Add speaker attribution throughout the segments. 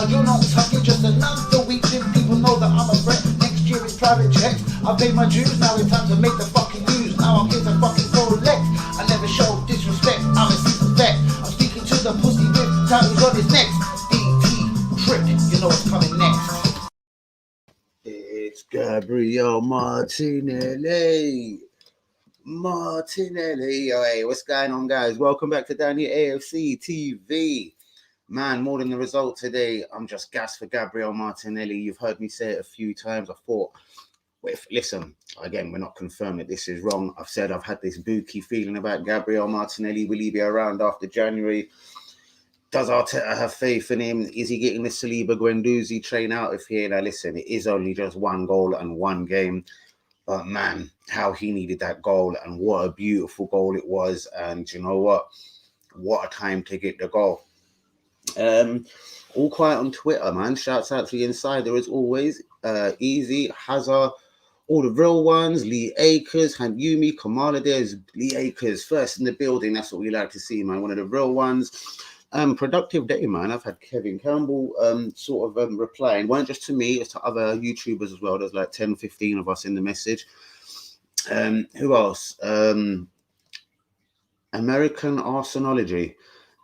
Speaker 1: No, you're not tough, you're just another weak link. People know that I'm a threat. Next year is private checks. I paid my dues, now it's time to make the fucking news. Now I'm here to fucking collect. I never show disrespect, I'm a seasoned vet. I'm speaking to the pussy with titles on his neck. DT, trip, you know what's coming next.
Speaker 2: It's Gabriel Martinelli. Hey, what's going on, guys? Welcome back to Down Here AFC TV. Man, more than the result today, I'm just gassed for Gabriel Martinelli. You've heard me say it a few times. I thought, listen, again, we're not confirmed that this is wrong. I've said I've had this booky feeling about Gabriel Martinelli. Will he be around after January? Does Arteta have faith in him? Is he getting the Saliba Guendouzi train out of here? Now, listen, it is only just one goal and one game. But, man, how he needed that goal and what a beautiful goal it was. And you know what? What a time to get the goal. All quiet on Twitter, man. Shouts out to the insider as always. Easy, Hazard, all the real ones. Lee Akers, Yumi, Kamala. There's Lee Akers first in the building. That's what we like to see, man. One of the real ones. Productive day, man. I've had Kevin Campbell replying, weren't just to me, it's to other YouTubers as well. There's like 10, 15 of us in the message. Who else? American Arsenology.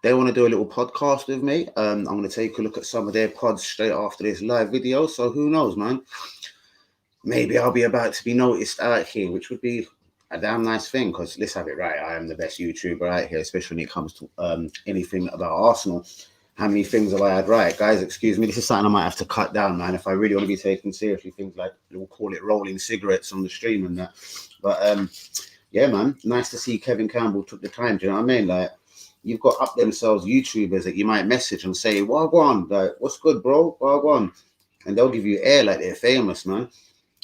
Speaker 2: They want to do a little podcast with me. I'm going to take a look at some of their pods straight after this live video. So who knows, man? Maybe I'll be about to be noticed out here, which would be a damn nice thing, because let's have it right. I am the best YouTuber out here, especially when it comes to anything about Arsenal. How many things have I had right? Guys, excuse me. This is something I might have to cut down, man, if I really want to be taken seriously. Things like, we'll call it rolling cigarettes on the stream and that. But, yeah, man, nice to see Kevin Campbell took the time. Do you know what I mean? Like, you've got up themselves YouTubers that you might message and say, Wagwan, like, what's good, bro? Wagwan. And they'll give you air like they're famous, man.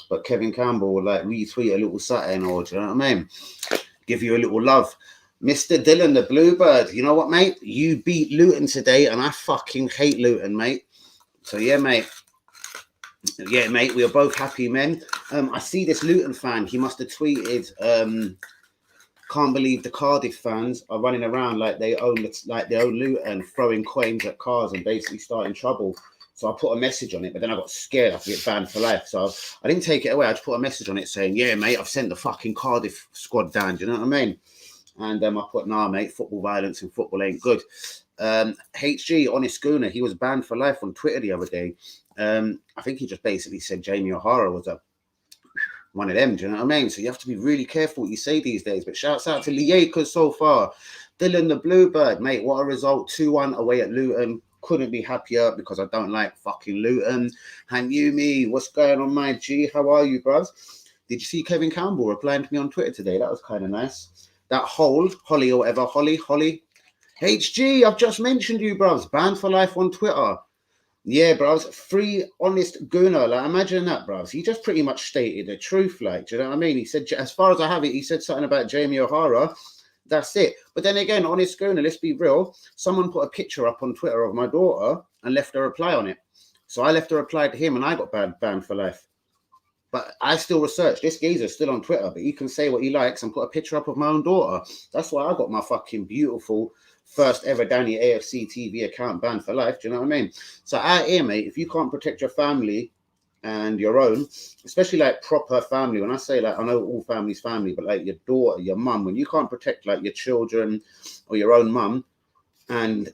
Speaker 2: But Kevin Campbell will like retweet a little something, or do you know what I mean? Give you a little love. Mr. Dylan, the Bluebird, you know what, mate? You beat Luton today, and I fucking hate Luton, mate. So, yeah, mate. Yeah, mate, we are both happy men. I see this Luton fan. He must have tweeted, can't believe the Cardiff fans are running around like they own Luton, throwing coins at cars and basically starting trouble. So I put a message on it, but then I got scared I could get banned for life. So I didn't take it away. I just put a message on it saying, yeah, mate, I've sent the fucking Cardiff squad down. Do you know what I mean? And I put, nah, mate, football violence and football ain't good. HG, Honest Schooner, he was banned for life on Twitter the other day. I think he just basically said Jamie O'Hara was one of them. Do you know what I mean? So you have to be really careful what you say these days. But shouts out to Lee Akers so far. Dylan the Bluebird, mate, what a result. 2-1 away at Luton. Couldn't be happier because I don't like fucking Luton. Yumi, what's going on, my G? How are you, bros? Did you see Kevin Campbell replying to me on Twitter today? That was kind of nice. That Holly or whatever, Holly. HG, I've just mentioned you, bros. Banned for life on Twitter. Yeah, bros. Free, honest gooner. Like, imagine that, bros. He just pretty much stated the truth, like, do you know what I mean? He said, as far as I have it, he said something about Jamie O'Hara. That's it. But then again, Honest Schooner, let's be real. Someone put a picture up on Twitter of my daughter and left a reply on it. So I left a reply to him and I got banned for life. But I still research. This geezer's still on Twitter, but he can say what he likes and put a picture up of my own daughter. That's why I got my fucking beautiful first ever Danny AFC TV account banned for life. Do you know what I mean? So out here, mate, if you can't protect your family and your own, especially like proper family. When I say like, I know all families family, but like your daughter, your mum, when you can't protect like your children or your own mum, and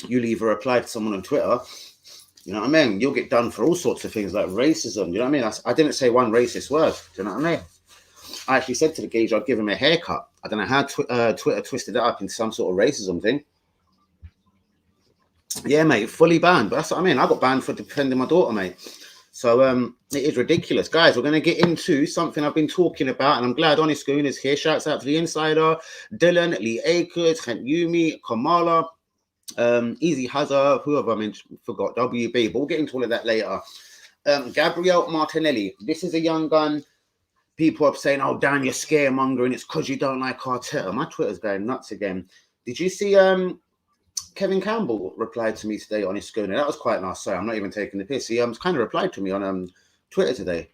Speaker 2: you leave a reply to someone on Twitter, you know what I mean? You'll get done for all sorts of things like racism. You know what I mean? I didn't say one racist word. Do you know what I mean? I actually said to the geezer I'd give him a haircut. I don't know how Twitter twisted it up into some sort of racism thing. Yeah, mate, fully banned. But that's what I mean. I got banned for defending my daughter, mate. So it is ridiculous. Guys, we're going to get into something I've been talking about, and I'm glad Honest Schooner is here. Shouts out to the insider, Dylan, Lee Akers, Yumi, Kamala, Easy Hazard, who have I mentioned? Forgot, WB, but we'll get into all of that later. Gabriel Martinelli, this is a young gun. People are saying, oh, Dan, you're scaremongering. It's because you don't like Arteta. My Twitter's going nuts again. Did you see Kevin Campbell replied to me today on his schooner? That was quite nice. Sorry, I'm not even taking the piss. He kind of replied to me on Twitter today.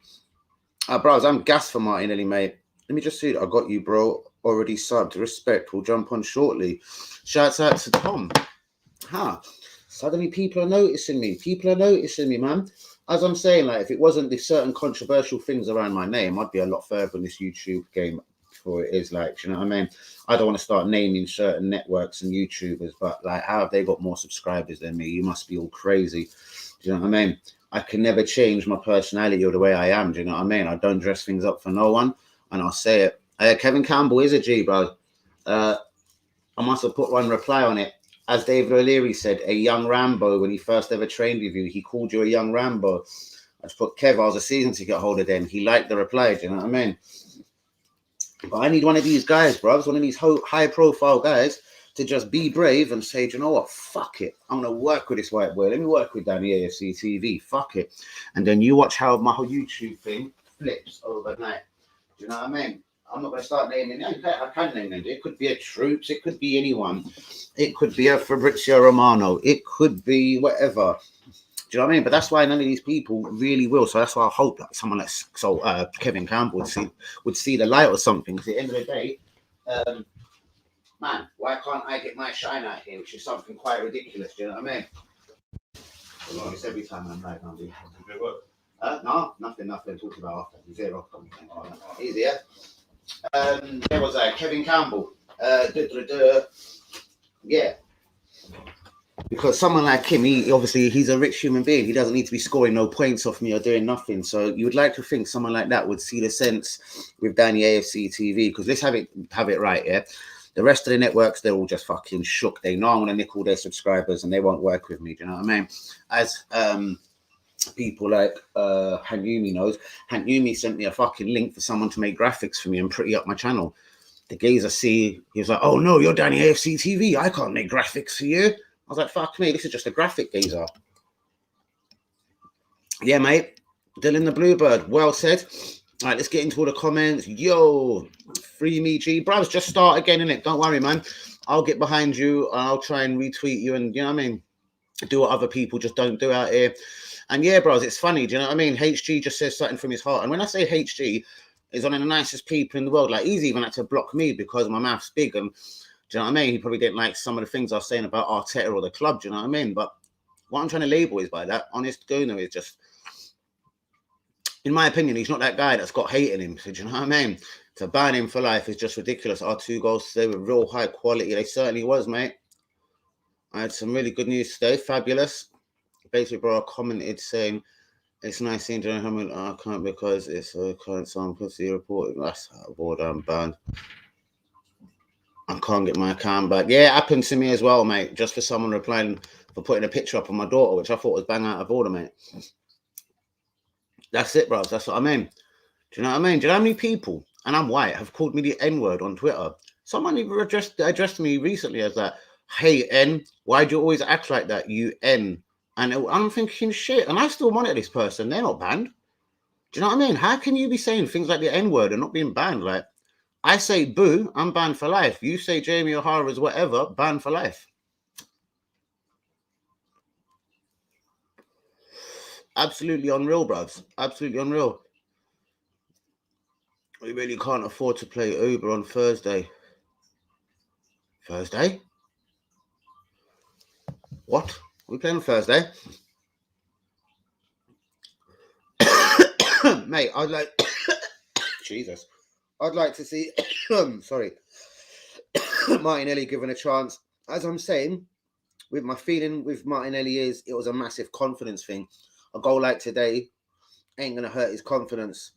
Speaker 2: Bros, I'm gassed for Martinelli, mate. Let me just see. I got you, bro. Already subbed. Respect. We'll jump on shortly. Shouts out to Tom. Suddenly people are noticing me. People are noticing me, man. As I'm saying, like, if it wasn't the certain controversial things around my name, I'd be a lot further in this YouTube game before it is, like, do you know what I mean? I don't want to start naming certain networks and YouTubers, but like, how have they got more subscribers than me? You must be all crazy. Do you know what I mean? I can never change my personality or the way I am. Do you know what I mean? I don't dress things up for no one, and I'll say it. Kevin Campbell is a G, bro. I must have put one reply on it. As David O'Leary said, a young Rambo when he first ever trained with you. He called you a young Rambo. I just put Kev, I was a season ticket holder then. He liked the reply, do you know what I mean? But I need one of these guys, bro. One of these high-profile guys to just be brave and say, do you know what? Fuck it. I'm going to work with this white boy. Let me work with Danny AFC TV. Fuck it. And then you watch how my whole YouTube thing flips overnight. Do you know what I mean? I'm not going to start naming. I can name names. It could be a Troops. It could be anyone. It could be a Fabrizio Romano. It could be whatever. Do you know what I mean? But that's why none of these people really will. So that's why I hope that someone like Kevin Campbell would see the light or something. Because at the end of the day, man, why can't I get my shine out here? Which is something quite ridiculous. Do you know what I mean? Well, it's every time I'm right now. No, nothing. Talk about after. Zero. Easier. There was Kevin Campbell. Yeah. Because someone like him, he's a rich human being. He doesn't need to be scoring no points off me or doing nothing. So you would like to think someone like that would see the sense with Danny AFC TV. Because let's have it right, yeah. The rest of the networks, they're all just fucking shook. They know I'm gonna nick all their subscribers and they won't work with me. Do you know what I mean? As people like Hank Yumi knows, Hank Yumi sent me a fucking link for someone to make graphics for me and pretty up my channel. The geezer he was like, oh no, you're Danny AFC TV. I can't make graphics for you. I was like, fuck me, this is just a graphic geezer. Yeah, mate. Dylan the Bluebird, well said. All right, let's get into all the comments. Yo, free me, G. Bros, just start again, innit? Don't worry, man. I'll get behind you. I'll try and retweet you and, you know what I mean? Do what other people just don't do out here. And yeah, bros, it's funny. Do you know what I mean? HG just says something from his heart. And when I say HG, is one of the nicest people in the world. Like, he's even had to block me because my mouth's big. And do you know what I mean? He probably didn't like some of the things I was saying about Arteta or the club. Do you know what I mean? But what I'm trying to label is by that, honest Gooner is just, in my opinion, he's not that guy that's got hate in him. So do you know what I mean? To ban him for life is just ridiculous. Our 2 goals today were real high quality. They certainly was, mate. I had some really good news today. Fabulous. Basically, bro, I commented saying, it's nice seeing John Hammond. I can't because it's a current song pussy report. That's how bored I'm banned. I can't get my account back. Yeah, it happened to me as well, mate. Just for someone replying for putting a picture up on my daughter, which I thought was bang out of order, mate. That's it, bro. That's what I mean. Do you know what I mean? Do you know how many people, and I'm white, have called me the N-word on Twitter? Someone even addressed me recently as that, hey, N, why do you always act like that, you N? And I'm thinking, shit, and I still monitor this person. They're not banned. Do you know what I mean? How can you be saying things like the N-word and not being banned? Like, I say boo, I'm banned for life. You say Jamie O'Hara's whatever, banned for life. Absolutely unreal, bruv. Absolutely unreal. We really can't afford to play Uber on Thursday. Thursday? What? We playing on Thursday? Mate, I'd like... Jesus. I'd like to see... sorry. Martinelli given a chance. As I'm saying, with my feeling with Martinelli is it was a massive confidence thing. A goal like today ain't going to hurt his confidence.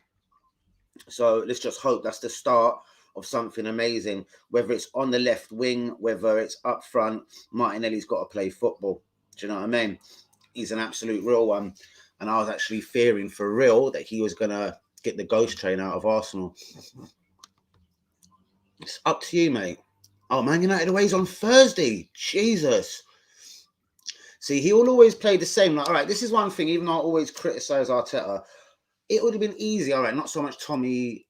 Speaker 2: So let's just hope that's the start of something amazing. Whether it's on the left wing, whether it's up front, Martinelli's got to play football. Do you know what I mean? He's an absolute real one. And I was actually fearing for real that he was going to get the ghost train out of Arsenal. It's up to you, mate. Oh, Man United away's on Thursday. Jesus. See, he will always play the same. Like, all right, this is one thing, even though I always criticise Arteta, it would have been easy, all right, not so much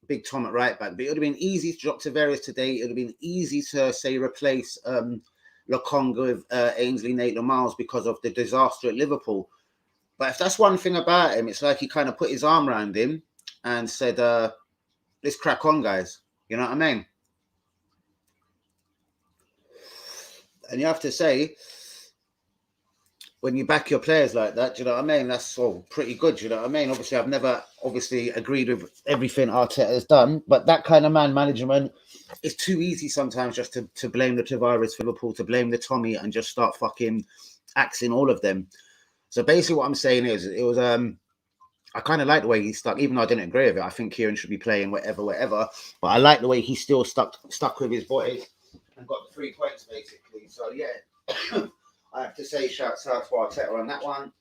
Speaker 2: Big Tom at right back, but it would have been easy to drop Tavares today. It would have been easy to, say, replace Lokonga with Ainsley Maitland-Niles because of the disaster at Liverpool. But if that's one thing about him, it's like he kind of put his arm around him and said, let's crack on, guys. You know what I mean? And you have to say, when you back your players like that, do you know what I mean? That's all pretty good, do you know what I mean? Obviously, I've never agreed with everything Arteta has done, but that kind of management, it's too easy sometimes just to blame the Tavares for Liverpool, to blame the Tommy and just start fucking axing all of them. So basically what I'm saying is, it was I kind of like the way he stuck, even though I didn't agree with it. I think Kieran should be playing whatever. But I like the way he still stuck with his boys and got the 3 points, basically. So, yeah, I have to say shouts out to Arteta on that one,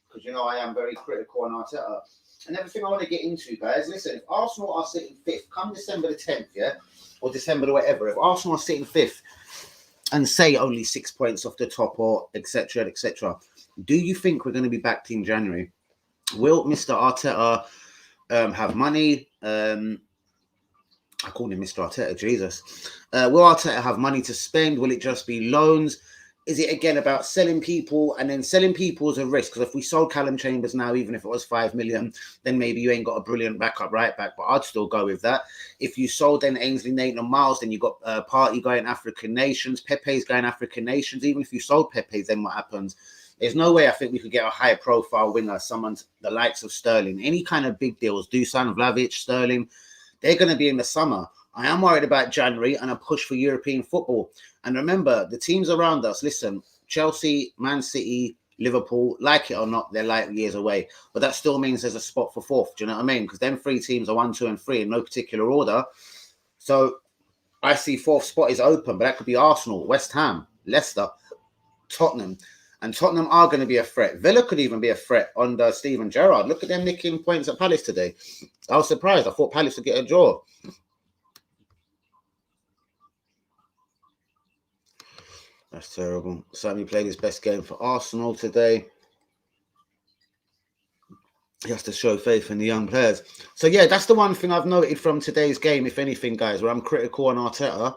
Speaker 2: because, you know, I am very critical on Arteta. And everything I want to get into, guys, listen, if Arsenal are sitting 5th, come December the 10th, yeah, or December the whatever, if Arsenal are sitting 5th and say only 6 points off the top or etc., do you think we're going to be backed in January? Will Mr. Arteta have money? I called him Mr. Arteta, Jesus. Will Arteta have money to spend? Will it just be loans? Is it again about selling people? And then selling people is a risk, because if we sold Callum Chambers now, even if it was 5 million, then maybe you ain't got a brilliant backup right back, but I'd still go with that. If you sold then Ainsley, Maitland-Niles, then you got Partey going African nations, Pepe's going African nations. Even if you sold Pepe, then what happens? There's no way I think we could get a high profile winger, someone the likes of Sterling. Any kind of big deals, Dusan, Vlahovic, Sterling, they're going to be in the summer. I am worried about January and a push for European football. And remember, the teams around us, listen, Chelsea, Man City, Liverpool, like it or not, they're like years away. But that still means there's a spot for 4th. Do you know what I mean? Because them 3 teams are 1, 2, and 3 in no particular order. So I see 4th spot is open, but that could be Arsenal, West Ham, Leicester, Tottenham. And Tottenham are going to be a threat. Villa could even be a threat under Steven Gerrard. Look at them nicking points at Palace today. I was surprised. I thought Palace would get a draw. That's terrible. Sammy played his best game for Arsenal today. He has to show faith in the young players. So, yeah, that's the one thing I've noted from today's game, if anything, guys, where I'm critical on Arteta.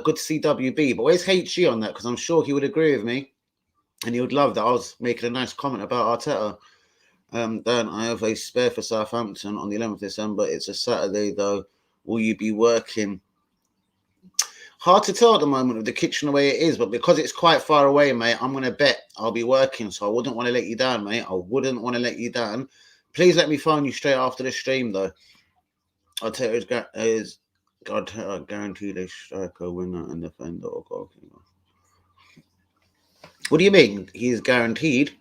Speaker 2: Good to see WB. But where's HG on that? Because I'm sure he would agree with me. And he would love that I was making a nice comment about Arteta. Dan, I have a spare for Southampton on the 11th of December. It's a Saturday, though. Will you be working? Hard to tell at the moment with the kitchen the way it is, but because it's quite far away, mate, I'm going to bet I'll be working. So I wouldn't want to let you down, mate. I wouldn't want to let you down. Please let me phone you straight after the stream, though. Arteta is guaranteed a striker, winger, and defender or goalkeeper. What do you mean? He is guaranteed?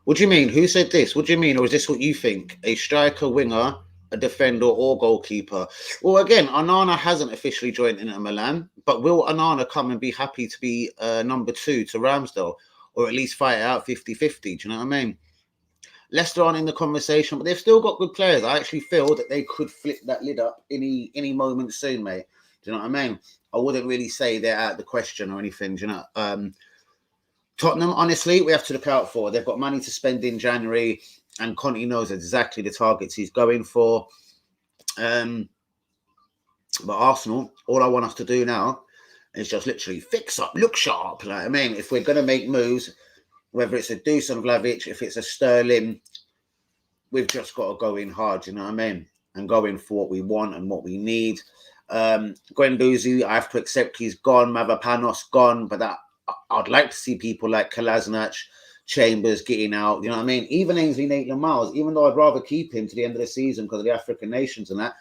Speaker 2: What do you mean? Who said this? What do you mean? Or is this what you think? A striker, winger, a defender, or goalkeeper? Well, again, Onana hasn't officially joined Inter Milan, but will Onana come and be happy to be number 2 to Ramsdale, or at least fight it out 50-50? Do you know what I mean? Leicester aren't in the conversation, but they've still got good players. I actually feel that they could flip that lid up any moment soon, mate. Do you know what I mean? I wouldn't really say they're out of the question or anything. Do you know? Tottenham, honestly, we have to look out for. They've got money to spend in January, and Conte knows exactly the targets he's going for. But Arsenal, all I want us to do now is just literally fix up, look sharp. Like, I mean, if we're going to make moves, whether it's a Dusan Vlahovic, if it's a Sterling, we've just got to go in hard, you know what I mean? And go in for what we want and what we need. Guendouzi, I have to accept he's gone. Mavropanos gone, but that I'd like to see people like Kolasinac, Chambers getting out. You know what I mean? Even Ainsley Maitland-Niles, even though I'd rather keep him to the end of the season because of the African nations and that,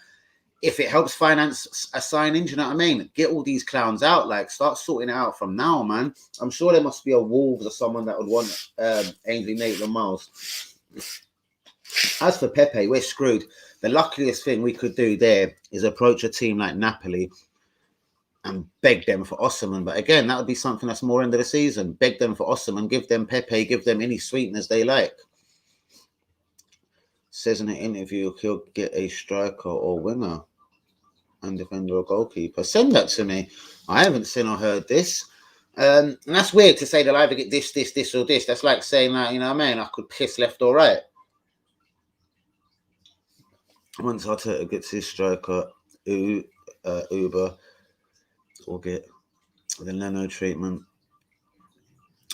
Speaker 2: if it helps finance a signing, do you know what I mean? Get all these clowns out. Like, start sorting it out from now, man. I'm sure there must be a Wolves or someone that would want Ainsley Maitland-Niles. As for Pepe, we're screwed. The luckiest thing we could do there is approach a team like Napoli and beg them for Osimhen. But again, that would be something that's more end of the season. Beg them for Osimhen, give them Pepe, give them any sweeteners they like. Says in an interview he'll get a striker or winger and defender or goalkeeper. Send that to me. I haven't seen or heard this. And that's weird to say they'll either get this, or this. That's like saying that, you know what I mean? I could piss left or right. Once Arteta gets his striker, Uber will get the Leno treatment.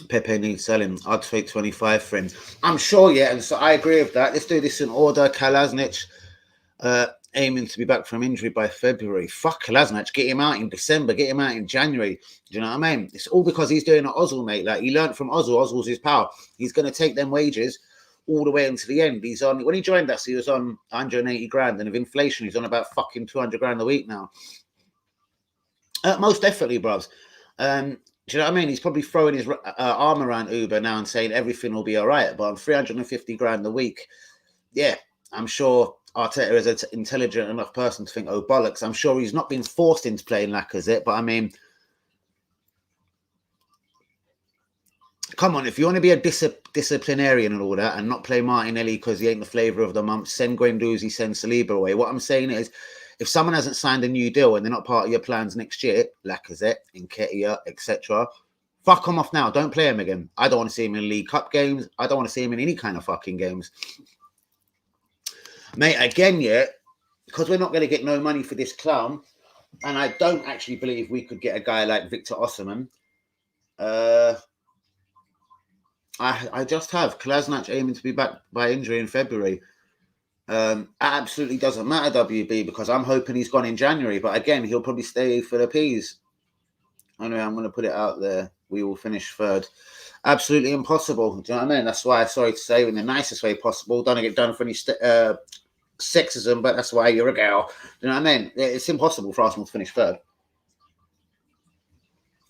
Speaker 2: Pepe needs selling. I'd take 25 for him. I'm sure, yeah, and so I agree with that. Let's do this in order. Kolasinac, aiming to be back from injury by February. Fuck Kolasinac, get him out in December, get him out in January. Do you know what I mean? It's all because he's doing it Ozil, mate. Like, he learned from Ozil. Ozil's his pal. He's going to take them wages all the way into the end. He's on, when he joined us, he was on 180 grand, and with inflation, he's on about fucking 200 grand a week now. Most definitely, bros. Do you know what I mean? He's probably throwing his arm around Uber now and saying everything will be all right. But on 350 grand a week, yeah, I'm sure Arteta is an intelligent enough person to think, oh, bollocks. I'm sure he's not been forced into playing Lacazette, but I mean, come on, if you want to be a disciplinarian and all that and not play Martinelli because he ain't the flavour of the month, send Guendouzi, send Saliba away. What I'm saying is, if someone hasn't signed a new deal and they're not part of your plans next year, Lacazette, Nketiah, etc., fuck them off now. Don't play him again. I don't want to see him in League Cup games. I don't want to see him in any kind of fucking games. Mate, again, yeah, because we're not going to get no money for this clown, and I don't actually believe we could get a guy like Victor Osimhen. I just have Kolasinac aiming to be back by injury in February. Absolutely doesn't matter, WB, because I'm hoping he's gone in January. But again, he'll probably stay for the P's. Anyway, I'm going to put it out there. We will finish third. Absolutely impossible. Do you know what I mean? That's why, sorry to say, in the nicest way possible. Don't get done for any sexism, but that's why you're a girl. Do you know what I mean? It's impossible for Arsenal to finish third.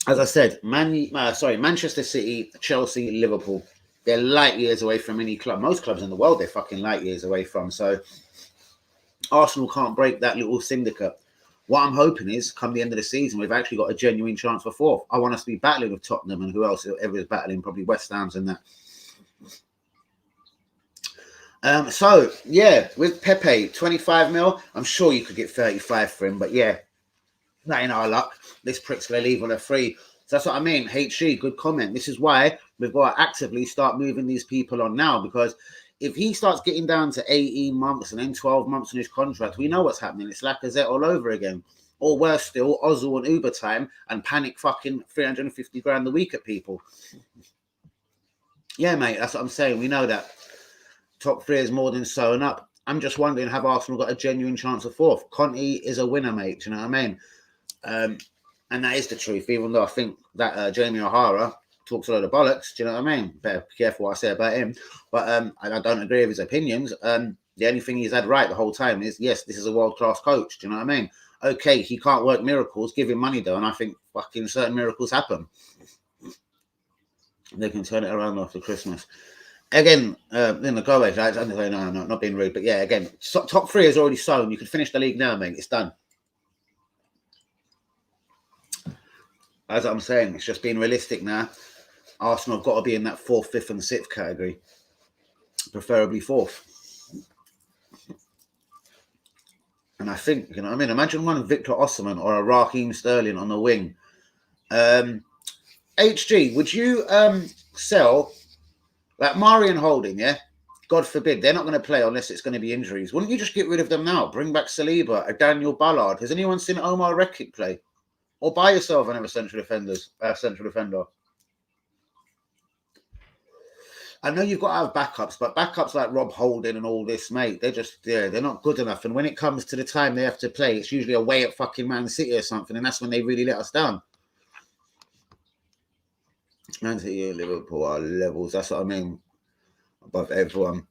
Speaker 2: As I said, Manchester City, Chelsea, Liverpool. They're light years away from any club. Most clubs in the world, they're fucking light years away from. So Arsenal can't break that little syndicate. What I'm hoping is, come the end of the season, we've actually got a genuine chance for fourth. I want us to be battling with Tottenham and who else ever is battling, probably West Ham's and that. So, yeah, with Pepe, 25 mil, I'm sure you could get 35 for him. But yeah, that ain't our luck. This prick's going to leave on a free. So that's what I mean. HG, good comment. This is why we've got to actively start moving these people on now, because if he starts getting down to 18 months and then 12 months on his contract, we know what's happening. It's Lacazette all over again. Or worse still, Ozil and Uber time and panic fucking 350 grand a week at people. Yeah, mate, that's what I'm saying. We know that. Top three is more than sewn up. I'm just wondering, have Arsenal got a genuine chance of fourth? Conte is a winner, mate. Do you know what I mean? And that is the truth, even though I think that Jamie O'Hara talks a lot of bollocks. Do you know what I mean? Better be careful what I say about him. But I don't agree with his opinions. The only thing he's had right the whole time is, yes, this is a world-class coach. Do you know what I mean? Okay, he can't work miracles. Give him money, though, and I think fucking certain miracles happen. They can turn it around after Christmas. Again, in the go away. No, not being rude, but yeah, again, top three is already sewn. You can finish the league now, mate. It's done. As I'm saying, it's just being realistic now. Arsenal have got to be in that fourth, fifth, and sixth category, preferably fourth. And I think, you know what I mean? Imagine one Victor Osimhen or a Raheem Sterling on the wing. HG, would you sell like Mari and Holding, yeah? God forbid, they're not going to play unless it's going to be injuries. Wouldn't you just get rid of them now? Bring back Saliba, a Daniel Ballard. Has anyone seen Omar Rekik play? Or buy yourself another central defender. I know you've got to have backups, but backups like Rob Holding and all this, mate, they're not good enough. And when it comes to the time they have to play, it's usually away at fucking Man City or something, and that's when they really let us down. Man City and Liverpool are levels. That's what I mean. Above everyone.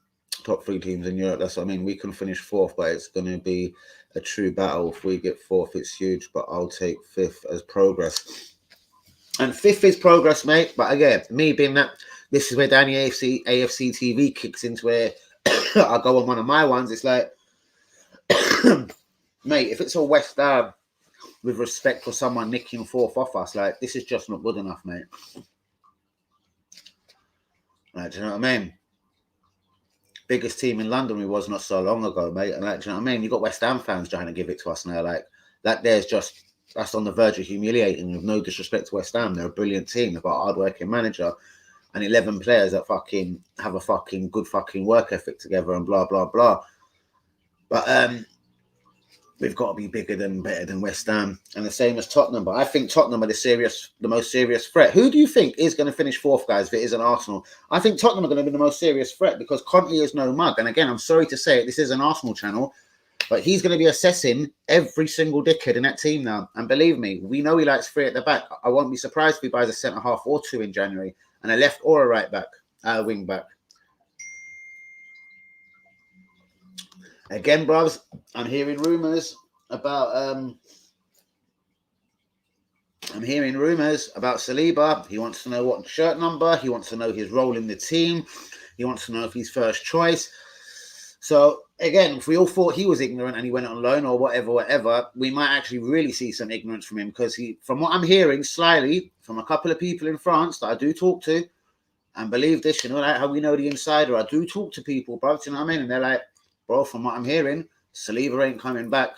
Speaker 2: Top three teams in Europe. That's what I mean. We can finish fourth, but it's going to be a true battle. If we get fourth, it's huge, but I'll take fifth as progress. And fifth is progress, mate. But again, me being that, this is where Danny AFC TV kicks into where I go on one of my ones. It's like, mate, if it's a West Ham with respect for someone nicking fourth off us, like, this is just not good enough, mate. Like, do you know what I mean? Biggest team in London we was not so long ago, mate. And like, do you know what I mean? You got West Ham fans trying to give it to us now. Like, that's on the verge of humiliating. With no disrespect to West Ham, they're a brilliant team. They've got a hard-working manager and 11 players that fucking have a fucking good fucking work ethic together and blah blah blah. But we've got to be better than West Ham, and the same as Tottenham. But I think Tottenham are the most serious threat. Who do you think is going to finish fourth, guys, if it isn't Arsenal? I think Tottenham are going to be the most serious threat because Conte is no mug. And again, I'm sorry to say it, this is an Arsenal channel. But he's going to be assessing every single dickhead in that team now. And believe me, we know he likes three at the back. I won't be surprised if he buys a centre-half or two in January, and a left or a right back, wing back. Again, bros, I'm hearing rumours about Saliba. He wants to know what shirt number. He wants to know his role in the team. He wants to know if he's first choice. So, again, if we all thought he was ignorant and he went on loan or whatever, we might actually really see some ignorance from him because from what I'm hearing slyly from a couple of people in France that I do talk to, and believe this, like how we know the insider, I do talk to people, bro, you know what I mean? And they're like, bro, from what I'm hearing, Saliba ain't coming back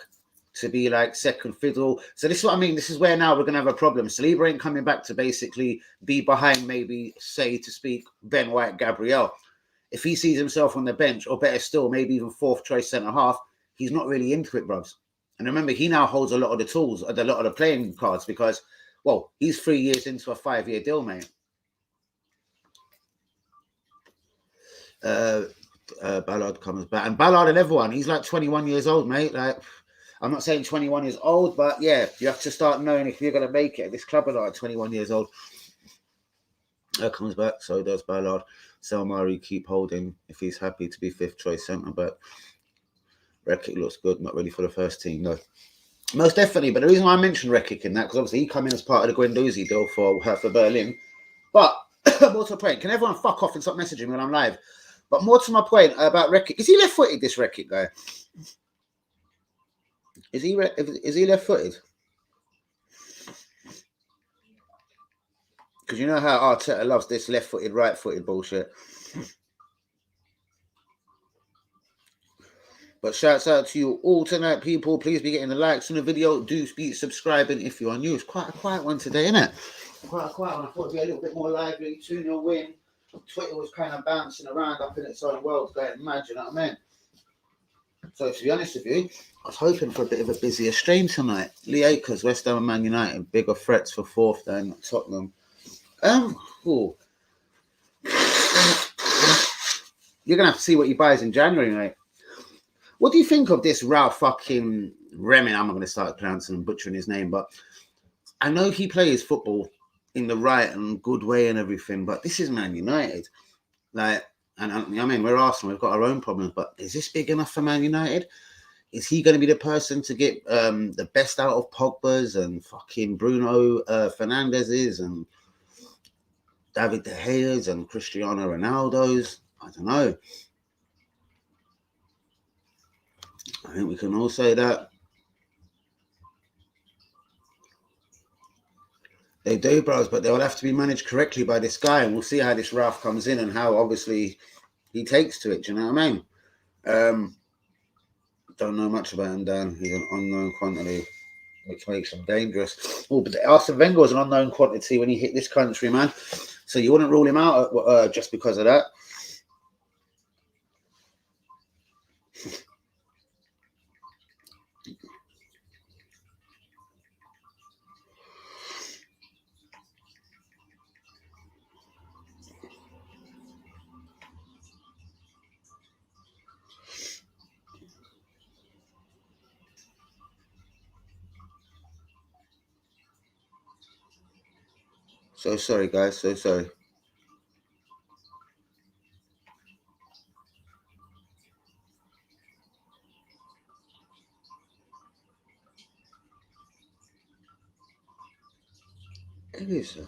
Speaker 2: to be like second fiddle. So this is what I mean. This is where now we're going to have a problem. Saliba ain't coming back to basically be behind maybe, say, to speak, Ben White, Gabriel. If he sees himself on the bench, or better still, maybe even fourth choice centre-half, he's not really into it, bros. And remember, he now holds a lot of the tools, a lot of the playing cards because, well, he's 3 years into a 5-year deal, mate. Ballard comes back. And Ballard and everyone, he's like 21 years old, mate. Like, I'm not saying 21 years old, but yeah, you have to start knowing if you're going to make it. This club are like 21 years old. Comes back, so does Ballard. Selmari keep holding if he's happy to be fifth choice centre back. Rekic looks good, not ready for the first team, though. Most definitely, but the reason why I mentioned Rekic in that, because obviously he come in as part of the Guendouzi deal for Berlin. But more to the point, can everyone fuck off and stop messaging me when I'm live? But more to my point about Rekic, is he left-footed, this Rekic guy? Is he left-footed? Because you know how Arteta loves this left-footed, right-footed bullshit. But shouts out to you all tonight, people. Please be getting the likes on the video. Do be subscribing if you are new. It's quite a quiet one today, isn't it? Quite a quiet one. I thought it'd be a little bit more lively. 2-0 win. Twitter was kind of bouncing around up in its own world, going mad, you know what I mean? So to be honest with you, I was hoping for a bit of a busier stream tonight. Lee Akers, West Ham and Man United, bigger threats for fourth than Tottenham. You're gonna have to see what he buys in January, mate. What do you think of this Ralph fucking Remin? I'm not going to start pronouncing and butchering his name, but I know he plays football in the right and good way and everything, but this is Man United. Like, and I mean, we're Arsenal, we've got our own problems, but is this big enough for Man United? Is he going to be the person to get the best out of Pogba's and fucking Bruno Fernandez's and David De Gea's and Cristiano Ronaldo's? I don't know. I think we can all say that. They do, bros, but they'll have to be managed correctly by this guy, and we'll see how this Ralph comes in and how obviously he takes to it. Do you know what I mean? Don't know much about him, Dan. He's an unknown quantity, which makes him dangerous. Oh, but Arsene Wenger was an unknown quantity when he hit this country, man. So you wouldn't rule him out just because of that. So sorry, guys. So sorry. It is.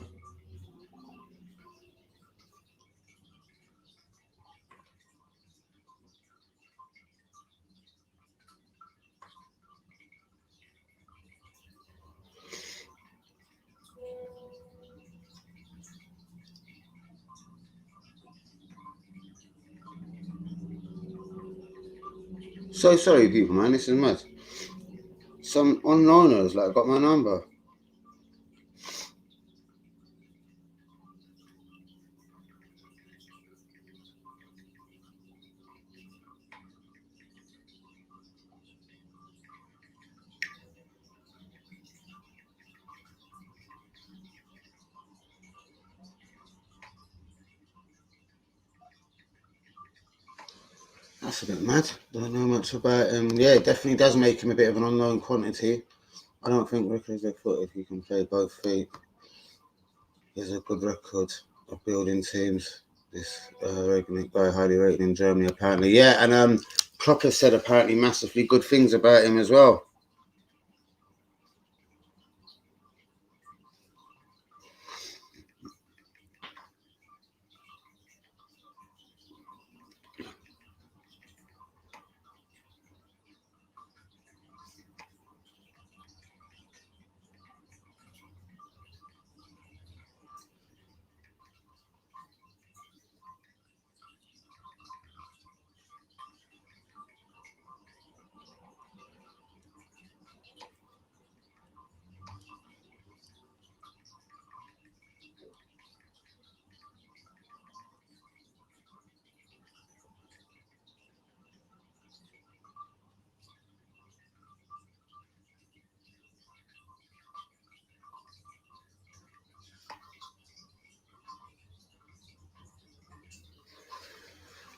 Speaker 2: So sorry, people, man. This is mad. Some unknowners like got my number. That's a bit mad. Don't know much about him. Yeah, it definitely does make him a bit of an unknown quantity. I don't think Rick is a foot if he can play both feet. He has a good record of building teams. This guy highly rated in Germany, apparently. Yeah, and Klopp has said apparently massively good things about him as well.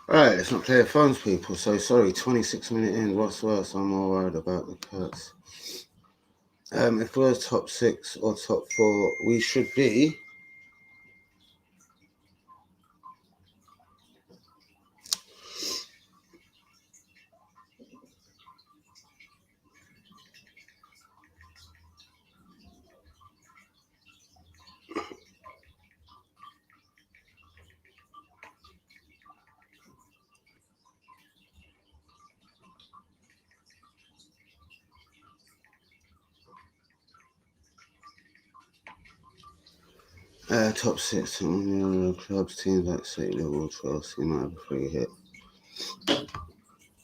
Speaker 2: Right, let's not play the phones, people. So sorry, 26-minute in. What's worse? I'm more worried about the Kurtz. If we're top 6 or top 4, we should be. Top 6 clubs, teams like City, Liverpool, Chelsea might have a free hit.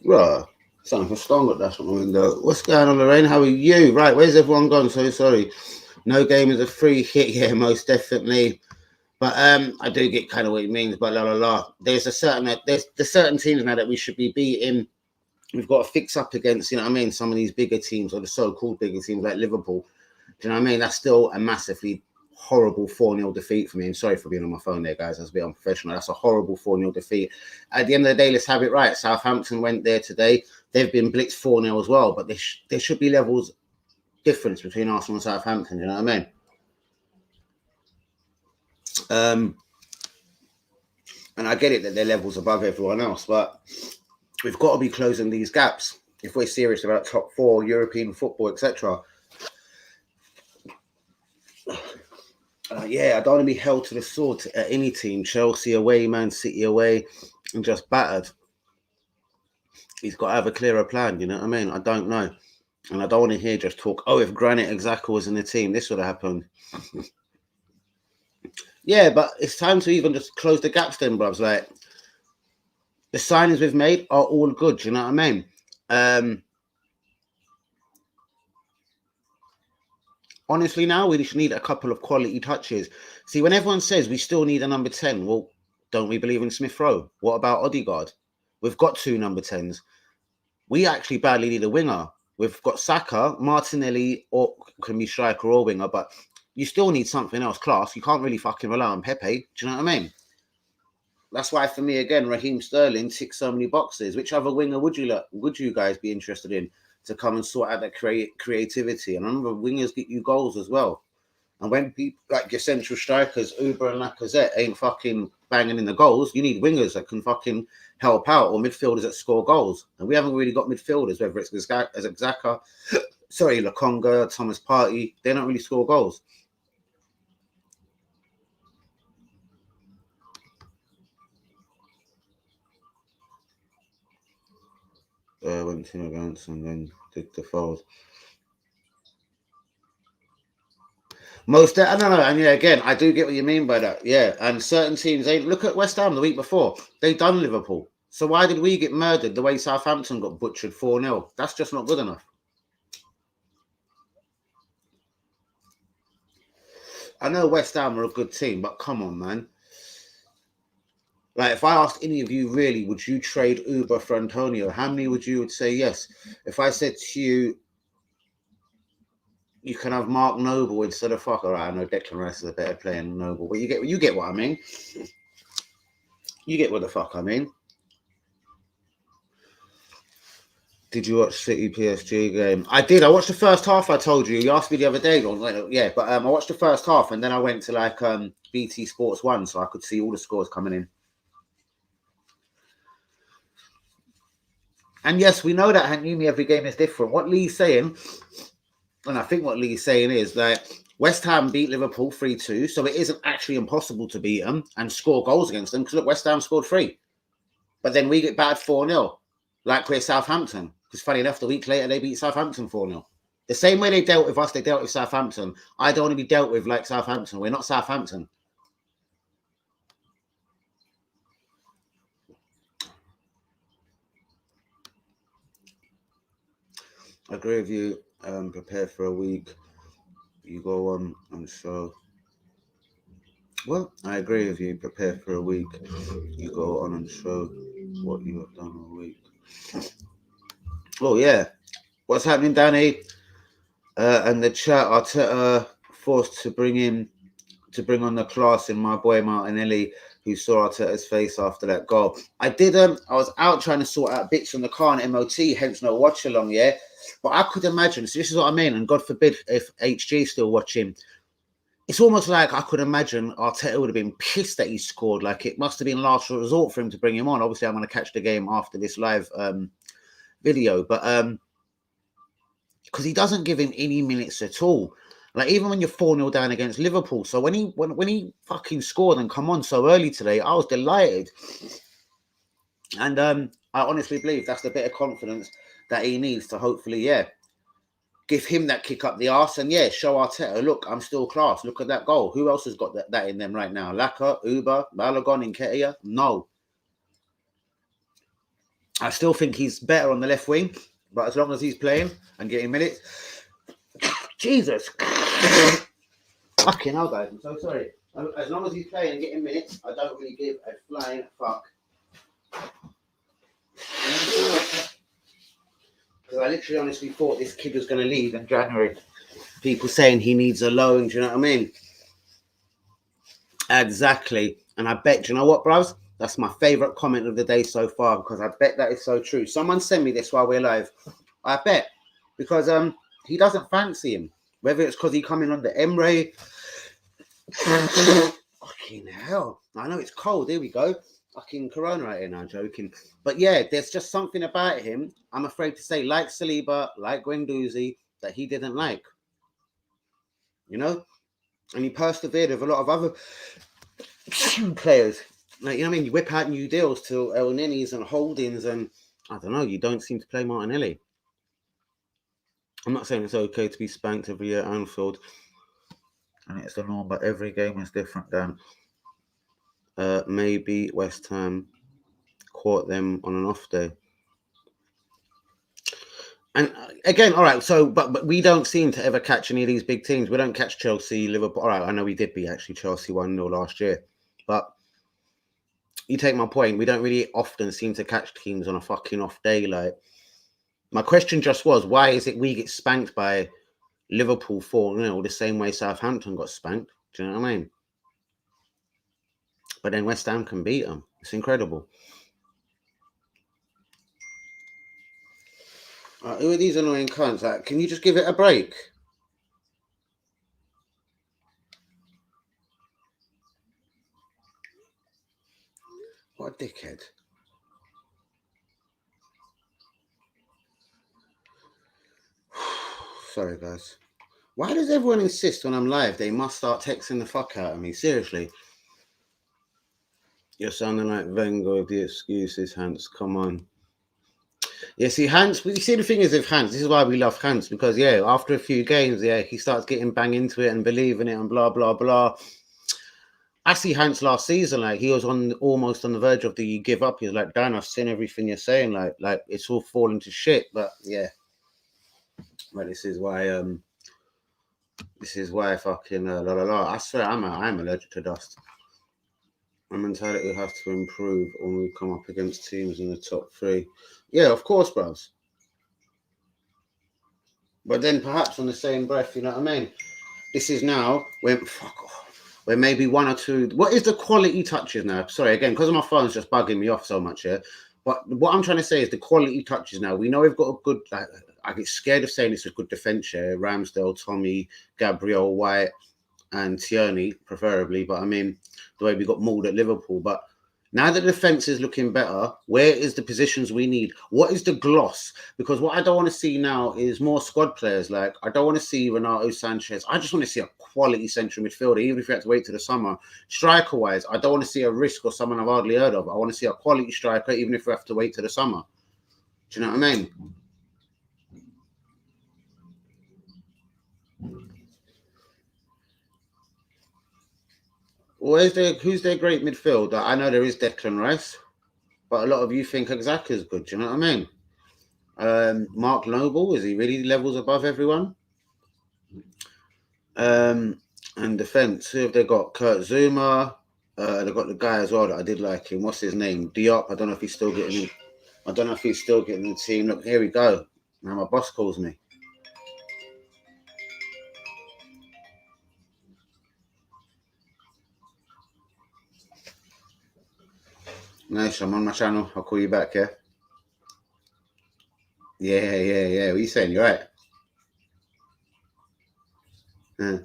Speaker 2: Right, something for strong at that window. What's going on, Lorraine? How are you? Right, where's everyone gone? So sorry. No game is a free hit. Yeah, most definitely. But I do get kind of what it means. But there's certain teams now that we should be beating. We've got to fix up against, you know what I mean, some of these bigger teams or the so-called bigger teams like Liverpool. Do you know what I mean? That's still a massively horrible 4-0 defeat for me. I'm sorry for being on my phone there, guys. That's a bit unprofessional. That's a horrible 4-0 defeat. At the end of the day, let's have it right. Southampton went there today. They've been blitzed 4-0 as well. But there should be levels difference between Arsenal and Southampton. You know what I mean? And I get it that they're levels above everyone else. But we've got to be closing these gaps if we're serious about top 4, European football, etc. I don't want to be held to the sword at any team. Chelsea away, Man City away, and just battered. He's got to have a clearer plan, you know what I mean? I don't know. And I don't want to hear just talk, if Granit Xhaka was in the team, this would have happened. Yeah, but it's time to even just close the gaps then, bruvs. Like, the signings we've made are all good, you know what I mean? Honestly, now we just need a couple of quality touches. See, when everyone says we still need a number 10, well, don't we believe in Smith Rowe? What about Odegaard? We've got 2 number 10s. We actually badly need a winger. We've got Saka, Martinelli, or can be striker or winger, but you still need something else class. You can't really fucking rely on Pepe. Do you know what I mean? That's why, for me, again, Raheem Sterling ticks so many boxes. Which other winger would you guys be interested in to come and sort out that creativity? And remember, wingers get you goals as well. And when people like your central strikers, Uber and Lacazette, ain't fucking banging in the goals, you need wingers that can fucking help out or midfielders that score goals. And we haven't really got midfielders, whether it's Xhaka, Lokonga, Thomas Partey, they don't really score goals. Went to against and then did the fouls. I don't know, and yeah, again, I do get what you mean by that. Yeah, and certain teams, look at West Ham the week before. They done Liverpool. So why did we get murdered the way Southampton got butchered 4-0? That's just not good enough. I know West Ham are a good team, but come on, man. Like, if I asked any of you, really, would you trade Uber for Antonio? How many would say yes? If I said to you, you can have Mark Noble instead of All right, I know Declan Rice is a better player than Noble, but you get what I mean. You get what the fuck I mean. Did you watch City PSG game? I did. I watched the first half. I told you. You asked me the other day. Yeah, but I watched the first half, and then I went to like BT Sports 1, so I could see all the scores coming in. And yes, we know that Hanumi every game is different. What Lee's saying, and I think what Lee's saying is that West Ham beat Liverpool 3-2, so it isn't actually impossible to beat them and score goals against them, because look, West Ham scored 3. But then we get battered 4-0, like we're Southampton. Because funny enough, the week later, they beat Southampton 4-0. The same way they dealt with us, they dealt with Southampton. I don't want to be dealt with like Southampton. We're not Southampton. I agree with you. Prepare for a week. You go on and show. Well, I agree with you. Prepare for a week. You go on and show what you have done all week. Oh, yeah. What's happening, Danny? And the chat, Arteta forced to bring on the class in my boy Martinelli, who saw Arteta's face after that goal. I was out trying to sort out bits from the car and MOT, hence no watch along, yeah. But I could imagine, so this is what I mean, and God forbid if HG is still watching, it's almost like I could imagine Arteta would have been pissed that he scored. Like it must have been last resort for him to bring him on. Obviously, I'm going to catch the game after this live video, but because he doesn't give him any minutes at all. Like even when you're 4-0 down against Liverpool. So when he fucking scored and come on so early today, I was delighted. And I honestly believe that's the bit of confidence that he needs to hopefully, give him that kick up the arse and show Arteta, look, I'm still class. Look at that goal. Who else has got that in them right now? Laka, Uber, Balogun, Nketiah? No. I still think he's better on the left wing, but as long as he's playing and getting minutes, Jesus. Fucking hell, guys. I'm so sorry. As long as he's playing and getting minutes, I don't really give a flying fuck. Because I literally honestly thought this kid was going to leave in January. People saying he needs a loan, do you know what I mean? Exactly. And I bet, do you know what, bros? That's my favourite comment of the day so far, because I bet that is so true. Someone send me this while we're live. I bet. Because he doesn't fancy him. Whether it's because he coming on the Emre. Fucking hell. I know it's cold. Here we go. Fucking corona right here now, joking. But yeah, there's just something about him, I'm afraid to say, like Saliba, like Guendouzi, that he didn't like. You know? And he persevered with a lot of other players. Like, you know what I mean? You whip out new deals to El Nenis and Holdings, and I don't know, you don't seem to play Martinelli. I'm not saying it's okay to be spanked every year at Anfield, and it's the norm, but every game is different, Dan. Maybe West Ham caught them on an off day. And again, all right, so, but we don't seem to ever catch any of these big teams. We don't catch Chelsea, Liverpool. All right, I know we did beat actually Chelsea 1-0 last year, but you take my point. We don't really often seem to catch teams on a fucking off day. Like, my question just was, why is it we get spanked by Liverpool 4-0 the same way Southampton got spanked? Do you know what I mean? But then West Ham can beat them. It's incredible. Who are these annoying cunts? Like, can you just give it a break? What a dickhead. Sorry, guys. Why does everyone insist when I'm live they must start texting the fuck out of me? Seriously. You're sounding like Wenger with the excuses, Hans. Come on. Yeah, see, Hans, you see, the thing is with Hans, this is why we love Hans, because, after a few games, he starts getting bang into it and believing it and blah, blah, blah. I see Hans last season, like, he was almost on the verge of the give up. He was like, Dan, I've seen everything you're saying, like it's all falling to shit, but, Well, this is why fucking, I swear, I'm allergic to dust. My mentality has to improve when we come up against teams in the top 3. Yeah, of course, bros. But then perhaps on the same breath, you know what I mean? This is now when maybe 1 or 2. What is the quality touches now? Sorry, again, because my phone's just bugging me off so much here. But what I'm trying to say is the quality touches now. We know we've got a good, like, I get scared of saying it's a good defence here. Ramsdale, Tommy, Gabriel, White, and Tierney, preferably. But I mean, the way we got mauled at Liverpool. But now that the defence is looking better, where is the positions we need? What is the gloss? Because what I don't want to see now is more squad players. Like, I don't want to see Renato Sanchez. I just want to see a quality central midfielder, even if we have to wait till the summer. Striker-wise, I don't want to see a risk or someone I've hardly heard of. I want to see a quality striker, even if we have to wait till the summer. Do you know what I mean? Who's their great midfielder? I know there is Declan Rice, but a lot of you think Xhaka's good. Do you know what I mean? Mark Noble, is he really levels above everyone? And defence, who have they got? Kurt Zuma. They've got the guy as well that I did like him. What's his name? Diop. I don't know if he's still getting in. I don't know if he's still getting in the team. Look, here we go. Now my boss calls me. Nice, I'm on my channel. I'll call you back, yeah? Yeah. What are you saying? You right? Yeah.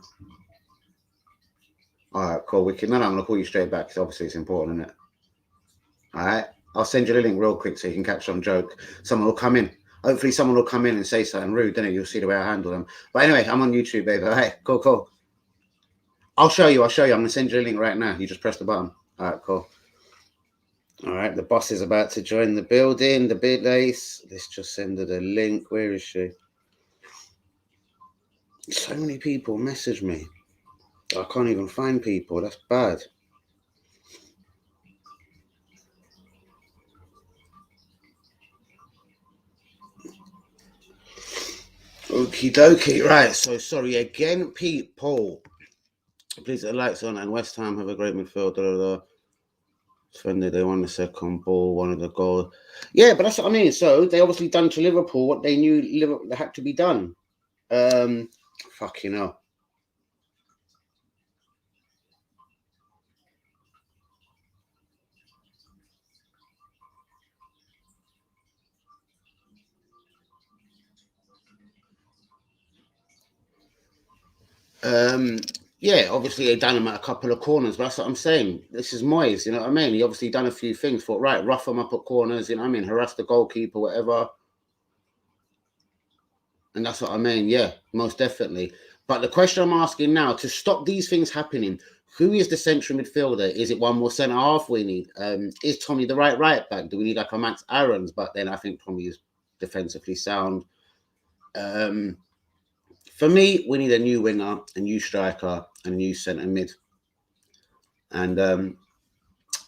Speaker 2: All right, cool. Wicked. No, I'm going to call you straight back because obviously it's important, isn't it? All right. I'll send you the link real quick so you can catch some joke. Someone will come in. Hopefully someone will come in and say something rude, then you'll see the way I handle them. But anyway, I'm on YouTube, baby. All right, cool. I'll show you. I'm going to send you the link right now. You just press the button. All right, cool. All right, the boss is about to join the building, the bid lace. Let's just send her the link. Where is she? So many people message me. I can't even find people. That's bad. Okie dokie. Right, so sorry again, Pete, Paul. Please get the lights on, and West Ham have a great midfield. Defended, they won the second ball, one of the goals. Yeah, but that's what I mean. So they obviously done to Liverpool what they knew Liverpool had to be done. Fucking hell. Yeah, obviously they done him at a couple of corners, but that's what I'm saying. This is Moyes, you know what I mean? He obviously done a few things. Thought, right, rough him up at corners, you know what I mean? Harass the goalkeeper, whatever. And that's what I mean. Yeah, most definitely. But the question I'm asking now, to stop these things happening, who is the central midfielder? Is it one more centre half we need? Is Tommy the right back? Do we need like a Max Aarons? But then I think Tommy is defensively sound. For me, we need a new winger, a new striker, a new centre mid. And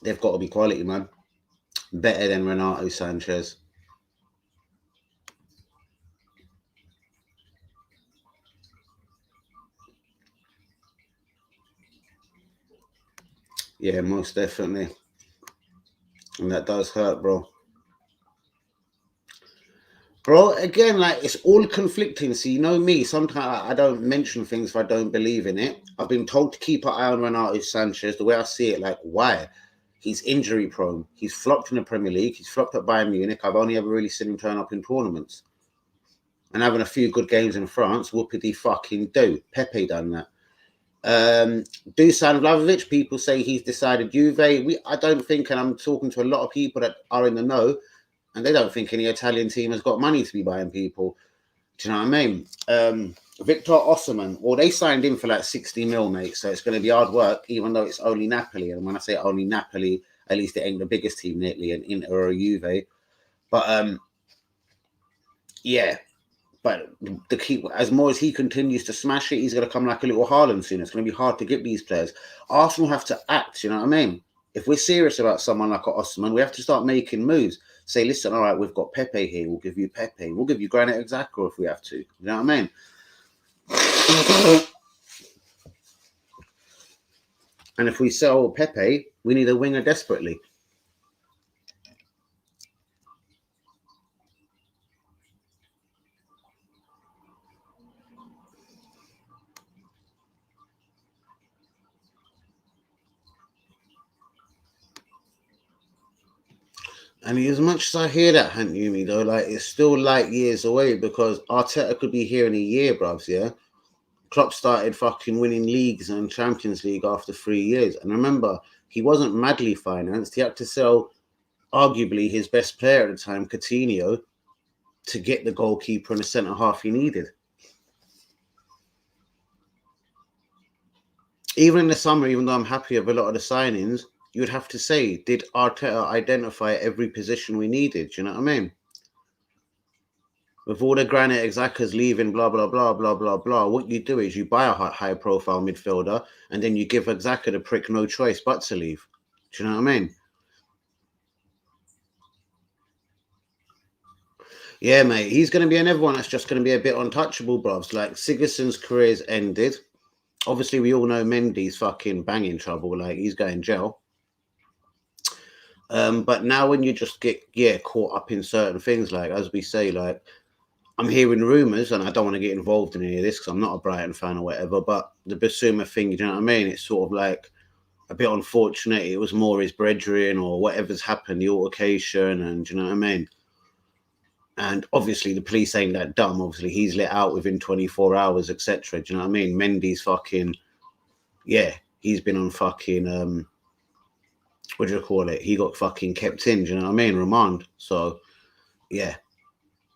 Speaker 2: they've got to be quality, man. Better than Renato Sanchez. Yeah, most definitely. And that does hurt, bro. Bro, again, like, it's all conflicting. So, you know me, sometimes I don't mention things if I don't believe in it. I've been told to keep an eye on Renato Sanchez. The way I see it, like, why? He's injury prone. He's flopped in the Premier League. He's flopped at Bayern Munich. I've only ever really seen him turn up in tournaments. And having a few good games in France, whoopity fucking do. Pepe done that. Dusan Vlahovic, people say he's decided Juve. I don't think, and I'm talking to a lot of people that are in the know, and they don't think any Italian team has got money to be buying people. Do you know what I mean? Victor Osimhen, well, they signed him for like 60 mil, mate. So it's going to be hard work, even though it's only Napoli. And when I say only Napoli, at least it ain't the biggest team lately, and Inter or Juve. But yeah. But the key, as more as he continues to smash it, he's going to come like a little Haaland soon. It's going to be hard to get these players. Arsenal have to act, you know what I mean? If we're serious about someone like Osimhen, we have to start making moves. Say, listen, all right, we've got Pepe here. We'll give you Pepe. We'll give you Granit Xhaka if we have to. You know what I mean? And if we sell Pepe, we need a winger desperately. And as much as I hear that, Yumi, though, like it's still light years away because Arteta could be here in a year, bruvs, yeah? Klopp started fucking winning leagues and Champions League after 3 years. And remember, he wasn't madly financed. He had to sell arguably his best player at the time, Coutinho, to get the goalkeeper and the centre-half he needed. Even in the summer, even though I'm happy with a lot of the signings, you would have to say, did Arteta identify every position we needed? Do you know what I mean? With all the Granit Xhaka's leaving, blah, blah, blah, blah, blah, blah, what you do is you buy a high-profile midfielder and then you give Xhaka the prick no choice but to leave. Do you know what I mean? Yeah, mate. He's going to be another one that's just going to be a bit untouchable, bruvs. Like, Sigurdsson's career's ended. Obviously, we all know Mendy's fucking banging trouble. Like, he's going jail. But now when you just get caught up in certain things, like, as we say, like, I'm hearing rumours, and I don't want to get involved in any of this because I'm not a Brighton fan or whatever, but the Basuma thing, you know what I mean? It's sort of like a bit unfortunate. It was more his brethren or whatever's happened, the altercation, and you know what I mean? And obviously the police ain't that dumb. Obviously he's let out within 24 hours, etc. Do you know what I mean? Mendy's fucking, yeah, he's been on fucking, what do you call it? He got fucking kept in, do you know what I mean? Remand. So, yeah,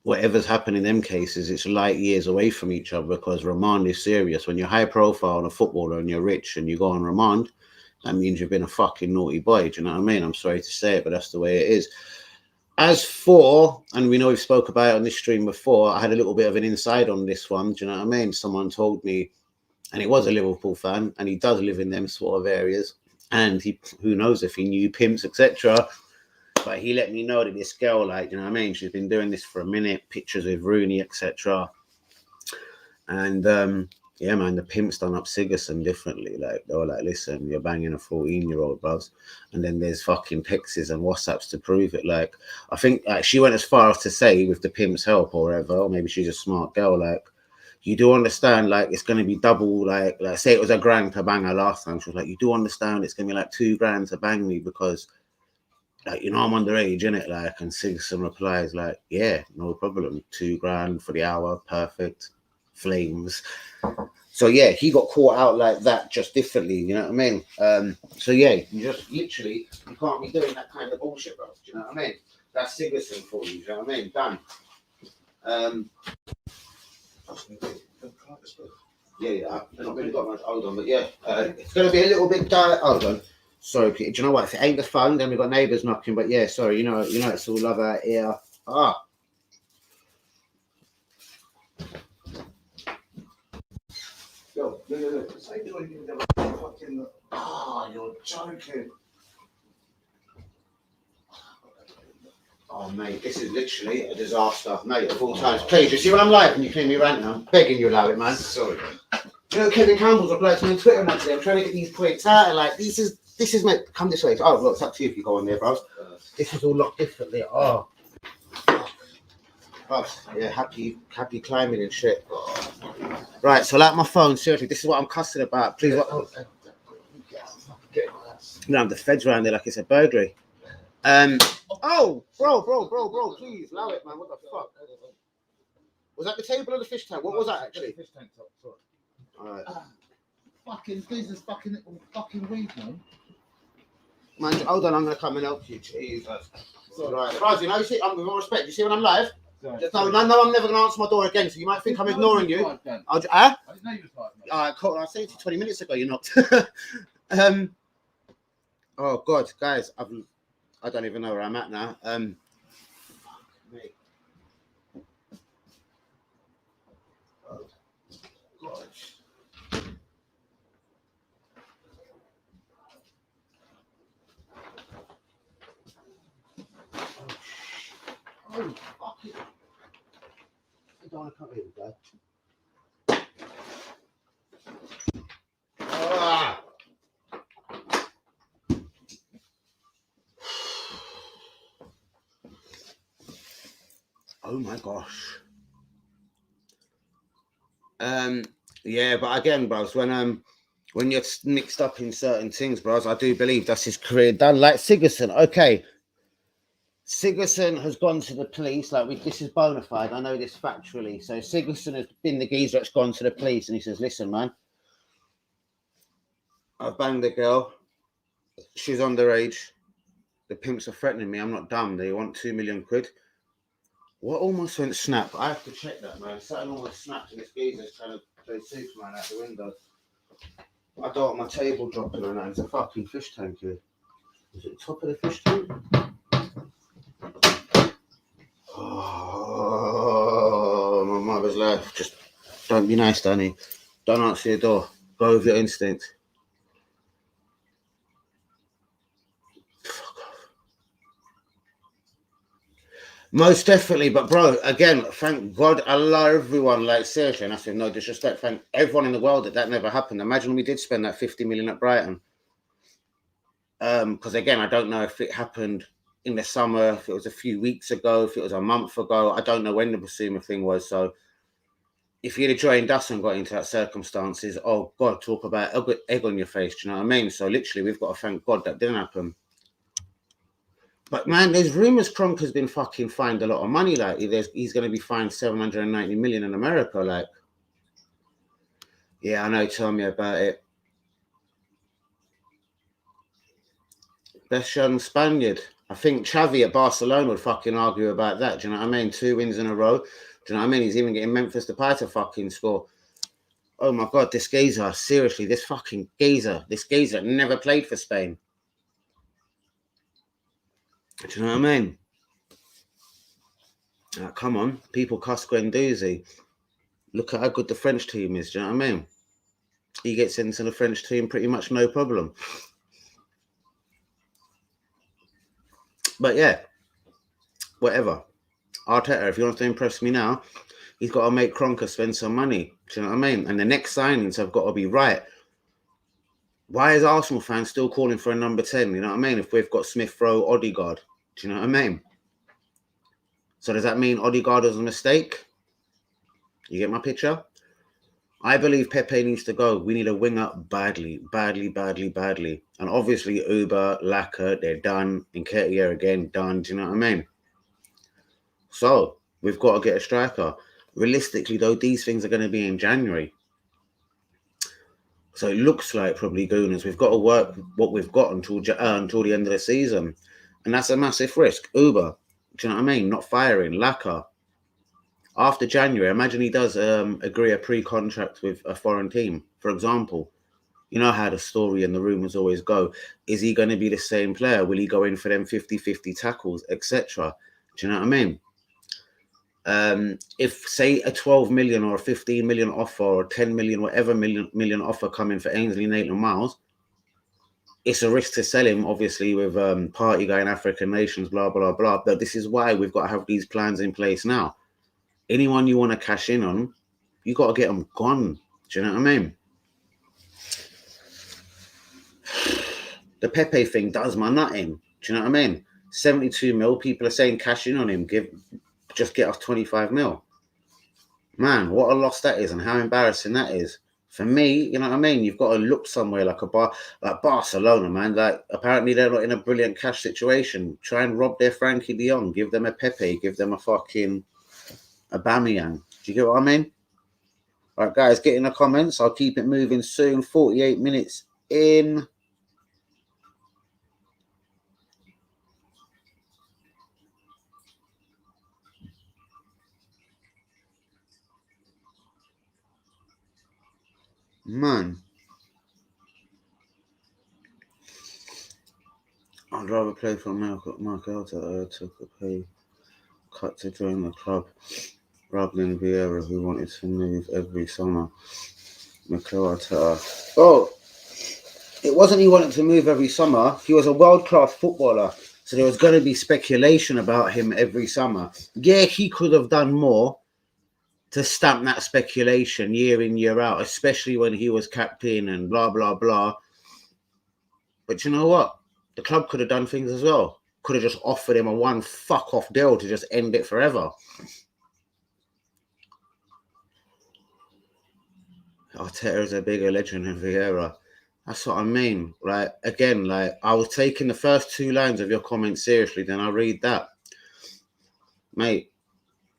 Speaker 2: whatever's happened in them cases, it's light years away from each other because remand is serious. When you're high profile and a footballer and you're rich and you go on remand, that means you've been a fucking naughty boy. Do you know what I mean? I'm sorry to say it, but that's the way it is. As for, and we know we've spoke about it on this stream before, I had a little bit of an insight on this one. Do you know what I mean? Someone told me, and it was a Liverpool fan, and he does live in them sort of areas, and he, who knows if he knew pimps, etc. But he let me know that this girl, like, you know what I mean? She's been doing this for a minute, pictures with Rooney, etc. And yeah, man, the pimps done up Sigurdsson differently. Like, they were like, listen, you're banging a 14-year-old, bros. And then there's fucking texts and WhatsApps to prove it. Like, I think like, she went as far as to say, with the pimp's help or whatever, or maybe she's a smart girl, like, you do understand, like, it's going to be double, like say it was £1,000 to bang her last time. She was like, you do understand it's going to be like £2,000 to bang me because, like, you know, I'm underage, innit? Like, and Sigurdsson replies, like, yeah, no problem. £2,000 for the hour, perfect. Flames. So yeah, he got caught out like that, just differently, you know what I mean? So yeah, you just literally, you can't be doing that kind of bullshit, bro. Do you know what I mean? That's Sigurdsson for you, do you know what I mean? Done. Yeah, I've not really got much. Hold on, but yeah, it's going to be a little bit dark. Hold on. Sorry, Peter. Do you know what? If it ain't the phone, then we've got neighbours knocking. But yeah, sorry, you know, it's all love out here. Yo, look. Oh, you're joking. Oh, mate, this is literally a disaster, mate, of all times. Please, you see when I'm live and you clean me rant now? I'm begging you allow it, man. Sorry, man. You know, Kevin Campbell's replied to me on Twitter once today. I'm trying to get these points out, and like, this is, mate, come this way. Oh, look, it's up to you if you go on there, bros. This is all locked differently. Oh. Yeah, happy climbing and shit. Right, so like my phone, seriously, this is what I'm cussing about. Please, what? No, the feds around there like it's a burglary. Oh, bro, please, allow it, man. What the fuck? Was that the table or the fish tank? What was that actually? Fish tank top. Sorry. All right.
Speaker 1: Fucking business, fucking weed, man.
Speaker 2: Man, hold on, I'm gonna come and help you. Jesus. Right, Rosie, you know, you see, with all respect, you see when I'm live? Just no, I'm never going to answer my door again, so you might think I'm ignoring you. I didn't know you was live, mate. All right, cool. I said it 20 minutes ago, you're not. Oh, God, guys, I don't even know where I'm at now. Fuck me. Oh, God. Oh, fuck it. I don't want to come here, guys. Ah. Oh my gosh. Yeah, but again, bros, when you're mixed up in certain things, bros, I do believe that's his career done. Like Sigurdsson, okay. Sigurdsson has gone to the police. This is bona fide. I know this factually. So Sigurdsson has been the geezer that's gone to the police, and he says, "Listen, man, I've banged a girl. She's underage. The pimps are threatening me. I'm not dumb. They want 2 million quid." What almost went snap? I have to check that, man. Something almost snapped, and this geezer's trying to play Superman out the window. I don't want my table dropping on that. It's a fucking fish tank here. Is it the top of the fish tank? Oh, my mother's life. Just don't be nice, Danny. Don't answer your door. Go with your instinct. Fuck off. Most definitely, but bro, again, thank God, Allah, everyone, like seriously, and I said no disrespect, thank everyone in the world that never happened. Imagine we did spend that 50 million at Brighton. Because again, I don't know if it happened in the summer, if it was a few weeks ago, if it was a month ago. I don't know when the Basuma thing was. So if you'd have joined us and got into that circumstances, oh God, talk about egg on your face. Do you know what I mean? So literally, we've got to thank God that didn't happen. But man, there's rumours Kronk has been fucking fined a lot of money. Like he's going to be fined 790 million in America. Like, yeah, I know. Tell me about it. Best young Spaniard. I think Xavi at Barcelona would fucking argue about that. Do you know what I mean? 2 wins in a row. Do you know what I mean? He's even getting Memphis Depay to fucking score. Oh my God, this geezer. Seriously, this fucking geezer. This geezer never played for Spain. Do you know what I mean? Come on. People cuss Guendouzi. Look at how good the French team is. Do you know what I mean? He gets into the French team pretty much no problem. But yeah, whatever. Arteta, if he wants to impress me now, he's got to make Kroenke spend some money. Do you know what I mean? And the next signings have got to be right. Why is Arsenal fans still calling for a number 10? You know what I mean? If we've got Smith Rowe, Odegaard. Do you know what I mean? So does that mean Odegaard was a mistake? You get my picture? I believe Pepe needs to go. We need a winger badly. And obviously Uber, Laka, they're done. Nketiah again, done. Do you know what I mean? So we've got to get a striker. Realistically, though, these things are going to be in January. So it looks like probably Gooners. We've got to work what we've got until the end of the season. And that's a massive risk. Uber, do you know what I mean? Not firing. Laka. After January, imagine he does agree a pre-contract with a foreign team. For example, you know how the story and the rumours always go. Is he going to be the same player? Will he go in for them 50-50 tackles, etc.? Do you know what I mean? If, say, a 12 million or a 15 million offer or 10 million, whatever million offer coming for Ainsley Maitland-Miles, it's a risk to sell him, obviously, with party guy in African nations, blah, blah, blah. But this is why we've got to have these plans in place now. Anyone you want to cash in on, you got to get them gone. Do you know what I mean? The Pepe thing does my nut in. Do you know what I mean? 72 mil, people are saying cash in on him, just get us 25 mil. Man, what a loss that is and how embarrassing that is. For me, you know what I mean? You've got to look somewhere like Barcelona, man. Like, apparently they're not in a brilliant cash situation. Try and rob their Frankie de Jong. Give them a Pepe. Give them a fucking Aubameyang. Do you get what I mean? All right, guys, get in the comments. I'll keep it moving soon. 48 minutes in. Man, I'd rather play for Mark Alta took a pay cut to join the club rather than Vieira, who wanted to move every summer. Oh, it wasn't he wanted to move every summer. He was a world-class footballer, so there was going to be speculation about him every summer. Yeah, he could have done more to stamp that speculation year in, year out, especially when he was captain and blah, blah, blah. But you know what? The club could have done things as well. Could have just offered him a one fuck-off deal to just end it forever. Arteta is a bigger legend than Vieira. That's what I mean. Like, again, like, I was taking the first two lines of your comment seriously, then I read that. Mate,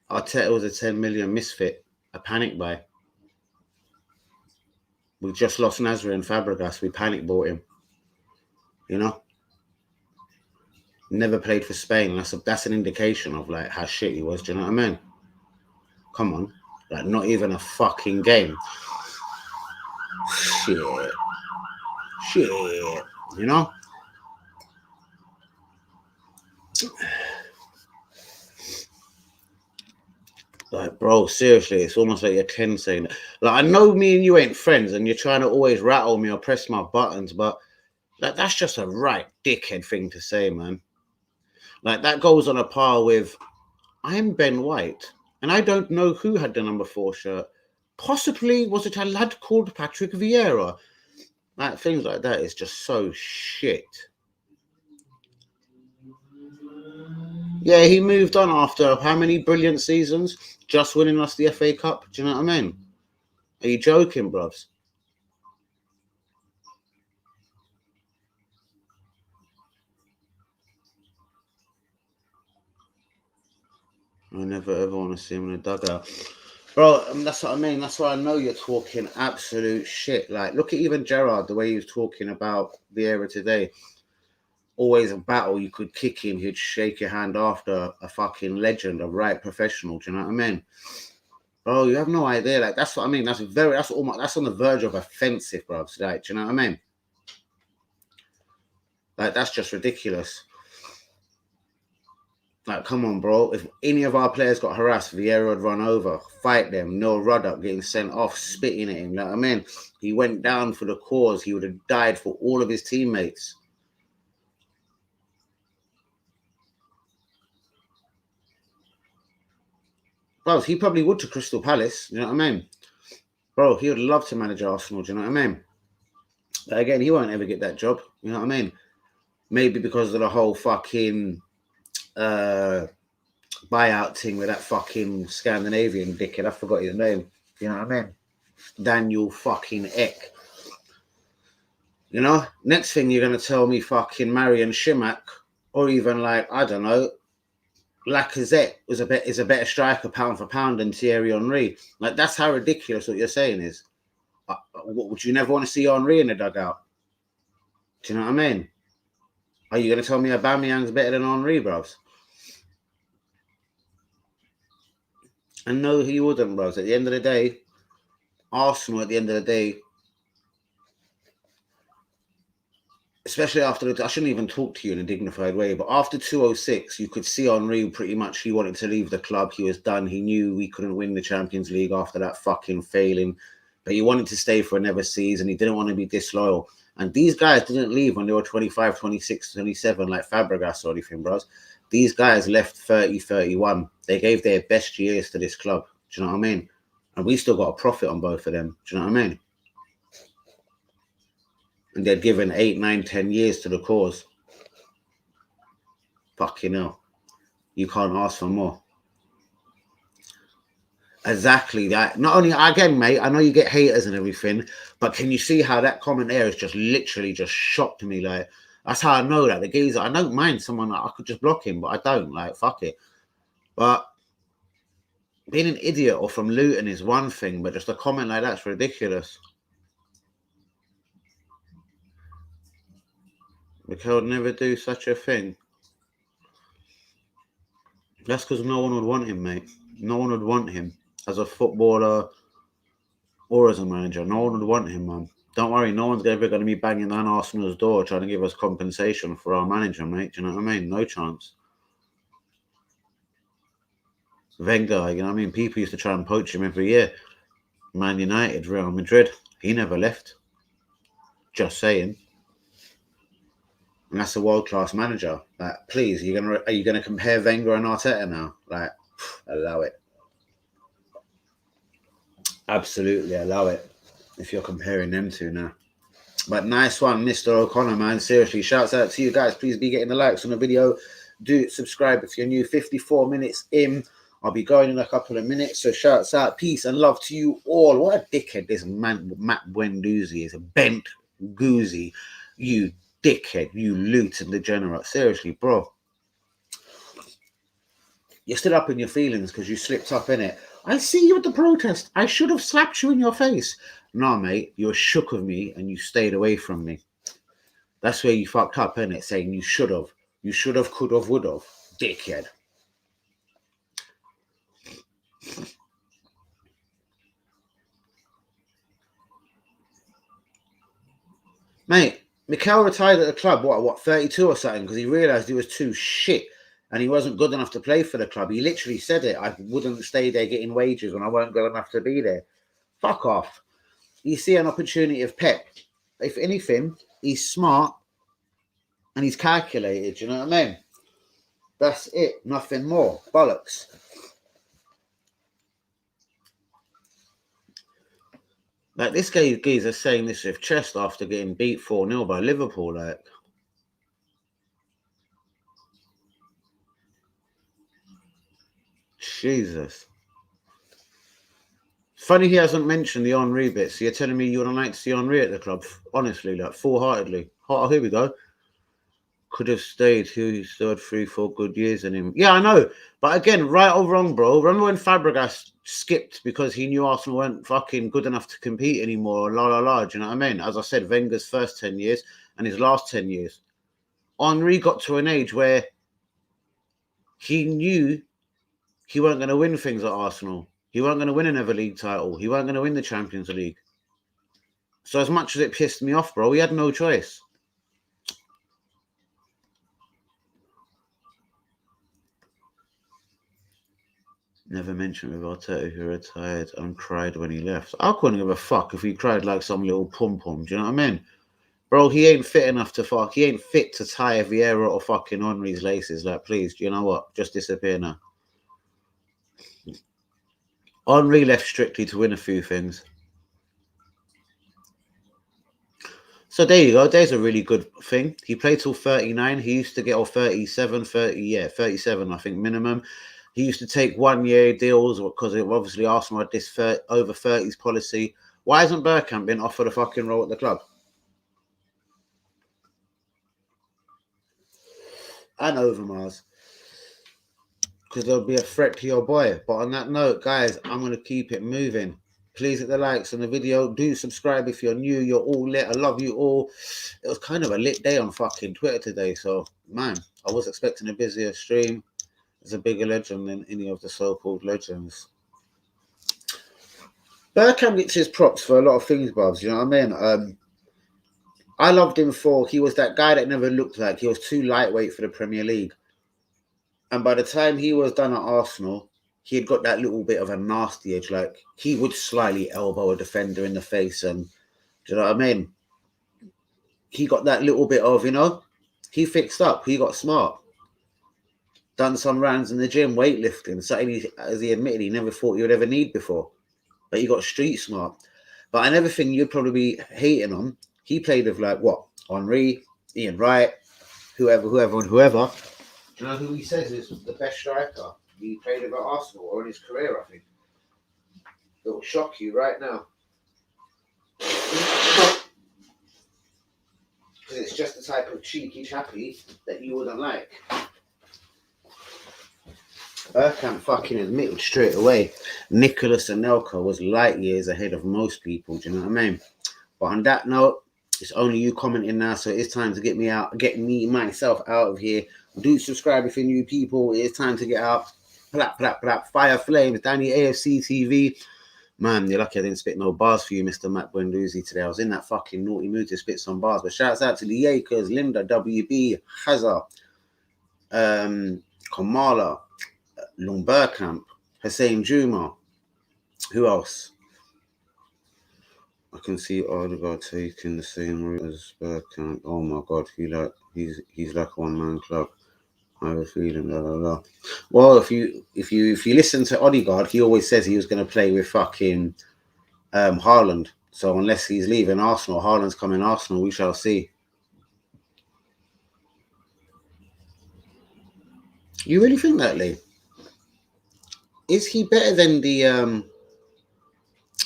Speaker 2: Arteta was a 10 million misfit, a panic buy. We just lost Nasri and Fabregas. We panic bought him. You know? Never played for Spain. That's an indication of like how shit he was. Do you know what I mean? Come on. Like, not even a fucking game. Shit. You know? Like, bro, seriously, it's almost like you're Ken saying that. Like, I know me and you ain't friends and you're trying to always rattle me or press my buttons, but like, that's just a right dickhead thing to say, man. Like, that goes on a par with, I'm Ben White, and I don't know who had the number 4 shirt. Possibly, was it a lad called Patrick Vieira? Like, things like that is just so shit. Yeah, he moved on after how many brilliant seasons? Just winning us the FA Cup. Do you know what I mean? Are you joking, bruvs? I never ever want to see him in a dugout. Bro, that's what I mean. That's why I know you're talking absolute shit. Like, look at even Gerrard, the way he was talking about Vieira today. Always a battle. You could kick him. He'd shake your hand after. A fucking legend, a right professional. Do you know what I mean? Bro, you have no idea. Like, that's what I mean. That's on the verge of offensive, bro. Like, do you know what I mean? Like, that's just ridiculous. Like, come on, bro. If any of our players got harassed, Vieira would run over, fight them, no Ruddock getting sent off, spitting at him. You know what I mean? He went down for the cause. He would have died for all of his teammates. Bro, he probably would to Crystal Palace. You know what I mean? Bro, he would love to manage Arsenal. Do you know what I mean? But again, he won't ever get that job. You know what I mean? Maybe because of the whole fucking buyout thing with that fucking Scandinavian dickhead. I forgot his name. You know what I mean? Daniel fucking Eck. You know? Next thing you're going to tell me fucking Marian Shimak, or even like, I don't know, Lacazette is a better striker pound for pound than Thierry Henry. Like, that's how ridiculous what you're saying is. Would you never want to see Henry in the dugout? Do you know what I mean? Are you going to tell me Aubameyang's better than Henry, bros? And no, he wouldn't, bros. At the end of the day, Arsenal, at the end of the day, especially after I shouldn't even talk to you in a dignified way, but after 206, you could see Henry pretty much he wanted to leave the club. He was done. He knew we couldn't win the Champions League after that fucking failing, but he wanted to stay for another season. He didn't want to be disloyal. And these guys didn't leave when they were 25, 26, 27, like Fabregas or anything, bros. These guys left 30, 31. They gave their best years to this club. Do you know what I mean? And we still got a profit on both of them. Do you know what I mean? And they're given 8, 9, 10 years to the cause. Fucking hell. You can't ask for more. Exactly that. Not only, again, mate, I know you get haters and everything, but can you see how that comment there has just literally just shocked me? Like, that's how I know that the geezer, I don't mind someone, I could just block him, but I don't. Like, fuck it. But being an idiot or from Luton is one thing, but just a comment like that's ridiculous. Mikel would never do such a thing. That's because no one would want him, mate. No one would want him as a footballer or as a manager. No one would want him, man. Don't worry, no one's ever going to be banging on Arsenal's door trying to give us compensation for our manager, mate. Do you know what I mean? No chance. Wenger, you know what I mean? People used to try and poach him every year. Man United, Real Madrid, he never left. Just saying. And that's a world-class manager. Like, please, are you gonna compare Wenger and Arteta now? Like, allow it. Absolutely allow it. If you're comparing them two now. But nice one, Mr. O'Connor, man. Seriously, shouts out to you guys. Please be getting the likes on the video. Do subscribe if you're new. 54 minutes in. I'll be going in a couple of minutes. So shouts out. Peace and love to you all. What a dickhead this man, Matt Buendouzi is. A bent goozy. You dickhead. You Luton degenerate. Seriously, bro. You're still up in your feelings because you slipped up in it. I see you at the protest. I should have slapped you in your face. Nah, mate, you were shook of me and you stayed away from me. That's where you fucked up, innit? Saying you should have. You should have, could have, would have. Dickhead. Mate, Mikel retired at the club, what, 32 or something, because he realised he was too shit and he wasn't good enough to play for the club. He literally said it. I wouldn't stay there getting wages when I weren't good enough to be there. Fuck off. You see an opportunity of Pep. If anything, he's smart and he's calculated, you know what I mean? That's it, nothing more. Bollocks. Like, this geezer's saying this with chest after getting beat 4-0 by Liverpool, like. Jesus. Funny he hasn't mentioned the Henry bit. So you're telling me you would like to see Henry at the club? Honestly, like, full-heartedly. Oh, here we go. Could have stayed. He still had 3-4 good years in him. Yeah, I know. But again, right or wrong, bro. Remember when Fabregas skipped because he knew Arsenal weren't fucking good enough to compete anymore? La la la. Do you know what I mean? As I said, Wenger's first 10 years and his last 10 years. Henry got to an age where he knew he weren't going to win things at Arsenal. He weren't going to win another league title. He weren't going to win the Champions League. So as much as it pissed me off, bro, he had no choice. Never mentioned with Arteta who retired and cried when he left. I couldn't give a fuck if he cried like some little pom-pom. Do you know what I mean? Bro, he ain't fit enough to fuck. He ain't fit to tie Vieira or fucking Henry's laces. Like, please, do you know what? Just disappear now. Henry left strictly to win a few things. So there you go. There's a really good thing. He played till 39. He used to get 37, 37, I think, minimum. He used to take 1-year deals because obviously Arsenal had this over 30s policy. Why hasn't Bergkamp been offered a fucking role at the club? And Overmars. Because there'll be a threat to your boy. But on that note, guys, I'm going to keep it moving. Please hit the likes on the video. Do subscribe if you're new. You're all lit. I love you all. It was kind of a lit day on fucking Twitter today. So, man, I was expecting a busier stream. There's a bigger legend than any of the so-called legends. Bergkamp gets his props for a lot of things, Bubs. You know what I mean? I loved him for he was that guy that never looked like he was too lightweight for the Premier League. And by the time he was done at Arsenal, he had got that little bit of a nasty edge. Like, he would slightly elbow a defender in the face. And, do you know what I mean? He got that little bit of, you know, he fixed up. He got smart. Done some rounds in the gym, weightlifting. Something, as he admitted, he never thought he would ever need before. But he got street smart. But another thing you'd probably be hating on, he played with, like, what? Henry, Ian Wright, whoever. Do you know who he says is the best striker he played with at Arsenal or in his career, I think? It will shock you right now. Because it's just the type of cheeky chappy that you wouldn't like. Bergkamp fucking admitted straight away Nicholas Anelka was light years ahead of most people, do you know what I mean? But on that note, it's only you commenting now, so it's time to get me myself out of here. Do subscribe if you're new people. It's time to get out. Fire flames, Danny AFC TV. Man, you're lucky I didn't spit no bars for you, Mr. Matt Buendouzi, today. I was in that fucking naughty mood to spit some bars. But shouts out to the Yakers, Linda, WB, Hazard, Kamala, Bergkamp, Hussein Juma. Who else? I can see Odegaard taking the same route as Bergkamp. Oh my god, he's like a one-man club. I have a feeling, blah, blah, blah. Well, if you listen to Odegaard, he always says he was going to play with fucking Haaland. So unless he's leaving Arsenal, Haaland's coming Arsenal. We shall see. You really think that, Lee? Is he better than the?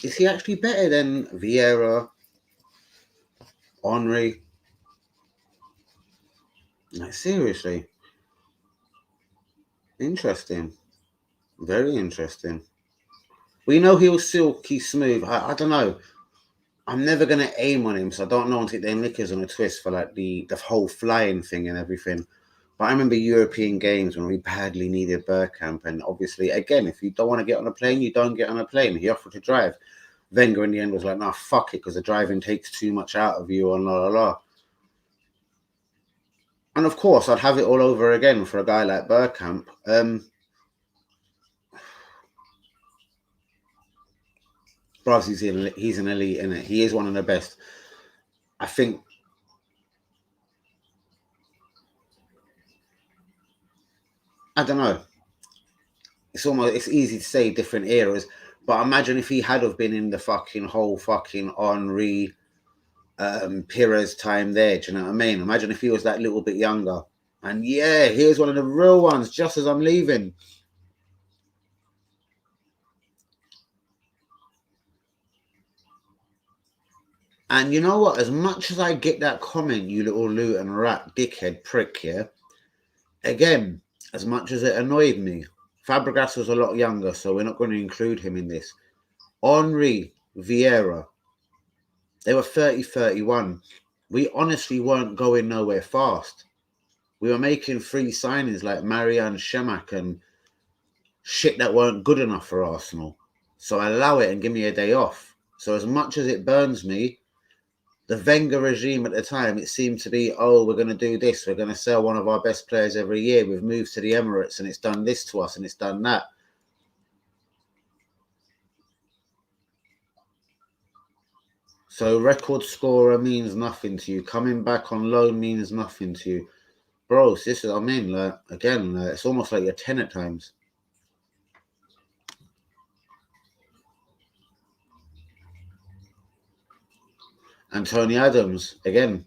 Speaker 2: Is he actually better than Vieira, Henry? Like, seriously? Interesting. Very interesting. We know he was silky smooth. I don't know. I'm never gonna aim on him, so I don't know and take their knickers on a twist for like the whole flying thing and everything. But I remember European games when we badly needed Bergkamp, and obviously, again, if you don't want to get on a plane, you don't get on a plane. He offered to drive. Wenger in the end was like, "Nah, fuck it," because the driving takes too much out of you, and la la la. And of course, I'd have it all over again for a guy like Bergkamp. Bros, he's an elite, innit? He is one of the best. I think. I don't know. It's easy to say different eras, but imagine if he had have been in the fucking whole fucking Henri, Pires time there. Do you know what I mean? Imagine if he was that little bit younger. And yeah, here's one of the real ones. Just as I'm leaving. And you know what? As much as I get that comment, you little Luton rat, dickhead, prick, yeah. Again, as much as it annoyed me, Fabregas was a lot younger, so we're not going to include him in this. Henri, Vieira, they were 30, 31. We honestly weren't going nowhere fast. We were making free signings like Marianne Shemak and shit that weren't good enough for Arsenal. So allow it and give me a day off. So as much as it burns me, the Wenger regime at the time, it seemed to be, oh, we're going to do this. We're going to sell one of our best players every year. We've moved to the Emirates and it's done this to us and it's done that. So record scorer means nothing to you. Coming back on loan means nothing to you. Bro, this is, I mean, like, again, it's almost like you're 10 at times. And Tony Adams, again,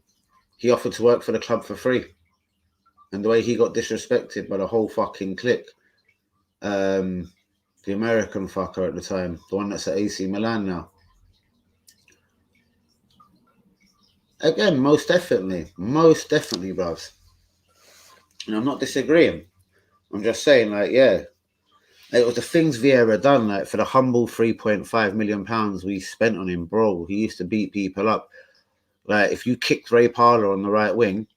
Speaker 2: he offered to work for the club for free. And the way he got disrespected by the whole fucking clique. The American fucker at the time, the one that's at AC Milan now. Again, most definitely, bruvs. And I'm not disagreeing. I'm just saying, like, yeah, it was the things Vieira done, like for the humble £3.5 million we spent on him, bro. He used to beat people up. Like if you kicked Ray Parlour on the right wing,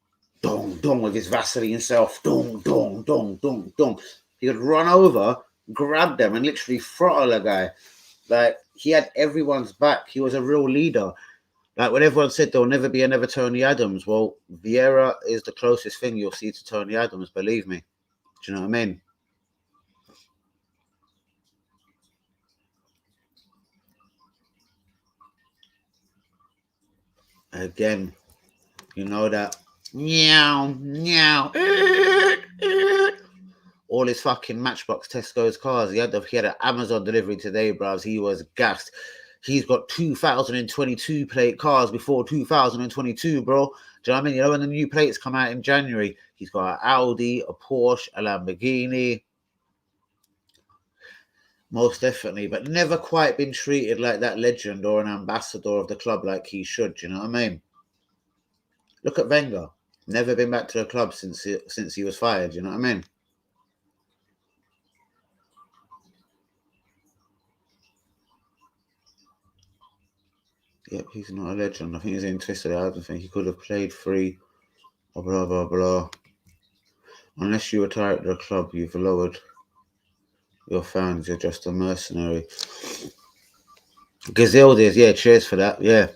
Speaker 2: dong dong with his Vaseline self, dong dong dong dong dong, he would run over, grab them, and literally throttle a guy. Like he had everyone's back. He was a real leader. Like when everyone said there'll never be another Tony Adams, well, Vieira is the closest thing you'll see to Tony Adams, believe me. Do you know what I mean? Again, you know that meow meow. All his fucking Matchbox Tesco's cars. He had an Amazon delivery today, bros. He was gassed. He's got 2022 plate cars before 2022, bro. Do you know what I mean? You know when the new plates come out in January, he's got an Audi, a Porsche, a Lamborghini. Most definitely, but never quite been treated like that legend or an ambassador of the club like he should. Do you know what I mean? Look at Wenger. Never been back to the club since he was fired. You know what I mean? Yep, he's not a legend. I think he's in twisted. I don't think he could have played free or blah, blah, blah. Unless you retire at the club, you've lowered your fans. You're just a mercenary. Gazildes, yeah, cheers for that. Yeah.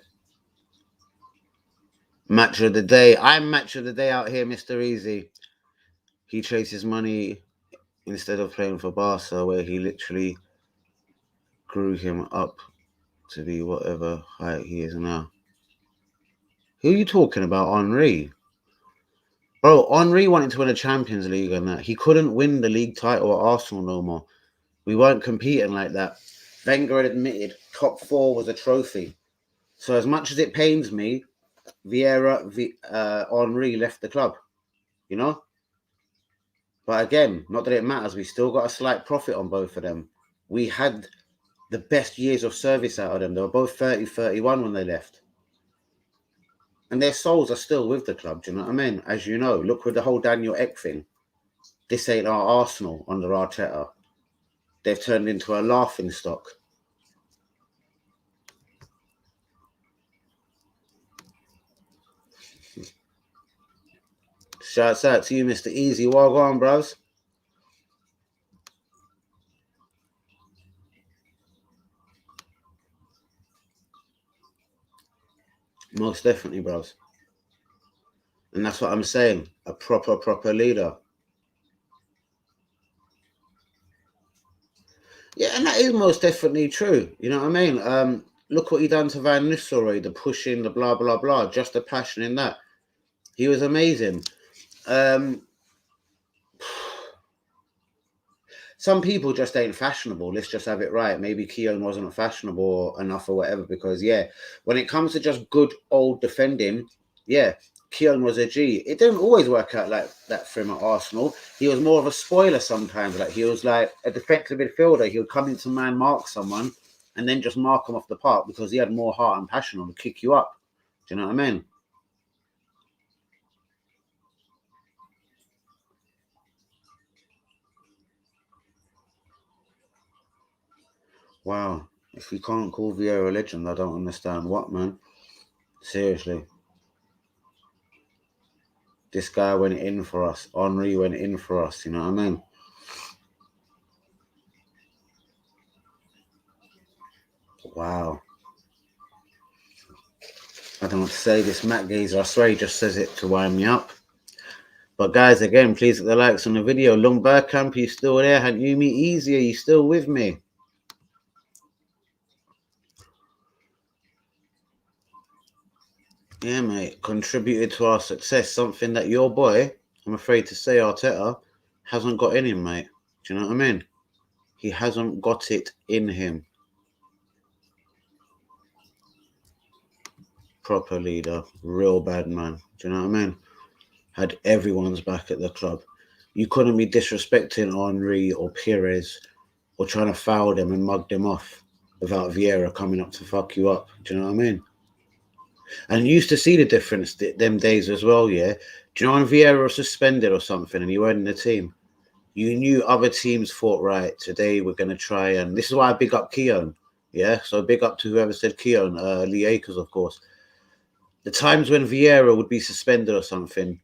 Speaker 2: Match of the day. I'm match of the day out here, Mr. Easy. He chases money instead of playing for Barca, where he literally grew him up to be whatever height he is now. Who are you talking about, Henri? Bro, Henri wanted to win a Champions League and that. He couldn't win the league title at Arsenal no more. We weren't competing like that. Wenger had admitted top four was a trophy. So as much as it pains me, Vieira, Henri left the club, you know? But again, not that it matters. We still got a slight profit on both of them. We had the best years of service out of them. They were both 30, 31 when they left. And their souls are still with the club, do you know what I mean? As you know, look with the whole Daniel Ek thing. This ain't our Arsenal under Arteta. they've turned into a laughing stock. Shouts out to you, Mr. Easy. Well gone, bros. Most definitely, bros. And that's what I'm saying. A proper leader. Yeah, and that is most definitely true. You know what I mean? Look what he done to Van Nistelrooy, the pushing, the blah, blah, blah. Just the passion in that. He was amazing. Some people just ain't fashionable. Let's just have it right. Maybe Keown wasn't fashionable enough or whatever, because, yeah, when it comes to just good old defending, yeah, Keown was a G. It didn't always work out like that for him at Arsenal. He was more of a spoiler sometimes. Like, he was like a defensive midfielder. He would come into man, mark someone, and then just mark them off the park because he had more heart and passion on to kick you up. Do you know what I mean? Wow. If we can't call Vieira a legend, I don't understand what, man. Seriously. This guy went in for us. Henry went in for us. You know what I mean? Wow. I don't know what to say. This Matt Gazer, I swear he just says it to wind me up. But guys, again, please hit the likes on the video. Long Bergkamp, you still there? Hadn't you me easier? You still with me? Yeah, mate. Contributed to our success. Something that your boy, I'm afraid to say, Arteta, hasn't got in him, mate. Do you know what I mean? He hasn't got it in him. Proper leader. Real bad man. Do you know what I mean? Had everyone's back at the club. You couldn't be disrespecting Henry or Perez or trying to foul them and mug them off without Vieira coming up to fuck you up. Do you know what I mean? And you used to see the difference them days as well, yeah? Do you know when Vieira was suspended or something and you weren't in the team? You knew other teams thought, right, today we're going to try, and this is why I big up Keown, yeah? So big up to whoever said Keown, Lee Akers, of course. The times when Vieira would be suspended or something,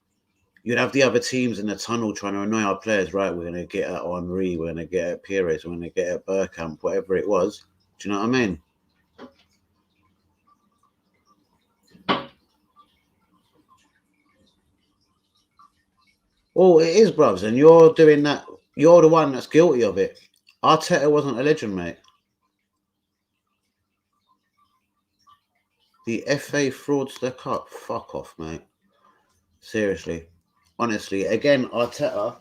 Speaker 2: you'd have the other teams in the tunnel trying to annoy our players, right? We're going to get at Henry, we're going to get at Perez, we're going to get at Bergkamp, whatever it was. Do you know what I mean? Oh, it is, bruvs, and you're doing that. You're the one that's guilty of it. Arteta wasn't a legend, mate. The FA Fraudster Cup. Fuck off, mate. Seriously. Honestly, again, Arteta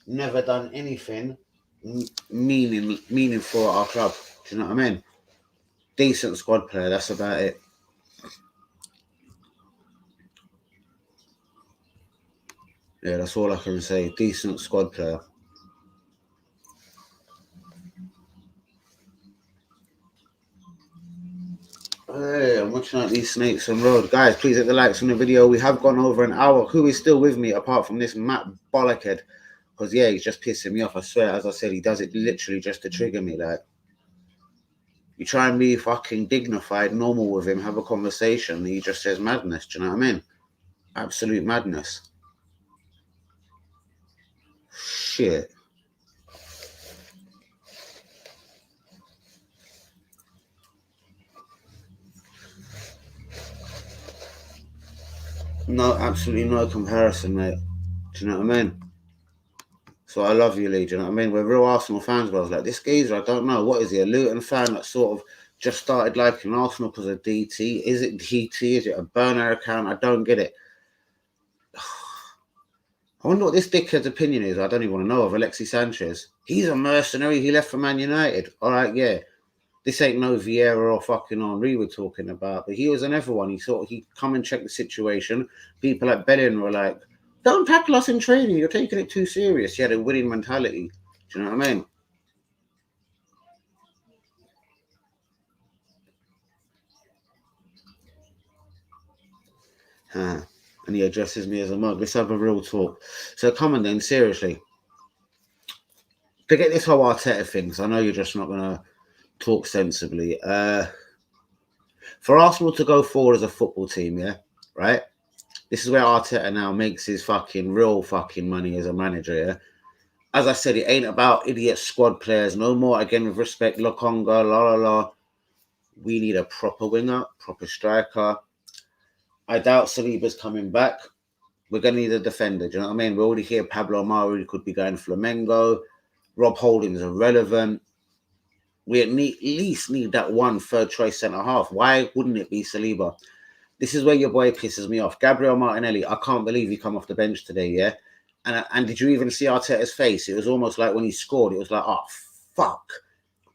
Speaker 2: never done anything meaningful at our club. Do you know what I mean? Decent squad player, that's about it. Yeah, that's all I can say. Decent squad player. Hey, I'm watching out these snakes on road. Guys, please hit the likes on the video. We have gone over an hour. Who is still with me apart from this Matt Bollockhead? Because, yeah, he's just pissing me off. I swear, as I said, he does it literally just to trigger me. Like, you try and be fucking dignified, normal with him, have a conversation, and he just says madness. Do you know what I mean? Absolute madness. Shit. No, absolutely no comparison, mate. Do you know what I mean? So I love you, Lee. Do you know what I mean? We're real Arsenal fans, but I was like, this geezer, I don't know. What is he? A Luton fan that sort of just started liking Arsenal because of DT? Is it DT? Is it a burner account? I don't get it. I wonder what this dickhead's opinion is. I don't even want to know of Alexis Sanchez. He's a mercenary. He left for Man United. All right, yeah. This ain't no Vieira or fucking Henry we're talking about, but he was another one. He'd come and check the situation. People like Bellerin were like, don't tackle us in training. You're taking it too serious. He had a winning mentality. Do you know what I mean? Huh. And he addresses me as a mug. Let's have a real talk. So come on then, seriously. Forget this whole Arteta thing, 'cause I know you're just not going to talk sensibly. For Arsenal to go forward as a football team, yeah, right? This is where Arteta now makes his fucking real fucking money as a manager, yeah? As I said, it ain't about idiot squad players no more. Again, with respect, Lokonga, la la la. We need a proper winger, proper striker. I doubt Saliba's coming back. We're going to need a defender. Do you know what I mean? We already hear Pablo Mari could be going Flamengo. Rob Holding's irrelevant. We at least need that one third choice centre half. Why wouldn't it be Saliba? This is where your boy pisses me off. Gabriel Martinelli, I can't believe he come off the bench today, yeah? And did you even see Arteta's face? It was almost like when he scored, it was like, oh, fuck.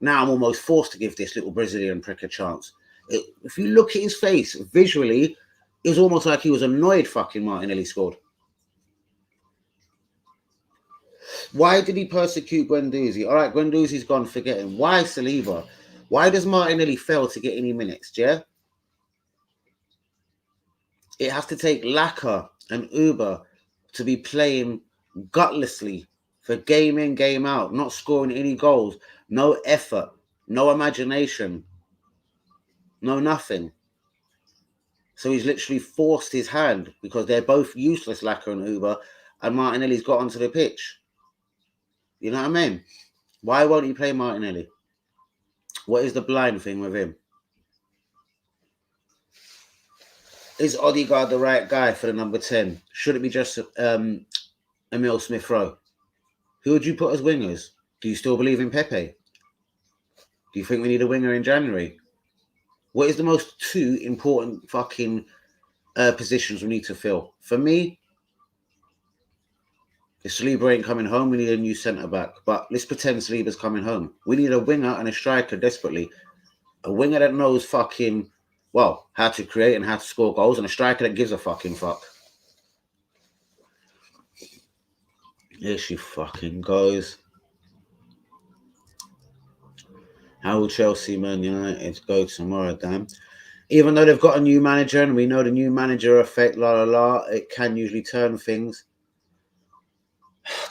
Speaker 2: Now I'm almost forced to give this little Brazilian prick a chance. If you look at his face, visually, it was almost like he was annoyed fucking Martinelli scored. Why did he persecute Guendouzi? All right, Guendouzi's gone, forget him. Why Saliba? Why does Martinelli fail to get any minutes, yeah? It has to take Laka and Uber to be playing gutlessly for game in, game out, not scoring any goals, no effort, no imagination, no nothing. So he's literally forced his hand because they're both useless, Laka and Uber, and Martinelli's got onto the pitch. You know what I mean? Why won't he play Martinelli? What is the blind thing with him? Is Odegaard the right guy for the number 10? Should it be just Emil Smith-Rowe? Who would you put as wingers? Do you still believe in Pepe? Do you think we need a winger in January? What is the most two important fucking positions we need to fill? For me, if Saliba ain't coming home, we need a new centre-back. But let's pretend Saliba's coming home. We need a winger and a striker desperately. A winger that knows fucking, well, how to create and how to score goals, and a striker that gives a fucking fuck. Here she fucking goes. How will Chelsea, Man United go tomorrow, damn? Even though they've got a new manager and we know the new manager effect, la la la, it can usually turn things.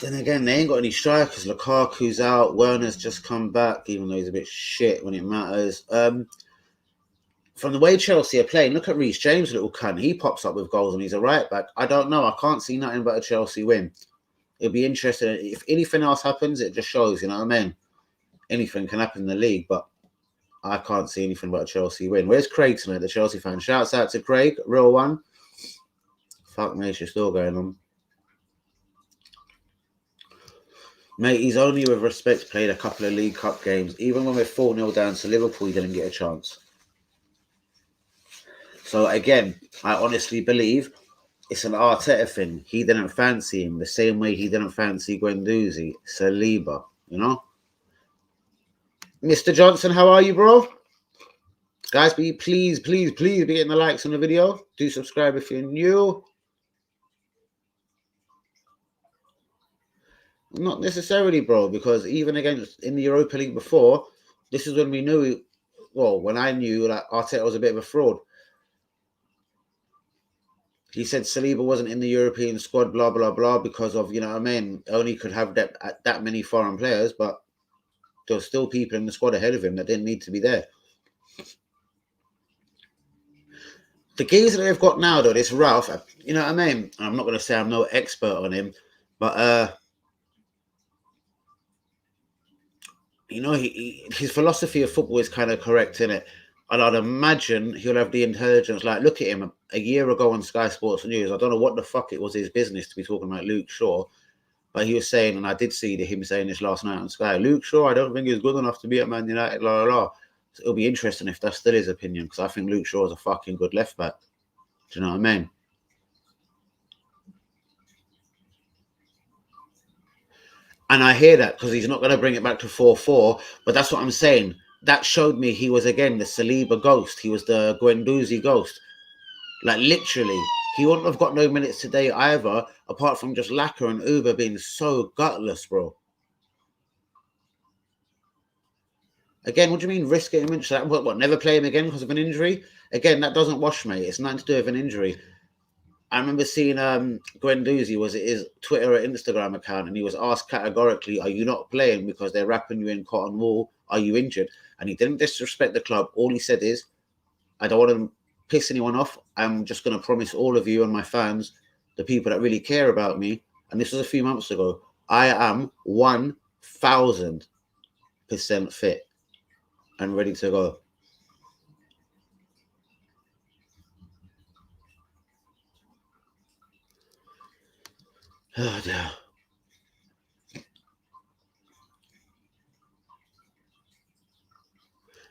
Speaker 2: Then again, they ain't got any strikers. Lukaku's out. Werner's just come back, even though he's a bit shit when it matters. From the way Chelsea are playing, look at Reece James, little cunt. He pops up with goals and he's a right back. I don't know. I can't see nothing but a Chelsea win. It'll be interesting. If anything else happens, it just shows, you know what I mean? Anything can happen in the league, but I can't see anything but a Chelsea win. Where's Craig tonight, the Chelsea fan? Shouts out to Craig, real one. Fuck me, she's still going on. Mate, he's only with respect played a couple of League Cup games. Even when we're 4-0 down to Liverpool, he didn't get a chance. So again, I honestly believe it's an Arteta thing. He didn't fancy him the same way he didn't fancy Guendouzi, Saliba, you know? Mr. Johnson, how are you, bro? Guys, please be hitting the likes on the video. Do subscribe if you're new. Not necessarily, bro, because even against in the Europa League before, this is when we knew, well, when I knew that Arteta was a bit of a fraud. He said Saliba wasn't in the European squad, blah, blah, blah, because of, you know what I mean, only could have that many foreign players, but there were still people in the squad ahead of him that didn't need to be there. The geezer that they've got now, though, this Ralph, you know what I mean? I'm not going to say I'm no expert on him, but, you know, his philosophy of football is kind of correct, isn't it? And I'd imagine he'll have the intelligence. Like, look at him a year ago on Sky Sports News. I don't know what the fuck it was his business to be talking about Luke Shaw, but he was saying, and I did see him saying this last night on Sky, Luke Shaw, I don't think he's good enough to be at Man United, la la la. So it'll be interesting if that's still his opinion, because I think Luke Shaw is a fucking good left back. Do you know what I mean? And I hear that because he's not going to bring it back to 4-4, but that's what I'm saying. That showed me he was, again, the Saliba ghost. He was the Guendouzi ghost. Like, literally, he wouldn't have got no minutes today either, apart from just Laka and Uber being so gutless, bro. Again, what do you mean risk getting him into that? What, never play him again because of an injury? Again, that doesn't wash, mate. It's nothing to do with an injury. I remember seeing Guendouzi, was it his Twitter or Instagram account, and he was asked categorically, "Are you not playing because they're wrapping you in cotton wool? Are you injured?" And he didn't disrespect the club. All he said is, "I don't want to piss anyone off. I'm just going to promise all of you and my fans, the people that really care about me," and this was a few months ago, "I am 1,000% fit and ready to go." Oh dear.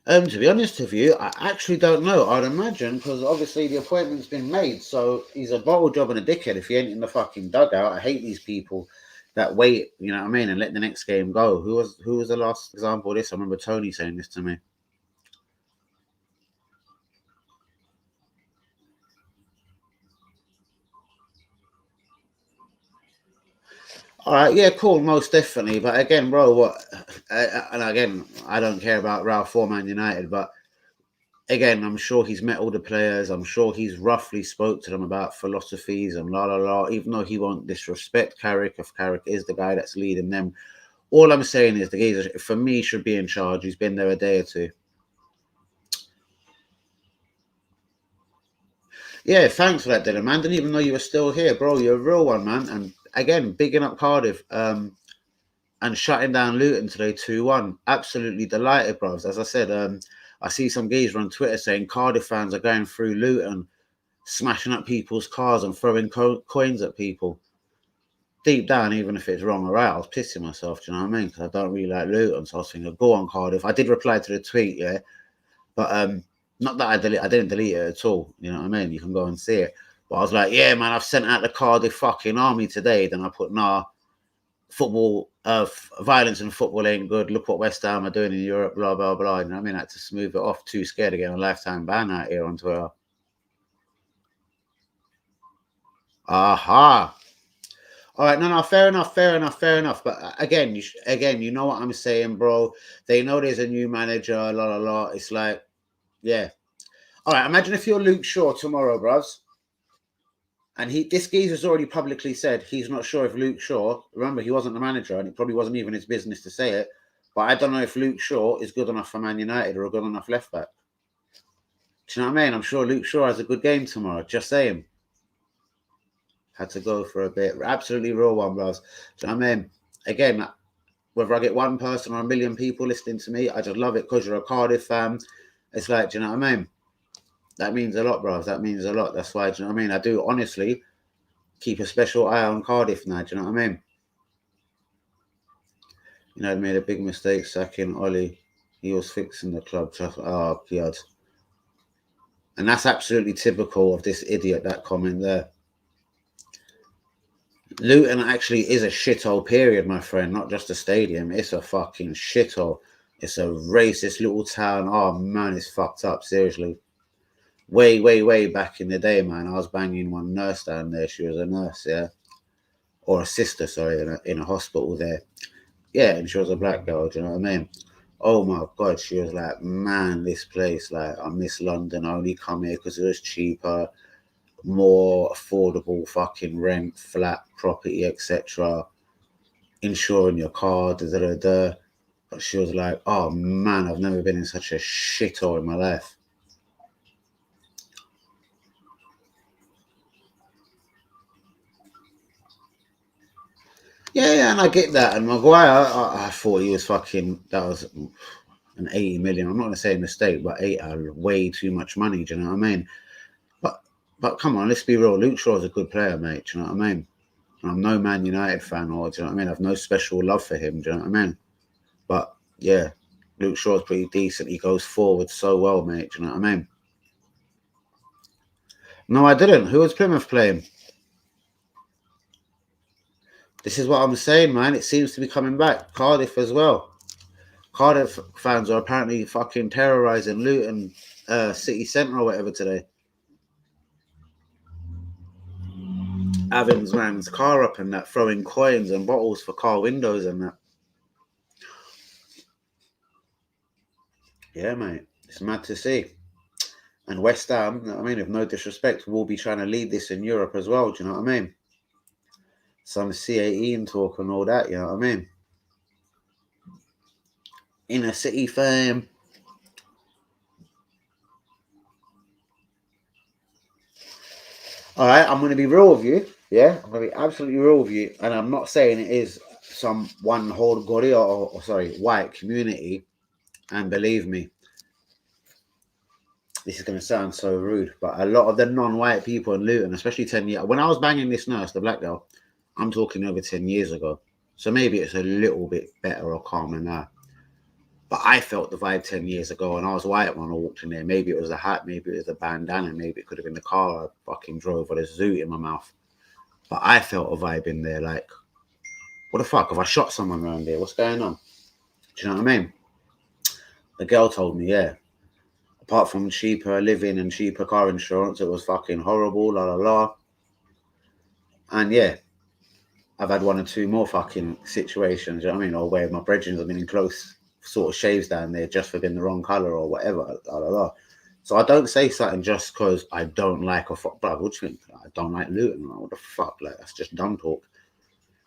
Speaker 2: To be honest with you, I actually don't know. I'd imagine, because obviously the appointment's been made, so he's a bottle job and a dickhead if he ain't in the fucking dugout. I hate these people that wait, you know what I mean, and let the next game go. Who was the last example of this? I remember Tony saying this to me. All right, yeah, cool, most definitely. But again, bro, and again, I don't care about Ralph or Man United, but again, I'm sure he's met all the players. I'm sure he's roughly spoke to them about philosophies and la la la. Even though he won't disrespect Carrick, if Carrick is the guy that's leading them, all I'm saying is the geezer, for me, should be in charge. He's been there a day or two. Yeah, thanks for that, Dylan, man. Didn't even know you were still here, bro. You're a real one, man. And again, bigging up Cardiff. And shutting down Luton today 2-1. Absolutely delighted, bros. As I said, I see some geezer on Twitter saying Cardiff fans are going through Luton, smashing up people's cars and throwing coins at people. Deep down, even if it's wrong or right, I was pissing myself, do you know what I mean? Because I don't really like Luton, so I was thinking, go on, Cardiff. I did reply to the tweet, yeah, but not that I didn't delete it at all, you know what I mean? You can go and see it. But I was like, yeah, man, I've sent out the Cardiff fucking army today. Then I put, nah, football, violence in football ain't good. Look what West Ham are doing in Europe, blah, blah, blah. You know what I mean? I had to smooth it off. Too scared to get a lifetime ban out here on Twitter. Aha. All right, no, fair enough. But again, you know what I'm saying, bro. They know there's a new manager, la la la. It's like, yeah. All right, imagine if you're Luke Shaw tomorrow, bros. And this geezer's already publicly said he's not sure if Luke Shaw, remember, he wasn't the manager and it probably wasn't even his business to say it, but I don't know if Luke Shaw is good enough for Man United or a good enough left back. Do you know what I mean? I'm sure Luke Shaw has a good game tomorrow. Just saying. Had to go for a bit. Absolutely real one, bros. Do you know what I mean? Again, whether I get one person or a million people listening to me, I just love it because you're a Cardiff fan. It's like, do you know what I mean? That means a lot, bros. That means a lot. That's why, do you know what I mean? I do honestly keep a special eye on Cardiff now. Do you know what I mean? You know, made a big mistake sacking Ollie. He was fixing the club. Oh, God. And that's absolutely typical of this idiot, that comment there. Luton actually is a shithole, period, my friend. Not just a stadium. It's a fucking shithole. It's a racist little town. Oh, man, it's fucked up, seriously. Way back in the day, man, I was banging one nurse down there. She was a nurse, yeah? Or a sister, sorry, in a hospital there. Yeah, and she was a black girl, do you know what I mean? Oh my God, she was like, man, this place, like, I miss London. I only come here because it was cheaper, more affordable fucking rent, flat, property, etc. Insuring your car, da da da da. But she was like, oh man, I've never been in such a shithole in my life. Yeah, and I get that. And Maguire, I thought he was fucking, that was an 80 million. I'm not going to say a mistake, but 8 are way too much money. Do you know what I mean? But come on, let's be real. Luke Shaw is a good player, mate. Do you know what I mean? I'm no Man United fan, or do you know what I mean? I've no special love for him. Do you know what I mean? But yeah, Luke Shaw's pretty decent. He goes forward so well, mate. Do you know what I mean? No, I didn't. Who was Plymouth playing? This is what I'm saying, man. It seems to be coming back. Cardiff as well. Cardiff fans are apparently fucking terrorising Luton City Centre or whatever today. Having man's car up and that, throwing coins and bottles for car windows and that. Yeah, mate. It's mad to see. And West Ham, I mean, with no disrespect, will be trying to lead this in Europe as well. Do you know what I mean? Some C18 talk and all that, you know what I mean? Inner city fame. All right, I'm going to be real with you. Yeah, I'm going to be absolutely real with you. And I'm not saying it is some one whole gorilla or sorry, white community. And believe me, this is going to sound so rude, but a lot of the non-white people in Luton, especially 10 years, when I was banging this nurse, the black girl, I'm talking over 10 years ago. So maybe it's a little bit better or calmer now. But I felt the vibe 10 years ago, and I was white when I walked in there. Maybe it was the hat, maybe it was the bandana, maybe it could have been the car I fucking drove or the zoot in my mouth. But I felt a vibe in there like, what the fuck? Have I shot someone around here? What's going on? Do you know what I mean? The girl told me, yeah. Apart from cheaper living and cheaper car insurance, it was fucking horrible, la la la. And yeah, I've had one or two more fucking situations, you know what I mean? Or where my brethren have been in close sort of shaves down there just for being the wrong colour or whatever, la la la. So I don't say something just because I don't like a fuck. Bro, what do you think? I don't like Luton. Like, what the fuck? Like, that's just dumb talk.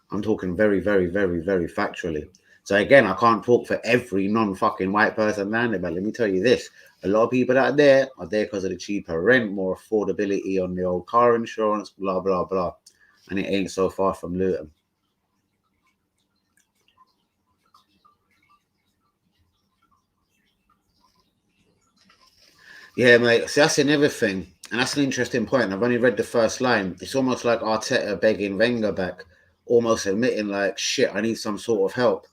Speaker 2: I'm talking very, very, very, very factually. So again, I can't talk for every non-fucking white person down there, but let me tell you this. A lot of people out there are there because of the cheaper rent, more affordability on the old car insurance, blah, blah, blah. And it ain't so far from Luton. Yeah, mate. See, that's another thing. And that's an interesting point. I've only read the first line. It's almost like Arteta begging Wenger back, almost admitting like, shit, I need some sort of help.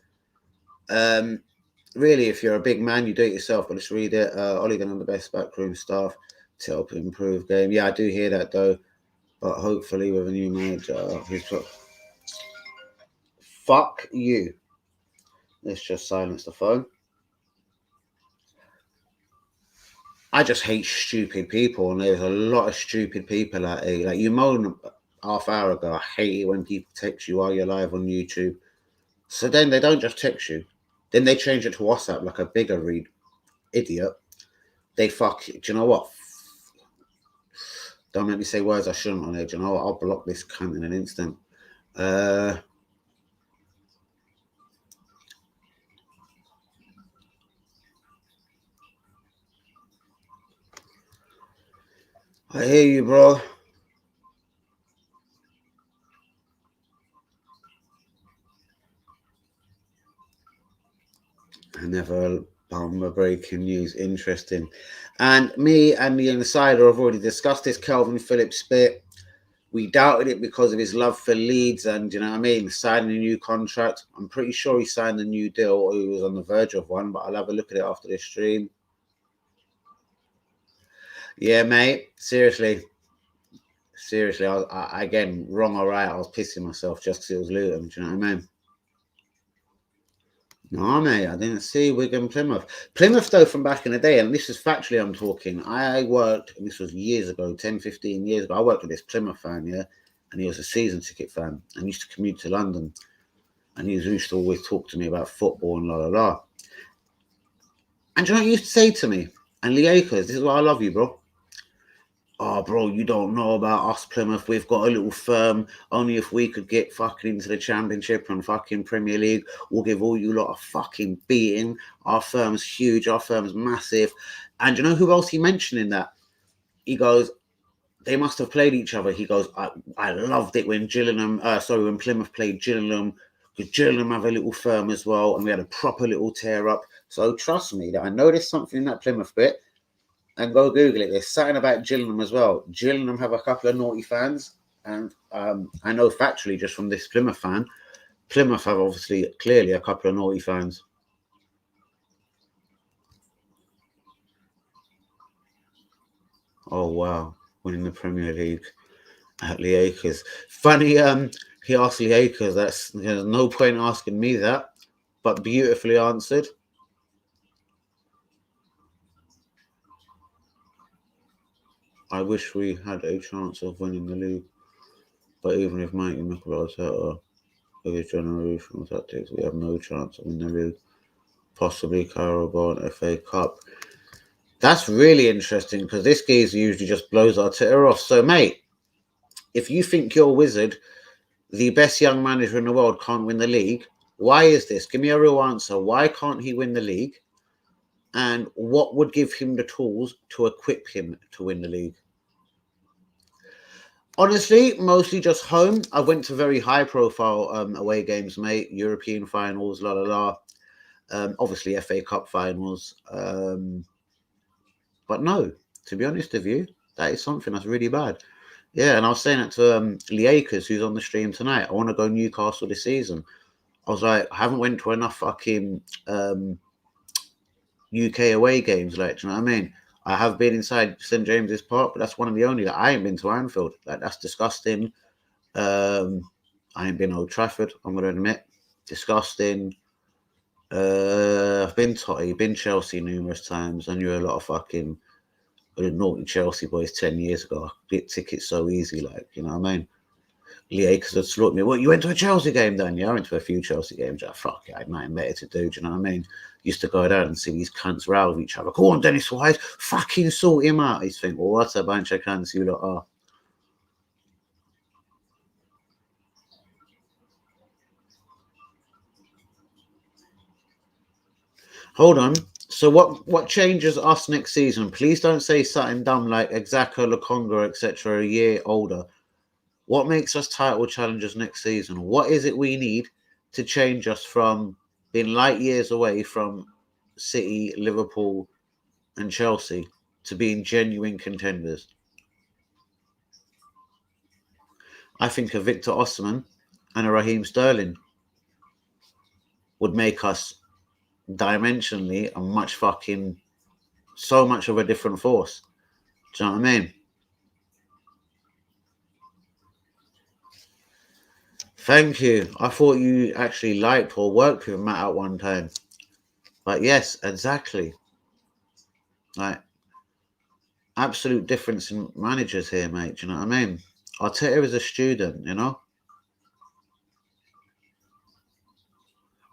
Speaker 2: Really, if you're a big man, you do it yourself. But let's read it. Ole Gunnar, the best backroom staff to help improve game. Yeah, I do hear that though. But hopefully with a new manager, fuck you. Let's just silence the phone. I just hate stupid people, and there's a lot of stupid people out here. Like you moaned half hour ago, I hate it when people text you while you're live on YouTube. So then they don't just text you. Then they change it to WhatsApp like a bigger read. Idiot. They fuck you. Do you know what? Don't make me say words I shouldn't on it. You know what? I'll block this cunt in an instant. I hear you, bro. Another bomber breaking news. Interesting. And me and the insider have already discussed this Kelvin Phillips bit. We doubted it because of his love for Leeds and, you know what I mean, signing a new contract. I'm pretty sure he signed a new deal or he was on the verge of one, but I'll have a look at it after this stream. Yeah, mate. Seriously. Seriously, I again, wrong or right, I was pissing myself just because it was Luton. Do you know what I mean? No, mate, I didn't see Wigan Plymouth. Plymouth, though, from back in the day, and this is factually I'm talking, I worked, and this was years ago, 10, 15 years ago, I worked with this Plymouth fan, yeah, and he was a season ticket fan, and used to commute to London, and he used to always talk to me about football and la la la. And you know what he used to say to me? And Lee Akers, this is why I love you, bro. Oh, bro, you don't know about us, Plymouth. We've got a little firm. Only if we could get fucking into the Championship and fucking Premier League, we'll give all you lot a fucking beating. Our firm's huge. Our firm's massive. And you know who else he mentioned in that? He goes, they must have played each other. He goes, I loved it when when Plymouth played Gillingham. Because Gillingham have a little firm as well. And we had a proper little tear up. So trust me that I know there's something in that Plymouth bit. And go Google it. There's something about Gillingham as well. Gillingham have a couple of naughty fans. And I know factually just from this Plymouth fan, Plymouth have obviously clearly a couple of naughty fans. Oh, wow. Winning the Premier League at Lee Akers. Funny, he asked Lee Akers. There's no point asking me that, but beautifully answered. I wish we had a chance of winning the league. But even if Mikey Mikel with his generational tactics, we have no chance of winning the league. Possibly Carabao and FA Cup. That's really interesting because this geezer usually just blows Arteta off. So, mate, if you think you're a wizard, the best young manager in the world can't win the league, why is this? Give me a real answer. Why can't he win the league? And what would give him the tools to equip him to win the league? Honestly, mostly just home. I went to very high-profile away games, mate. European finals, la la la. Obviously, FA Cup finals. But no, to be honest with you, that is something that's really bad. Yeah, and I was saying that to Lee Akers, who's on the stream tonight. I want to go Newcastle this season. I was like, I haven't went to enough fucking UK away games. Like, do you know what I mean? I have been inside St James's Park, but that's one of the only that I ain't been to Anfield. Like, that's disgusting. I ain't been Old Trafford. I'm gonna admit, disgusting. I've been Totty, been Chelsea numerous times. I knew a lot of fucking naughty Chelsea boys 10 years ago. I get tickets so easy, like, you know what I mean? Lee Akers would slaughter me. Well, you went to a Chelsea game then? Yeah, I went to a few Chelsea games. Like, fuck it, I had nothing better to do. Do you know what I mean? Used to go down and see these cunts row with each other. Go on, Dennis Wise, fucking sort him out. He's think, well, what's a bunch of cunts you lot are? Hold on. So what changes us next season? Please don't say something dumb like Exaka, Lukonga, etc. a year older. What makes us title challengers next season? What is it we need to change us from being light years away from City, Liverpool, and Chelsea to being genuine contenders? I think a Victor Osimhen and a Raheem Sterling would make us dimensionally a much fucking so much of a different force. Do you know what I mean? Thank you. I thought you actually liked or worked with Matt at one time. But yes, exactly. Like, absolute difference in managers here, mate. Do you know what I mean? Arteta is a student, you know?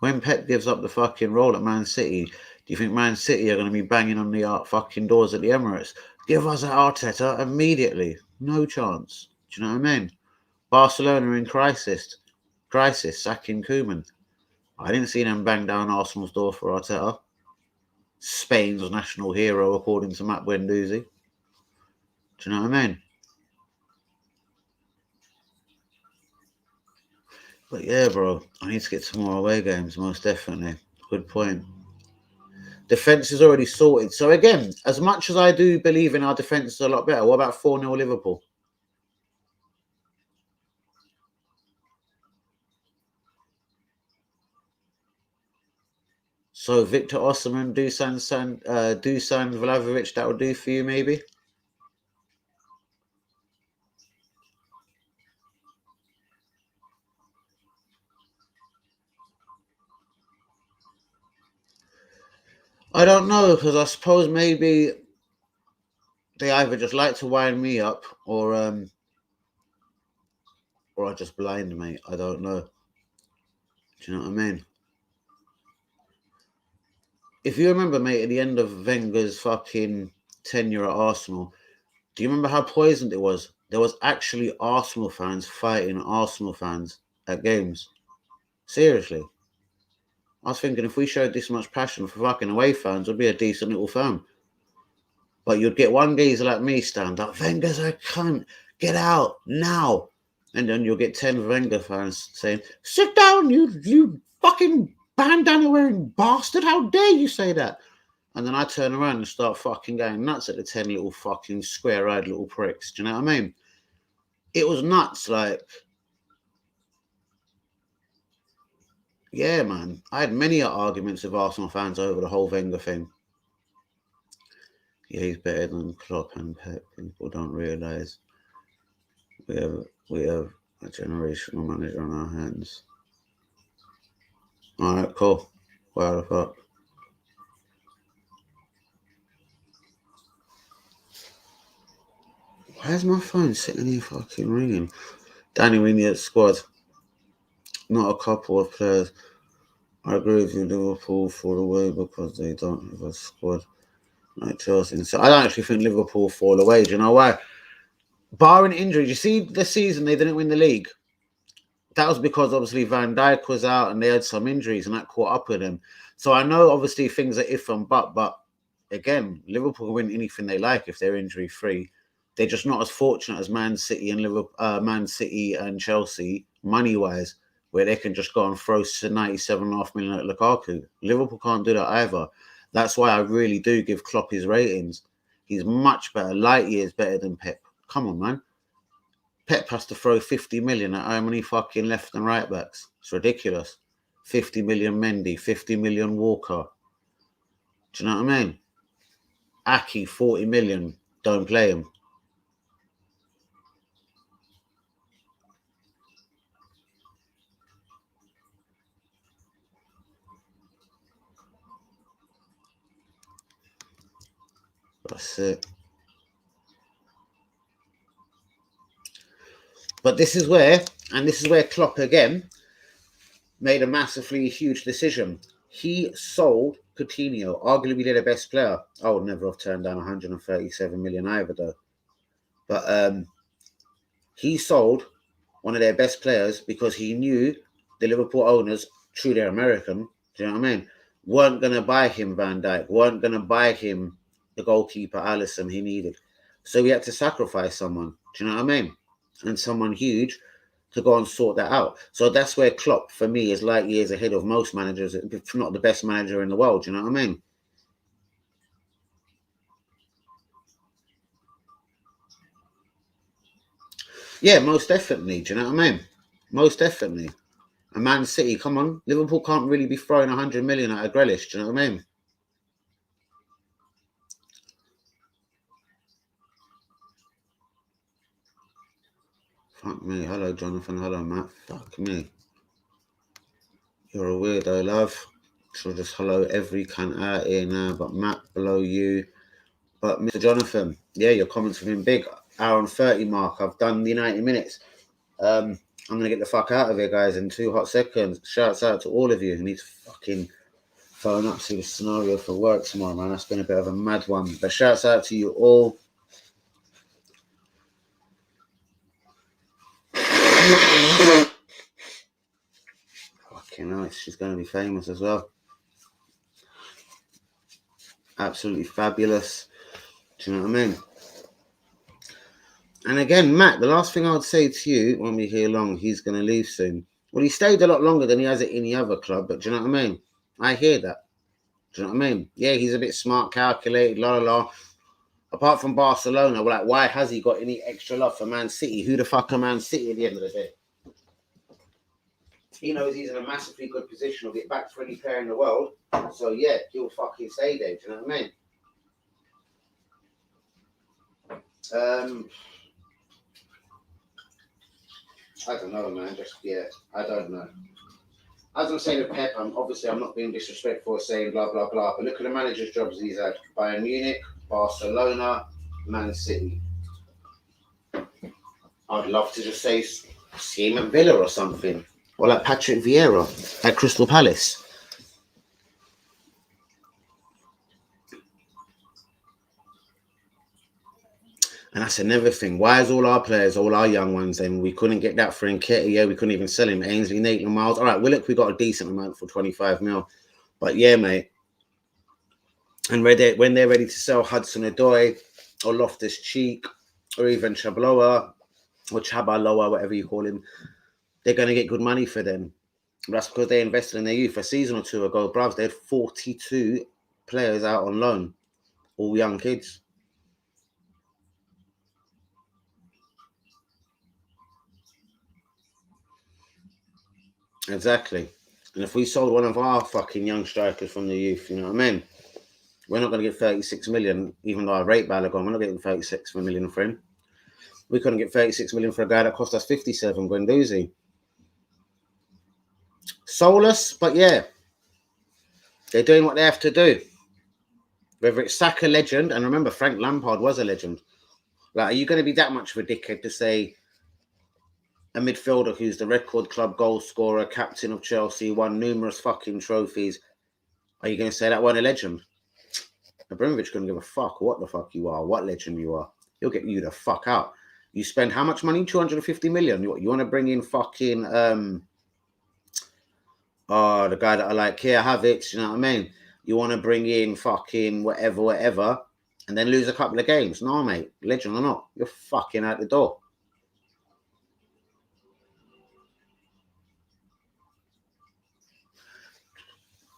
Speaker 2: When Pep gives up the fucking role at Man City, do you think Man City are going to be banging on the fucking doors at the Emirates? Give us an Arteta immediately. No chance. Do you know what I mean? Barcelona in crisis, sacking Koeman. I didn't see them bang down Arsenal's door for Arteta. Spain's national hero, according to Matt Guendouzi. Do you know what I mean? But yeah, bro, I need to get some more away games, most definitely. Good point. Defence is already sorted. So again, as much as I do believe in our defence is a lot better, what about 4-0 Liverpool? So Victor Osimhen, Dusan Vlahovic, that would do for you, maybe? I don't know, because I suppose maybe they either just like to wind me up or I just blind me. I don't know. Do you know what I mean? If you remember, mate, at the end of Wenger's fucking tenure at Arsenal, do you remember how poisoned it was? There was actually Arsenal fans fighting Arsenal fans at games. Seriously. I was thinking if we showed this much passion for fucking away fans, we'd be a decent little firm. But you'd get one geezer like me stand up, Wenger's a cunt, get out now. And then you'll get 10 Wenger fans saying, sit down, you fucking bandana wearing bastard, how dare you say that? And then I turn around and start fucking going nuts at the 10 little fucking square-eyed little pricks. Do you know what I mean? It was nuts, like, yeah, man. I had many arguments with Arsenal fans over the whole Wenger thing. Yeah, he's better than Klopp and Pep. People don't realise we have a generational manager on our hands. All right, cool. Where the fuck? Why is my phone sitting here fucking ringing? Danny, we need a squad, not a couple of players. I agree with you, Liverpool fall away because they don't have a squad. No Chelsea. So I don't actually think Liverpool fall away. Do you know why? Barring injuries, you see the season they didn't win the league. That was because obviously Van Dijk was out and they had some injuries and that caught up with them. So I know obviously things are if and but again, Liverpool can win anything they like if they're injury free. They're just not as fortunate as Man City and Man City and Chelsea money wise, where they can just go and throw 97.5 million at Lukaku. Liverpool can't do that either. That's why I really do give Klopp his ratings. He's much better, light years better than Pep. Come on, man. Pep has to throw 50 million at how many fucking left and right backs? It's ridiculous. 50 million Mendy, 50 million Walker. Do you know what I mean? Aki, 40 million. Don't play him. That's it. But this is where Klopp again made a massively huge decision. He sold Coutinho, arguably their best player. I would never have turned down 137 million either, though. But he sold one of their best players because he knew the Liverpool owners, true, they're American, do you know what I mean, weren't going to buy him Van Dijk, weren't going to buy him the goalkeeper Alisson he needed. So he had to sacrifice someone, do you know what I mean? And someone huge to go and sort that out. So that's where Klopp, for me, is light years ahead of most managers, if not the best manager in the world, do you know what I mean? Yeah, most definitely, do you know what I mean? Most definitely. And Man City, come on, Liverpool can't really be throwing 100 million at a Grealish. Do you know what I mean? Fuck me. Hello, Jonathan. Hello, Matt. Fuck me. You're a weirdo, love. She'll just hello every cunt out here now, but Matt below you. But Mr. Jonathan, yeah, your comments have been big. Hour and 30 mark. I've done the 90 minutes. I'm gonna get the fuck out of here, guys, in 2 hot seconds. Shouts out to all of you who need to fucking phone up, see the scenario for work tomorrow, man. That's been a bit of a mad one. But shouts out to you all. Fucking nice. She's going to be famous as well. Absolutely fabulous. Do you know what I mean? And again, Matt, the last thing I would say to you, when we hear long, he's going to leave soon. Well, he stayed a lot longer than he has at any other club, but do you know what I mean? I hear that. Do you know what I mean? Yeah, he's a bit smart, calculated, la la la. Apart from Barcelona, we're like, why has he got any extra love for Man City? Who the fuck are Man City at the end of the day? He knows he's in a massively good position to get back for any player in the world. So yeah, he'll fucking stay there. Do you know what I mean? I don't know, man. I don't know. As I'm saying with Pep, I'm not being disrespectful or saying blah blah blah. But look at the manager's jobs he's had: Bayern Munich, Barcelona, Man City. I'd love to just say see him at Villa or something, or like Patrick Vieira at Crystal Palace. And that's another thing. Why is all our players, all our young ones, then we couldn't get that for Nketiah? We couldn't even sell him. Ainsley, Nathan Miles. All right, Willock, we got a decent amount for 25 mil. But yeah, mate. And when they're ready to sell Hudson-Odoi or Loftus-Cheek or even Chabloa or Chabaloa, whatever you call him, they're going to get good money for them. That's because they invested in their youth. A season or two ago, bruvs, they had 42 players out on loan, all young kids. Exactly. And if we sold one of our fucking young strikers from the youth, you know what I mean? We're not going to get 36 million, even though I rate Balogun. We're not getting 36 million for him. We couldn't get 36 million for a guy that cost us 57, Guendouzi. Soulless, but yeah, they're doing what they have to do. Whether it's Saka legend, and remember, Frank Lampard was a legend. Like, are you going to be that much of a dickhead to say a midfielder who's the record club goal scorer, captain of Chelsea, won numerous fucking trophies, are you going to say that one a legend? Abramovich couldn't give a fuck what the fuck you are, what legend you are. He'll get you the fuck out. You spend how much money? 250 million. You want to bring in fucking the guy that I like here, Havertz, you know what I mean? You want to bring in fucking whatever, and then lose a couple of games. No, mate, legend or not, you're fucking out the door.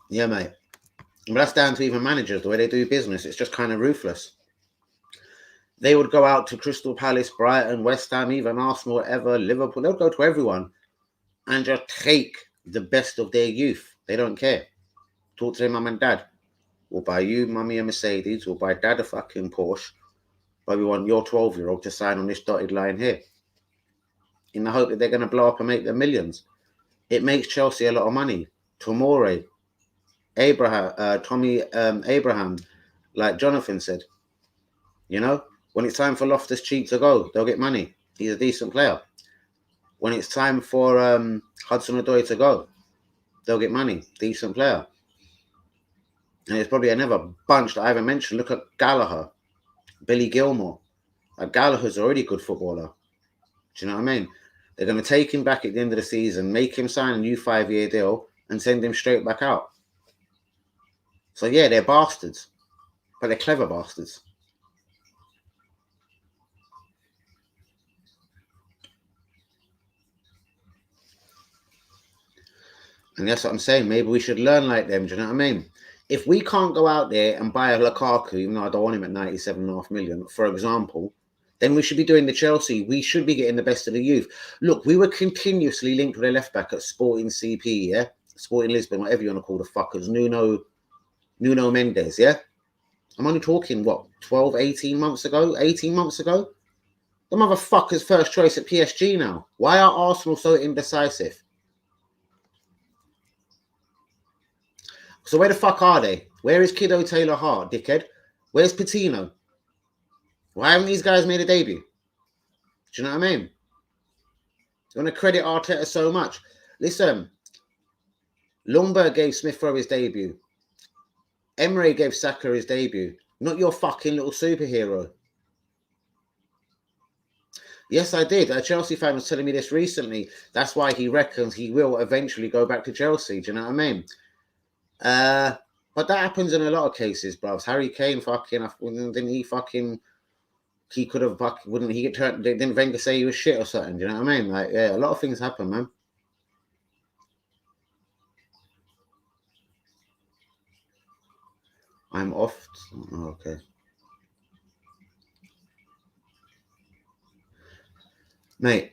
Speaker 2: Yeah, mate. But that's down to even managers, the way they do business. It's just kind of ruthless. They would go out to Crystal Palace, Brighton, West Ham, even Arsenal, whatever, Liverpool. They'll go to everyone and just take the best of their youth. They don't care. Talk to their mum and dad. We'll buy you, mummy, a Mercedes. We'll buy dad a fucking Porsche. But we want your 12-year-old to sign on this dotted line here. In the hope that they're going to blow up and make their millions. It makes Chelsea a lot of money. Tomori, Abraham, like Jonathan said, you know, when it's time for Loftus-Cheek to go, they'll get money. He's a decent player. When it's time for Hudson-Odoi to go, they'll get money. Decent player. And there's probably another bunch that I haven't mentioned. Look at Gallagher, Billy Gilmore. Gallagher's already a good footballer. Do you know what I mean? They're going to take him back at the end of the season, make him sign a new 5-year deal, and send him straight back out. So, yeah, they're bastards. But they're clever bastards. And that's what I'm saying. Maybe we should learn like them. Do you know what I mean? If we can't go out there and buy a Lukaku, even though I don't want him at 97.5 million, for example, then we should be doing the Chelsea. We should be getting the best of the youth. Look, we were continuously linked with a left-back at Sporting CP, yeah? Sporting Lisbon, whatever you want to call the fuckers. Nuno Mendes, yeah? I'm only talking, 12, 18 months ago? 18 months ago? The motherfucker's first choice at PSG now. Why are Arsenal so indecisive? So where the fuck are they? Where is Kiddo Taylor Hart, dickhead? Where's Patino? Why haven't these guys made a debut? Do you know what I mean? You want to credit Arteta so much. Listen, Lundberg gave Smith Rowe his debut. Emre gave Saka his debut. Not your fucking little superhero. Yes, I did. A Chelsea fan was telling me this recently. That's why he reckons he will eventually go back to Chelsea. Do you know what I mean? But that happens in a lot of cases, bruv. Harry Kane didn't he could have wouldn't he get turned? Didn't Wenger say he was shit or something? Do you know what I mean? Like, yeah, a lot of things happen, man. I'm off. Oh, okay. Mate,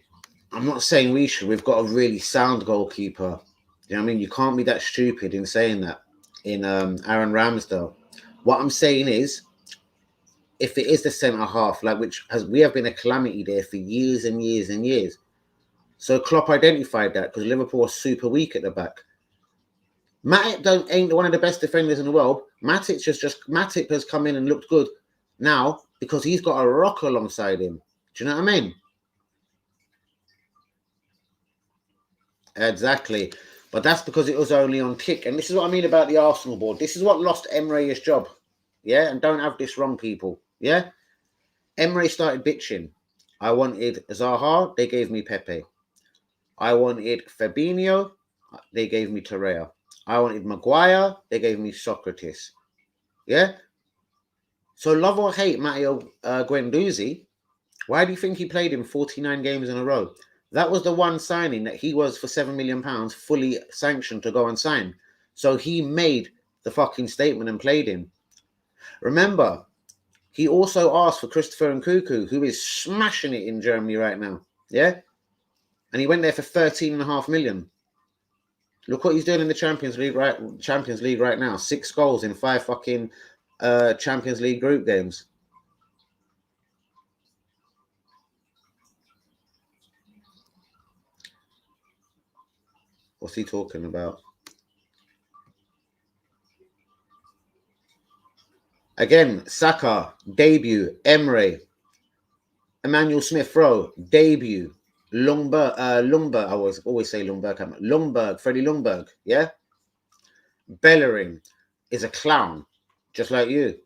Speaker 2: I'm not saying we should. We've got a really sound goalkeeper. You know what I mean? You can't be that stupid in saying that in Aaron Ramsdale. What I'm saying is, if it is the centre half, like we have been a calamity there for years and years and years. So Klopp identified that because Liverpool was super weak at the back. Matip ain't one of the best defenders in the world. Matip has come in and looked good now because he's got a rock alongside him. Do you know what I mean? Exactly. But that's because it was only on kick. And this is what I mean about the Arsenal board. This is what lost Emre his job. Yeah? And don't have this wrong, people. Yeah? Emre started bitching. I wanted Zaha. They gave me Pepe. I wanted Fabinho. They gave me Torreira. I wanted Maguire. They gave me Socrates. Yeah? So love or hate Matteo Guendouzi, why do you think he played him 49 games in a row? That was the one signing that he was for £7 million fully sanctioned to go and sign. So he made the fucking statement and played him. Remember, he also asked for Christopher Nkunku, who is smashing it in Germany right now. Yeah? And he went there for 13.5 million. Look what he's doing in the Champions League right now. 6 goals in 5 fucking Champions League group games. What's he talking about? Again, Saka, debut. Emre. Emmanuel Smith-Rowe, debut. Lundberg, I always say Lundberg, Freddie Lundberg, yeah? Bellerin is a clown, just like you.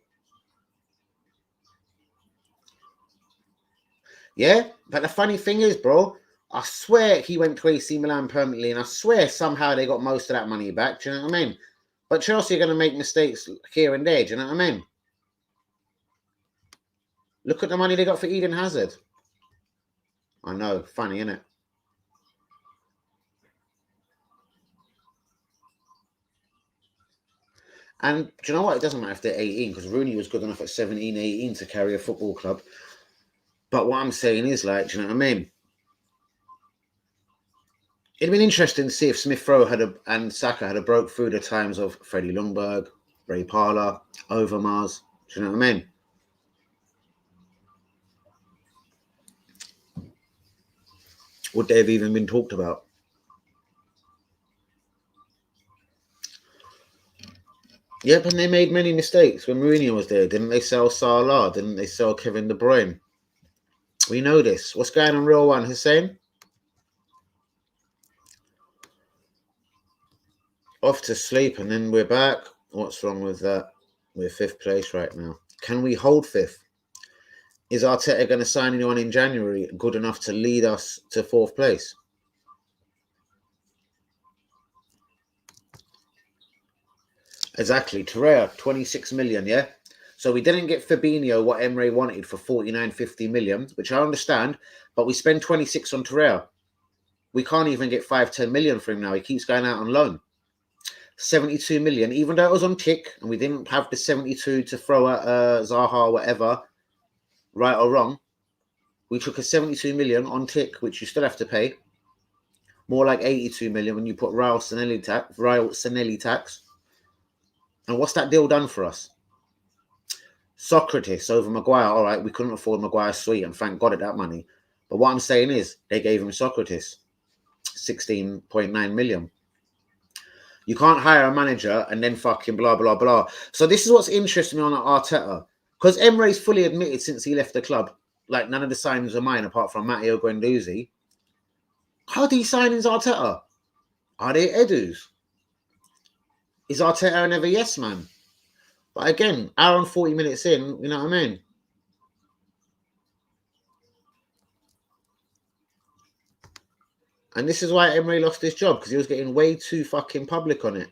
Speaker 2: Yeah, but the funny thing is, bro, I swear he went to AC Milan permanently, and I swear somehow they got most of that money back. Do you know what I mean? But Chelsea are going to make mistakes here and there. Do you know what I mean? Look at the money they got for Eden Hazard. I know, funny, isn't it? And do you know what? It doesn't matter if they're 18, because Rooney was good enough at 17, 18 to carry a football club. But what I'm saying is, like, do you know what I mean? It'd been interesting to see if Smith Rowe and Saka had broke through the times of Freddie Ljungberg, Ray Parlour, Overmars. Do you know what I mean? Would they have even been talked about? Yep, and they made many mistakes when Mourinho was there. Didn't they sell Salah? Didn't they sell Kevin De Bruyne? We know this. What's going on, Real One, Hussein? Off to sleep, and then we're back. What's wrong with that? We're 5th place right now. Can we hold 5th? Is Arteta going to sign anyone in January good enough to lead us to 4th place? Exactly. Torreira, 26 million, yeah? So we didn't get Fabinho what Emre wanted for 49, 50 million, which I understand, but we spend 26 on Torreira. We can't even get 5, 10 million for him now. He keeps going out on loan. 72 million, even though it was on tick and we didn't have the 72 to throw at Zaha or whatever, right or wrong, we took a 72 million on tick, which you still have to pay. More like 82 million when you put Raul Sanelli tax. And what's that deal done for us? Socrates over Maguire. All right, we couldn't afford Maguire's suite, and thank God at that money. But what I'm saying is they gave him Socrates, 16.9 million. You can't hire a manager and then fucking blah, blah, blah. So this is what's interesting me on Arteta. Because Emre's fully admitted since he left the club, like none of the signings are mine apart from Matteo Guendouzi. How are these signings Arteta? Are they Edu's? Is Arteta never yes man? But again, hour and 40 minutes in, you know what I mean? And this is why Emery lost his job, because he was getting way too fucking public on it.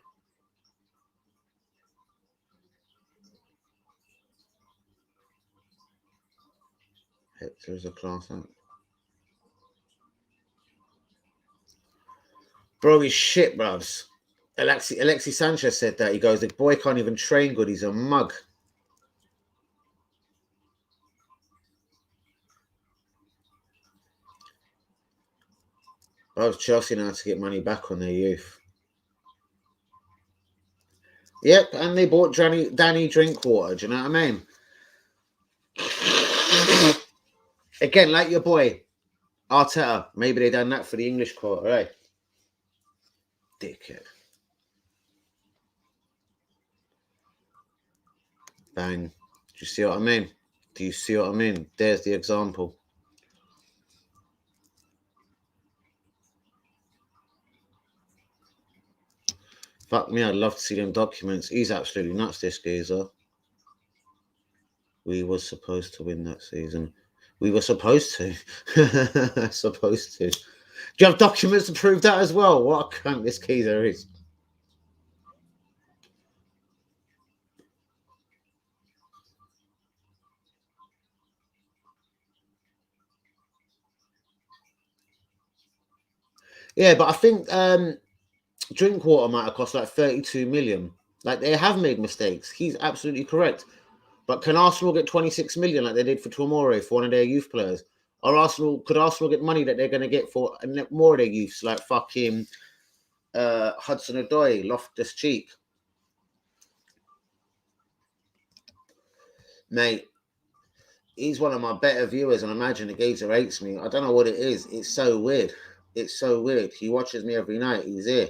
Speaker 2: Hector's a class act. Bro, he's shit, bruvs. Alexis Sanchez said that. He goes, the boy can't even train good. He's a mug. Bruvs, Chelsea now to get money back on their youth. Yep, and they bought Danny Drinkwater. Do you know what I mean? Again, like your boy, Arteta. Maybe they done that for the English quarter, right? Dickhead. Bang. Do you see what I mean? Do you see what I mean? There's the example. Fuck me, I'd love to see them documents. He's absolutely nuts, this geezer. We were supposed to win that season. We were supposed to. Supposed to. Do you have documents to prove that as well? What a cunt this geezer is. Yeah, but I think Drinkwater might have cost like 32 million. Like, they have made mistakes. He's absolutely correct. But can Arsenal get 26 million like they did for Tomori for one of their youth players? Or could Arsenal get money that they're going to get for more of their youths, like fucking Hudson-Odoi, Loftus-Cheek? Mate, he's one of my better viewers, and I imagine the geezer hates me. I don't know what it is. It's so weird. It's so weird. He watches me every night. He's here.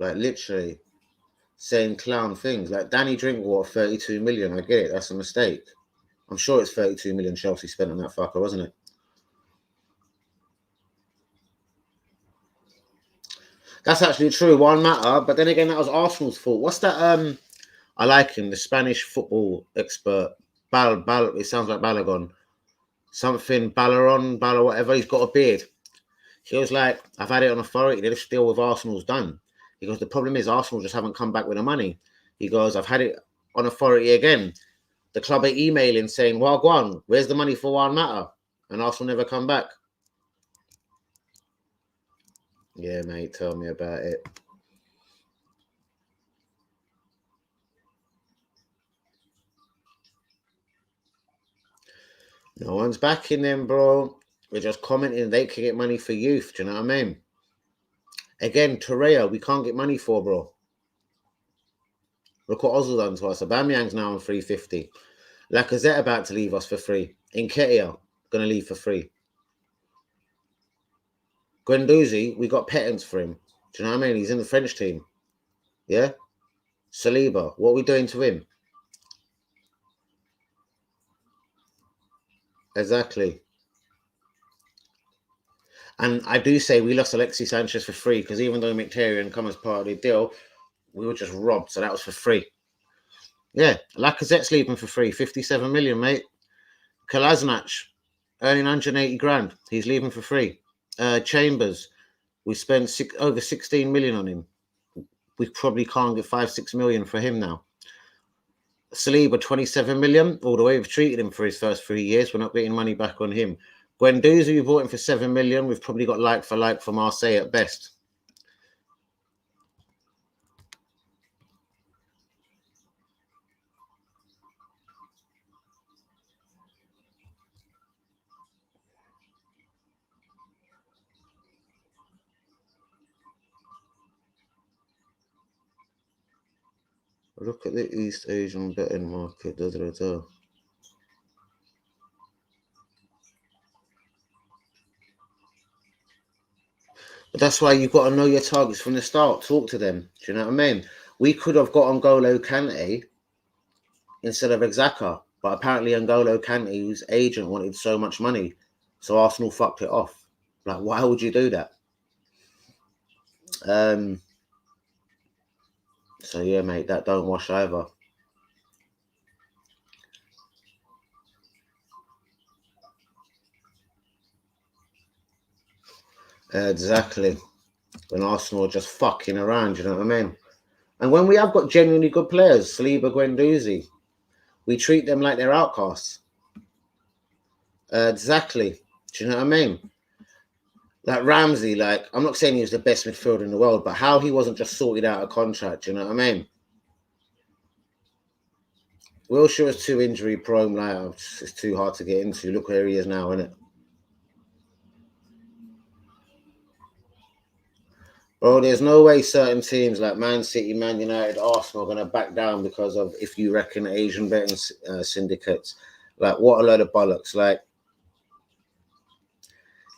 Speaker 2: Like, literally saying clown things. Like, Danny Drinkwater, 32 million. I get it. That's a mistake. I'm sure it's 32 million Chelsea spent on that fucker, wasn't it? That's actually true. One matter. But then again, that was Arsenal's fault. What's that? I like him, the Spanish football expert. It sounds like Balagon. Something Bala whatever. He's got a beard. He was like, I've had it on authority. This deal with Arsenal's done. He goes, the problem is Arsenal just haven't come back with the money. He goes, I've had it on authority again. The club are emailing saying, well, go on, where's the money for Juan Mata? And Arsenal never come back. Yeah, mate, tell me about it. No one's backing them, bro. We're just commenting they can get money for youth. Do you know what I mean? Again, Torreira, we can't get money for, bro. Look what Ozil done to us. Aubameyang's now on 350. Lacazette about to leave us for free. Nketiah going to leave for free. Guendouzi, we got patents for him. Do you know what I mean? He's in the French team. Yeah? Saliba, what are we doing to him? Exactly. And I do say we lost Alexis Sanchez for free because even though Mkhitaryan come as part of the deal, we were just robbed. So that was for free. Yeah, Lacazette's leaving for free. 57 million, mate. Kolasinac, earning 180 grand. He's leaving for free. Chambers, we spent over 16 million on him. We probably can't get 5-6 million for him now. Saliba, 27 million. All the way we've treated him for his first 3 years. We're not getting money back on him. Guendouzi, we bought him for 7 million. We've probably got like for Marseille at best. Look at the East Asian betting market. But that's why you've got to know your targets from the start. Talk to them. Do you know what I mean? We could have got N'Golo Kante instead of Xhaka, but apparently N'Golo Kante's agent wanted so much money, so Arsenal fucked it off. Like, why would you do that? So yeah, mate, that don't wash either. Exactly. When Arsenal are just fucking around, you know what I mean? And when we have got genuinely good players, Saliba, Guendouzi, we treat them like they're outcasts. Exactly. Do you know what I mean? Like Ramsey, like, I'm not saying he was the best midfielder in the world, but how he wasn't just sorted out a contract, you know what I mean? Wilshere is too injury prone, like, it's too hard to get into. Look where he is now, isn't it? Bro, there's no way certain teams like Man City, Man United, Arsenal are going to back down because of, if you reckon, Asian betting syndicates. Like, what a load of bollocks. Like,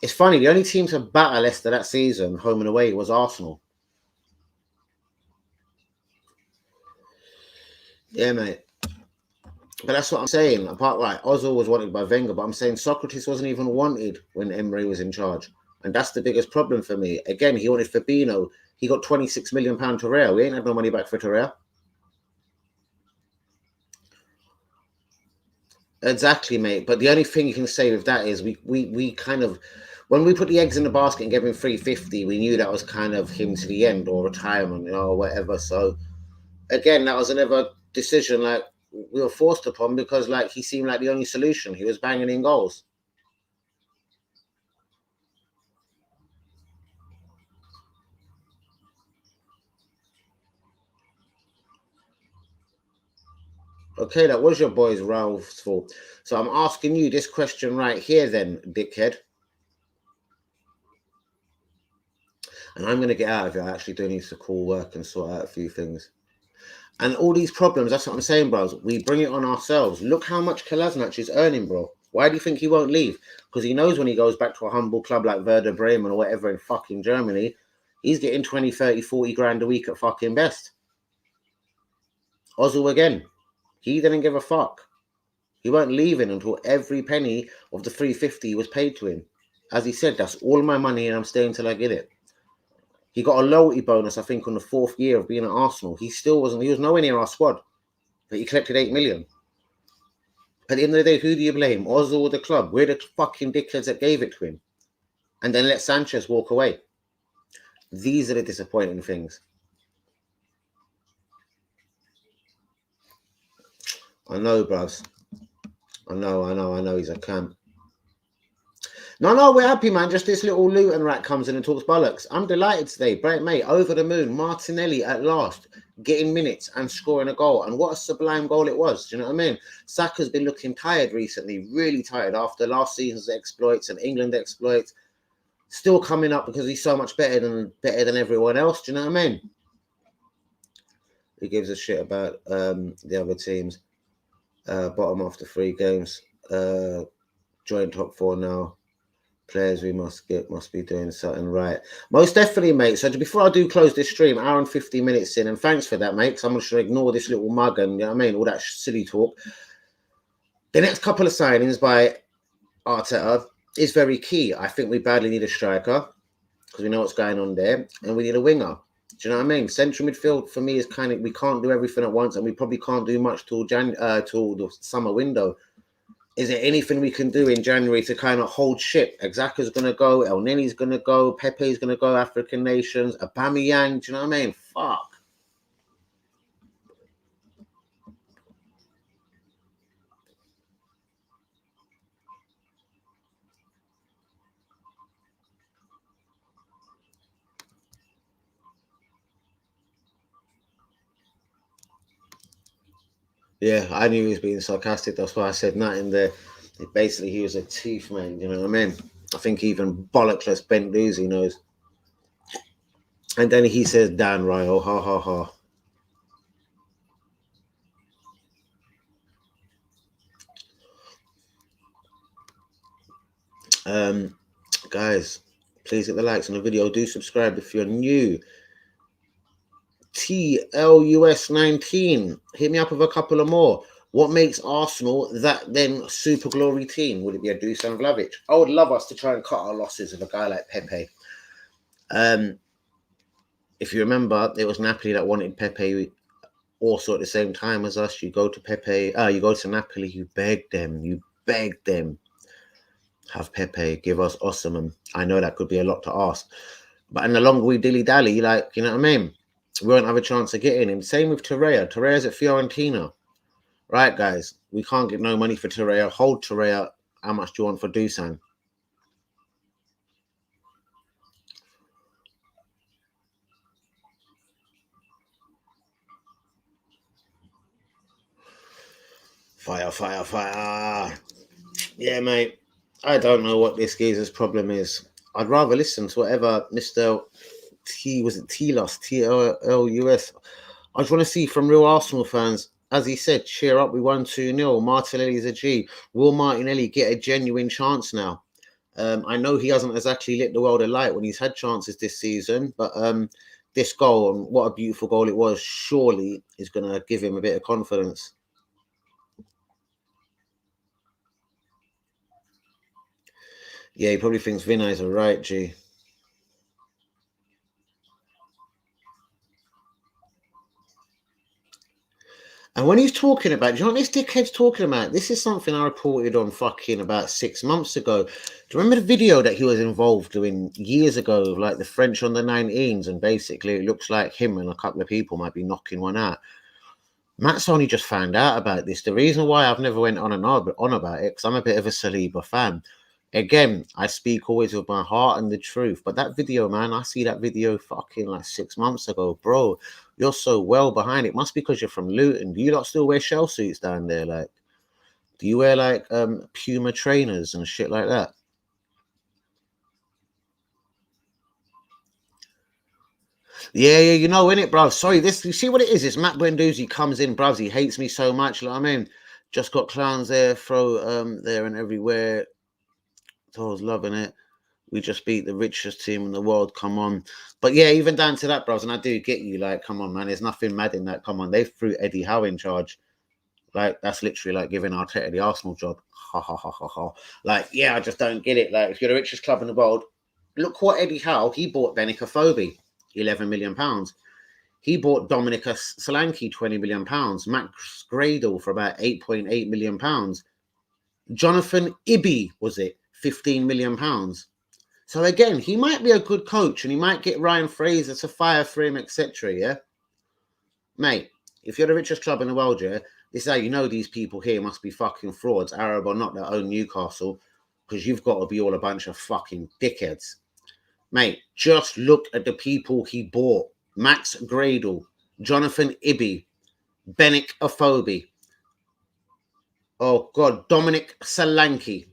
Speaker 2: it's funny, the only team to batter Leicester that season, home and away, was Arsenal. Yeah, mate. But that's what I'm saying. Apart, right, Ozil was wanted by Wenger, but I'm saying Socrates wasn't even wanted when Emery was in charge. And that's the biggest problem for me. Again, he wanted Fabinho. He got £26 million to Torreira. We ain't had no money back for Torreira. Exactly, mate. But the only thing you can say with that is we kind of, when we put the eggs in the basket and gave him 350, we knew that was kind of him to the end or retirement, or whatever. So again, that was another decision like we were forced upon because like he seemed like the only solution. He was banging in goals. Okay, that was your boy's Ralph's fault. So I'm asking you this question right here then, dickhead. And I'm going to get out of here. I actually do need to call work and sort out a few things. And all these problems, that's what I'm saying, bros. We bring it on ourselves. Look how much Kolasinac is earning, bro. Why do you think he won't leave? Because he knows when he goes back to a humble club like Werder Bremen or whatever in fucking Germany, he's getting 20, 30, 40 grand a week at fucking best. Ozil again. He didn't give a fuck. He weren't leaving until every penny of the 350 was paid to him. As he said, that's all my money and I'm staying till I get it. He got a loyalty bonus, I think, on the 4th year of being at Arsenal. He was nowhere near our squad. but he collected 8 million. At the end of the day, who do you blame? Ozil or the club? We're the fucking dickheads that gave it to him. And then let Sanchez walk away. These are the disappointing things. I know, bruv. I know he's a cunt. No, we're happy, man. Just this little Luton rat comes in and talks bollocks. I'm delighted today. Great, mate. Over the moon. Martinelli at last getting minutes and scoring a goal. And what a sublime goal it was. Do you know what I mean? Saka's been looking tired recently. Really tired after last season's exploits and England exploits. Still coming up because he's so much better than everyone else. Do you know what I mean? Who gives a shit about the other teams? Bottom after 3 games. Joint top 4 now. Players we must be doing something right. Most definitely, mate. So before I do close this stream, hour and 50 minutes in, and thanks for that, mate, because I'm just going to ignore this little mug and, you know what I mean, all that silly talk. The next couple of signings by Arteta is very key. I think we badly need a striker because we know what's going on there, and we need a winger. Do you know what I mean? Central midfield for me is kind of, we can't do everything at once, and we probably can't do much till the summer window. Is there anything we can do in January to kind of hold ship? Xhaka's going to go, El Neni's going to go, Pepe's going to go, African nations, Aubameyang, do you know what I mean? Fuck. Yeah, I knew he was being sarcastic. That's why I said nothing there. Basically, he was a thief, man. You know what I mean? I think even bollockless Ben Doozy knows. And then he says, Dan Ryo, ha, ha, ha. Guys, please hit the likes on the video. Do subscribe if you're new. TLUS19. Hit me up with a couple of more. What makes Arsenal that then super glory team? Would it be a Dusan Vlahovic? I would love us to try and cut our losses with a guy like Pepe. If you remember, it was Napoli that wanted Pepe also at the same time as us. You go to Pepe, you go to Napoli, you beg them. Have Pepe, give us Osimhen. I know that could be a lot to ask. But in the longer we dilly-dally, like, you know what I mean? We won't have a chance of getting him. Same with Torreira. Torreira's at Fiorentina. Right, guys? We can't get no money for Torreira. Hold Torreira. How much do you want for Dusan? Fire. Yeah, mate. I don't know what this geezer's problem is. I'd rather listen to whatever Mr. T-Lus, T-L-U-S. I just want to see from real Arsenal fans, as he said, cheer up, we won 2-0. Martinelli's a G. Will Martinelli get a genuine chance now? I know he hasn't exactly lit the world alight when he's had chances this season, but this goal, and what a beautiful goal it was, surely is going to give him a bit of confidence. Yeah, he probably thinks Vinay's a right, G. And when he's talking about, do you know what this dickhead's talking about? This is something I reported on fucking about 6 months ago. Do you remember the video that he was involved doing years ago, like the French under 19s? And basically it looks like him and a couple of people might be knocking one out. Matt's only just found out about this. The reason why I've never went on about it, because I'm a bit of a Saliba fan. Again, I speak always with my heart and the truth. But that video, man, I see that video fucking like 6 months ago. Bro, you're so well behind it. Must be because you're from Luton. Do you not still wear shell suits down there? Like, do you wear like Puma trainers and shit like that? Yeah, you know, innit, bruv? Sorry, this, you see what it is? It's Matt Buendouzi comes in, bruv. He hates me so much. You know what I mean? Just got clowns there, there and everywhere. So I was loving it. We just beat the richest team in the world. Come on. But yeah, even down to that, bros. And I do get you. Like, come on, man. There's nothing mad in that. Come on. They threw Eddie Howe in charge. Like, that's literally like giving Arteta the Arsenal job. Ha. Like, yeah, I just don't get it. Like, if you're the richest club in the world, look what Eddie Howe, he bought Benica Phobie, £11 million. He bought Dominic Solanke, £20 million. Max Gradle for about £8.8 million. Jonathan Ibe, was it? £15 million. So again, he might be a good coach and he might get Ryan Fraser to fire for him, etc. Yeah? Mate, if you're the richest club in the world, yeah, this is how you know these people here must be fucking frauds, Arab or not, that own Newcastle, because you've got to be all a bunch of fucking dickheads. Mate, just look at the people he bought. Max Gradle, Jonathan Ibe, Benik Afobe. Oh, God, Dominic Solanke.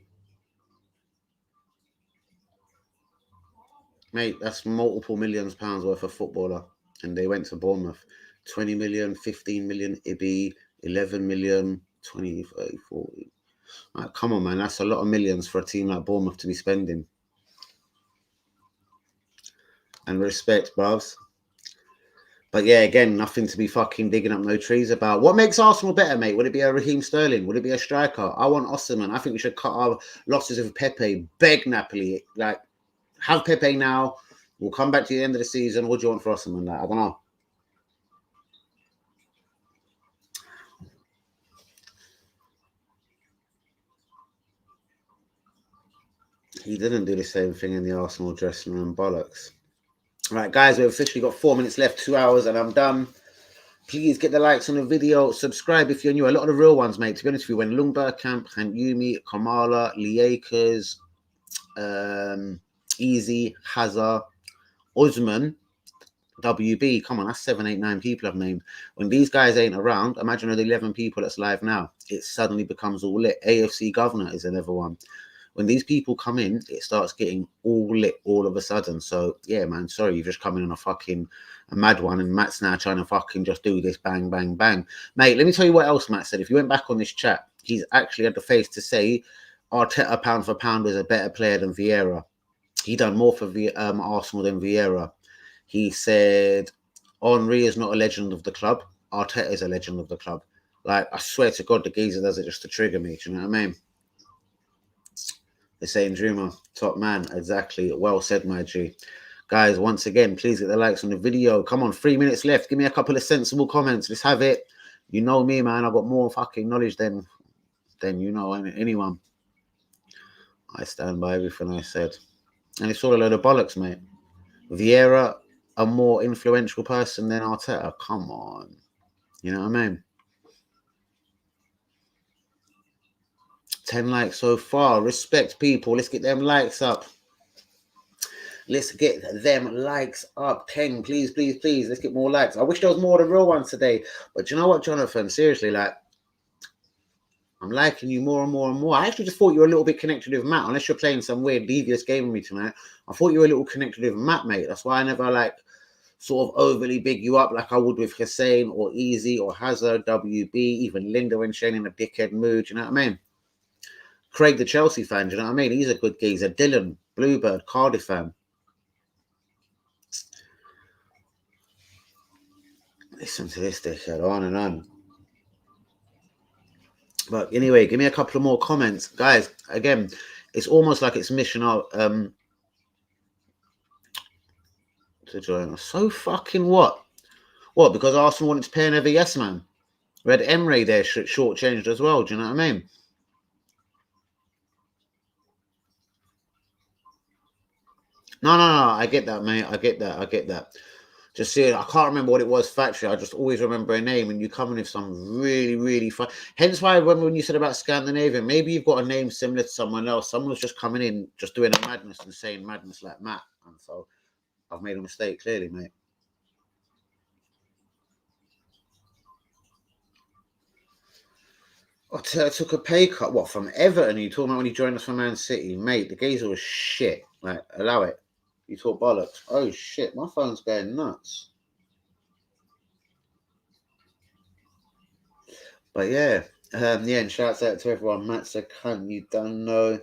Speaker 2: Mate, that's multiple millions of pounds worth of footballer. And they went to Bournemouth. 20 million, 15 million, Ibe, 11 million, 20, 30, 40. Right, come on, man. That's a lot of millions for a team like Bournemouth to be spending. And respect, bruvs. But yeah, again, nothing to be fucking digging up no trees about. What makes Arsenal better, mate? Would it be a Raheem Sterling? Would it be a striker? I want Osimhen. I think we should cut our losses with Pepe. Beg Napoli. Like, have Pepe now. We'll come back to the end of the season. What do you want for Osimhen? Like, I don't know. He didn't do the same thing in the Arsenal dressing room. Bollocks. Right, guys, we've officially got 4 minutes left, 2 hours, and I'm done. Please get the likes on the video. Subscribe if you're new. A lot of the real ones, mate. To be honest with you, when Lungberg Camp, Yumi, Kamala, Liakers, Easy, Hazard, Usman, WB. Come on, that's 7, 8, 9 people I've named. When these guys ain't around, imagine the 11 people that's live now. It suddenly becomes all lit. AFC Governor is another one. When these people come in, it starts getting all lit all of a sudden. So, yeah, man, sorry, you've just come in on a mad one, and Matt's now trying to fucking just do this bang, bang, bang. Mate, let me tell you what else Matt said. If you went back on this chat, he's actually had the face to say Arteta pound for pound was a better player than Vieira. He done more for Arsenal than Vieira. He said Henry is not a legend of the club. Arteta is a legend of the club. Like, I swear to God, the geezer does it just to trigger me. Do you know what I mean? The same dreamer, top man, exactly. Well said, my G. Guys, once again, please get the likes on the video. Come on, 3 minutes left. Give me a couple of sensible comments. Let's have it. You know me, man. I've got more fucking knowledge than you know anyone. I stand by everything I said. And it's all a load of bollocks, mate. Vieira, a more influential person than Arteta. Come on. You know what I mean? 10 likes so far. Respect, people. Let's get them likes up. Let's get them likes up. 10, please, please, please. Let's get more likes. I wish there was more of the real ones today. But you know what, Jonathan? Seriously, like, I'm liking you more and more and more. I actually just thought you were a little bit connected with Matt. Unless you're playing some weird, devious game with me tonight. I thought you were a little connected with Matt, mate. That's why I never, like, sort of overly big you up like I would with Hussein or Easy or Hazard, WB, even Linda when Shane in a dickhead mood. Do you know what I mean? Craig, the Chelsea fan, do you know what I mean? He's a good geezer. Dylan, Bluebird, Cardiff fan. Listen to this dickhead, on and on. But anyway, give me a couple of more comments. Guys, again, it's almost like it's mission out to join us. So fucking what? What, because Arsenal wanted to pay another yes man? We had Emre there shortchanged as well, do you know what I mean? No, I get that, mate. I get that. Just seeing, I can't remember what it was factually. I just always remember a name, and you come in with some really, really fun. Hence why when you said about Scandinavian, maybe you've got a name similar to someone else. Someone's just coming in, just doing a madness and saying madness like Matt. And so I've made a mistake, clearly, mate. I took a pay cut. What, from Everton? You talking about when he joined us from Man City? Mate, the geezer was shit. Like, allow it. You talk bollocks. Oh, shit. My phone's going nuts. But, yeah. Yeah, and shouts out to everyone. Matt's a cunt. You don't know.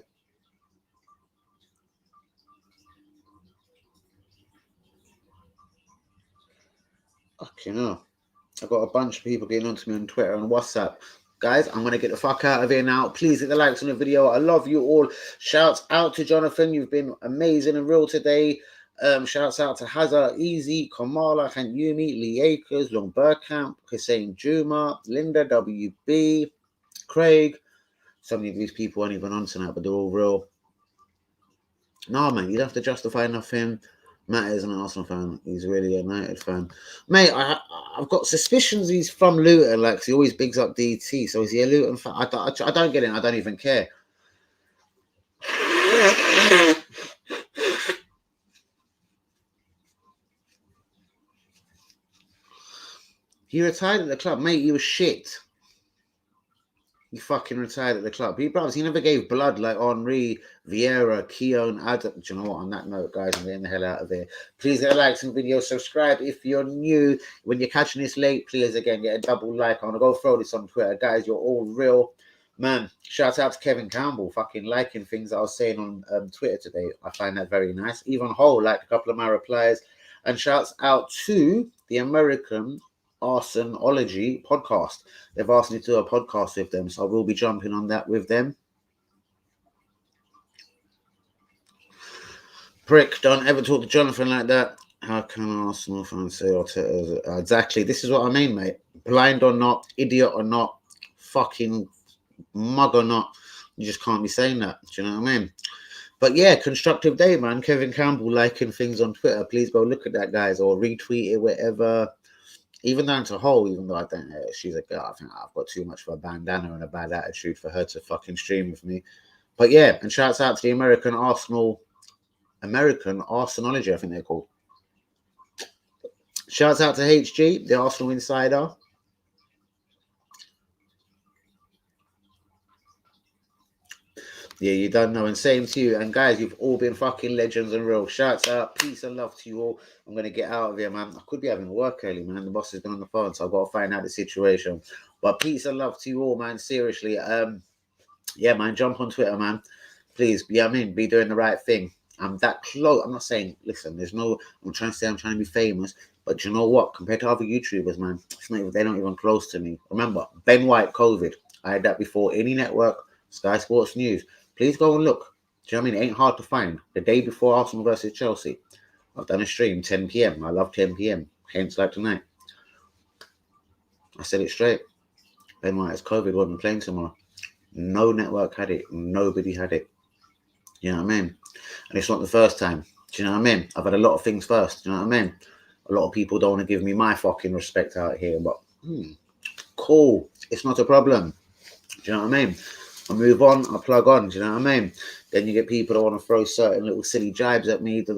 Speaker 2: Fucking hell. I've got a bunch of people getting onto me on Twitter and WhatsApp. Guys, I'm going to get the fuck out of here now. Please hit the likes on the video. I love you all. Shouts out to Jonathan. You've been amazing and real today. Shouts out to Hazard, Easy, Kamala, Hank Yumi, Lee Akers, Long Burkamp, Hussein Juma, Linda, WB, Craig. So many of these people aren't even on tonight, but they're all real. No, man, you don't have to justify nothing. Matt isn't an Arsenal fan. He's really a United fan. Mate, I've got suspicions he's from Luton. Like, 'cause he always bigs up DT. So is he a Luton fan? I don't get it. I don't even care. He retired at the club. Mate, he was shit. He fucking retired at the club. He never gave blood like Henri, Vieira, Keown, Adam. Do you know what? On that note, guys, I'm getting the hell out of here. Please get a like some video, subscribe if you're new. When you're catching this late, please again get a double like. I'm gonna go throw this on Twitter, guys. You're all real, man. Shout out to Kevin Campbell, fucking liking things that I was saying on Twitter today. I find that very nice. Even Hole liked a couple of my replies, and shouts out to the American Arsenology podcast. They've asked me to do a podcast with them, so I will be jumping on that with them. Prick, don't ever talk to Jonathan like that. How can an Arsenal fan say Arteta? Exactly. This is what I mean, mate. Blind or not, idiot or not, fucking mug or not, you just can't be saying that. Do you know what I mean? But yeah, constructive day, man. Kevin Campbell liking things on Twitter. Please go look at that, guys, or retweet it, whatever. Even down to Hole, even though I don't know she's a girl, I think I've got too much of a bandana and a bad attitude for her to fucking stream with me. But yeah, and shouts out to the American Arsenology, I think they're called. Shouts out to HG, the Arsenal insider. Yeah, you don't know, and same to you. And guys, you've all been fucking legends and real. Shouts out, peace and love to you all. I'm gonna get out of here, man. I could be having work early, man. The boss has been on the phone, so I've got to find out the situation. But peace and love to you all, man. Seriously, yeah, man, jump on Twitter, man. Please, yeah, I mean, be doing the right thing. I'm that close. I'm not saying, listen, I'm trying to say I'm trying to be famous, but you know what? Compared to other YouTubers, man, they're not even close to me. Remember, Ben White, COVID. I had that before any network, Sky Sports News. Please go and look. Do you know what I mean? It ain't hard to find. The day before Arsenal versus Chelsea, I've done a stream, 10 p.m. I love 10 p.m. Hence like tonight. I said it straight. Ben White has COVID, wasn't playing tomorrow. No network had it. Nobody had it. You know what I mean? And it's not the first time. Do you know what I mean? I've had a lot of things first. Do you know what I mean? A lot of people don't want to give me my fucking respect out here, but cool. It's not a problem. Do you know what I mean? I move on, I plug on, do you know what I mean? Then you get people that want to throw certain little silly jibes at me, A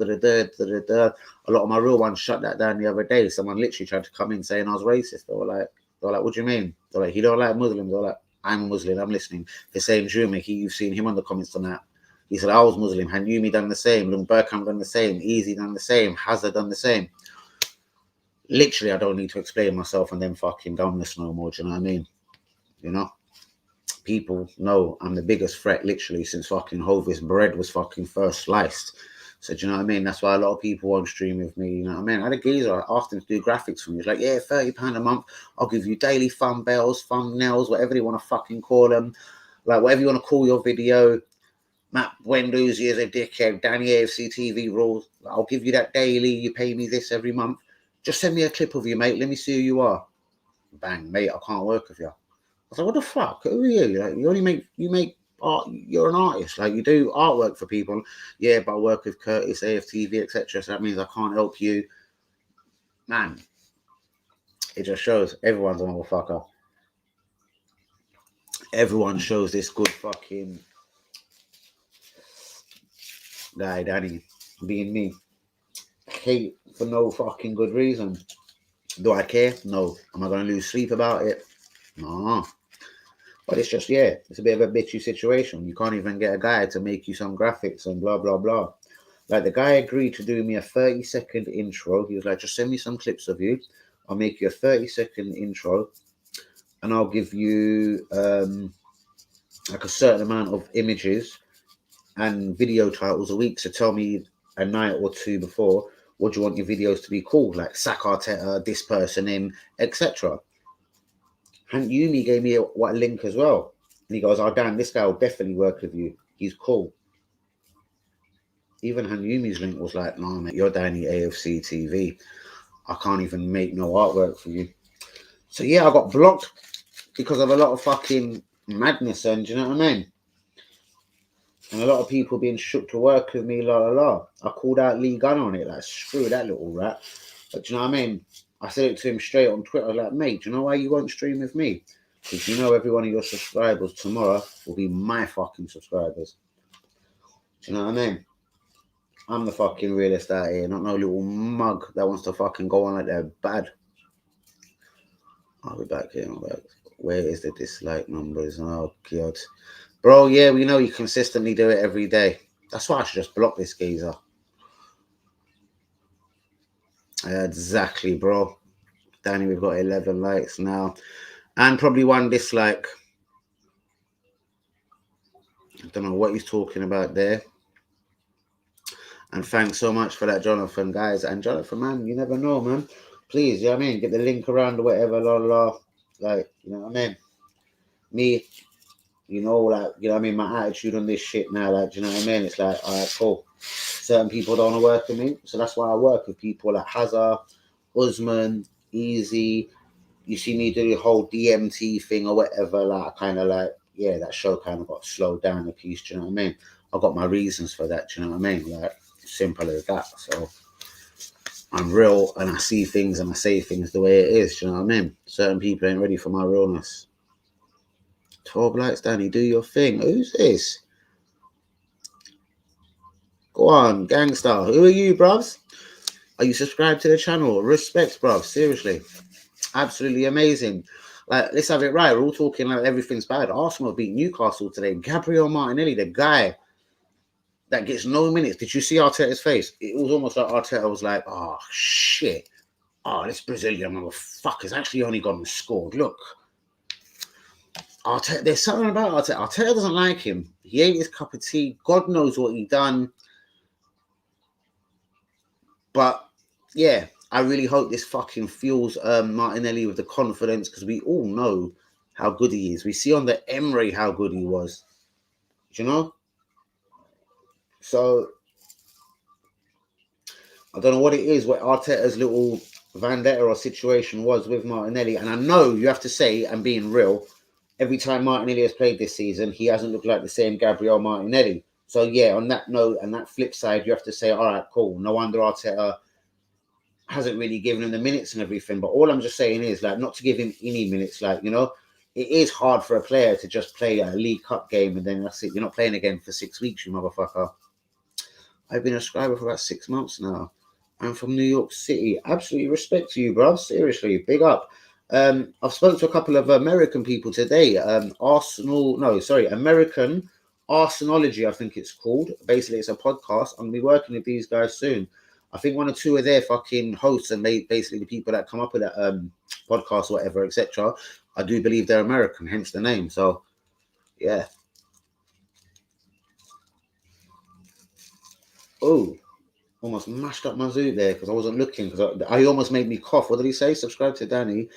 Speaker 2: lot of my real ones shut that down the other day. Someone literally tried to come in saying I was racist. They were like, what do you mean? They're like, you don't like Muslims? They're like, I'm a Muslim, I'm listening. The same Juma, you've seen him on the comments on that. He said, I was Muslim, Han Yumi done the same, Lung Burkham done the same, Easy done the same, Hazard done the same. Literally, I don't need to explain myself and then fucking dumbness no more, do you know what I mean? You know? People know I'm the biggest threat literally since fucking Hovis bread was fucking first sliced. So do you know what I mean? That's why a lot of people won't stream with me. You know what I mean? I had a geezer, I asked him to do graphics for me. He's like, yeah, £30 a month. I'll give you daily thumbnails, whatever you want to fucking call them. Like whatever you want to call your video. Matt Wendozy is a dickhead. Danny AFC TV rules. I'll give you that daily. You pay me this every month. Just send me a clip of you, mate. Let me see who you are. Bang, mate, I can't work with you. I was like, what the fuck? Who are you? Like, you make art. You're an artist. Like, you do artwork for people. Yeah, but I work with Curtis, AFTV, etc. So that means I can't help you. Man, it just shows everyone's a motherfucker. Everyone shows this good fucking guy, Danny, being me. Hate for no fucking good reason. Do I care? No. Am I going to lose sleep about it? No. But it's just, yeah, it's a bit of a bitchy situation. You can't even get a guy to make you some graphics and blah, blah, blah. Like, the guy agreed to do me a 30-second intro. He was like, just send me some clips of you. I'll make you a 30-second intro. And I'll give you, like, a certain amount of images and video titles a week. So tell me a night or two before, what do you want your videos to be called? Like, Sack Arteta, this person in, etc. And Yumi gave me a link as well. And he goes, oh, damn, this guy will definitely work with you. He's cool. Even Hanumi's link was like, "No, mate, you're Danny AFC TV. I can't even make no artwork for you." So yeah, I got blocked because of a lot of fucking madness, and do you know what I mean? And a lot of people being shook to work with me, la la la. I called out Lee Gunn on it, like, screw that little rat. But do you know what I mean? I said it to him straight on Twitter, like, mate, do you know why you won't stream with me? Because you know every one of your subscribers tomorrow will be my fucking subscribers. Do you know what I mean? I'm the fucking realist out here, not no little mug that wants to fucking go on like they're bad. I'll be back here. Where is the dislike numbers? Oh, God. Bro, yeah, we know you consistently do it every day. That's why I should just block this geezer. Exactly, bro. Danny, we've got 11 likes now. And probably one dislike. I don't know what he's talking about there. And thanks so much for that, Jonathan, guys. And Jonathan, man, you never know, man. Please, you know what I mean? Get the link around or whatever, la la. Like, you know what I mean? Me, you know, like, you know what I mean? My attitude on this shit now, like, you know what I mean? It's like, all right, cool. Certain people don't want to work with me. So that's why I work with people like Hazard, Usman, Easy. You see me do the whole DMT thing or whatever, like, kind of like, yeah, that show kind of got slowed down a piece, do you know what I mean? I got my reasons for that, do you know what I mean? Like, simple as that. So I'm real and I see things and I say things the way it is, do you know what I mean? Certain people ain't ready for my realness. 12 likes, Danny, do your thing. Who's this? Go on, gangster. Who are you, bruvs? Are you subscribed to the channel? Respect, bruv. Seriously. Absolutely amazing. Like, let's have it right. We're all talking like everything's bad. Arsenal beat Newcastle today. Gabriel Martinelli, the guy that gets no minutes. Did you see Arteta's face? It was almost like Arteta was like, oh, shit. Oh, this Brazilian motherfucker's actually only gone and scored. Look. Arteta, there's something about Arteta. Arteta doesn't like him. He ain't his cup of tea. God knows what he done. But, yeah, I really hope this fucking fuels Martinelli with the confidence because we all know how good he is. We see on the Emery how good he was. Do you know? So, I don't know what it is, what Arteta's little vendetta or situation was with Martinelli. And I know you have to say, and being real, every time Martinelli has played this season, he hasn't looked like the same Gabriel Martinelli. So, yeah, on that note and that flip side, you have to say, all right, cool. No wonder Arteta hasn't really given him the minutes and everything. But all I'm just saying is, like, not to give him any minutes, like, you know, it is hard for a player to just play a League Cup game and then that's it. You're not playing again for 6 weeks, you motherfucker. I've been a subscriber for about 6 months now. I'm from New York City. Absolutely respect to you, bro. Seriously, big up. I've spoken to a couple of American people today. American Arsenology, I think it's called. Basically, it's a podcast. I'm going to be working with these guys soon. I think 1 or 2 of their fucking hosts and basically the people that come up with that podcast or whatever, etc. I do believe they're American, hence the name. So, yeah. Oh, almost mashed up my zoo there because I wasn't looking because I almost made me cough. What did he say? Subscribe to Danny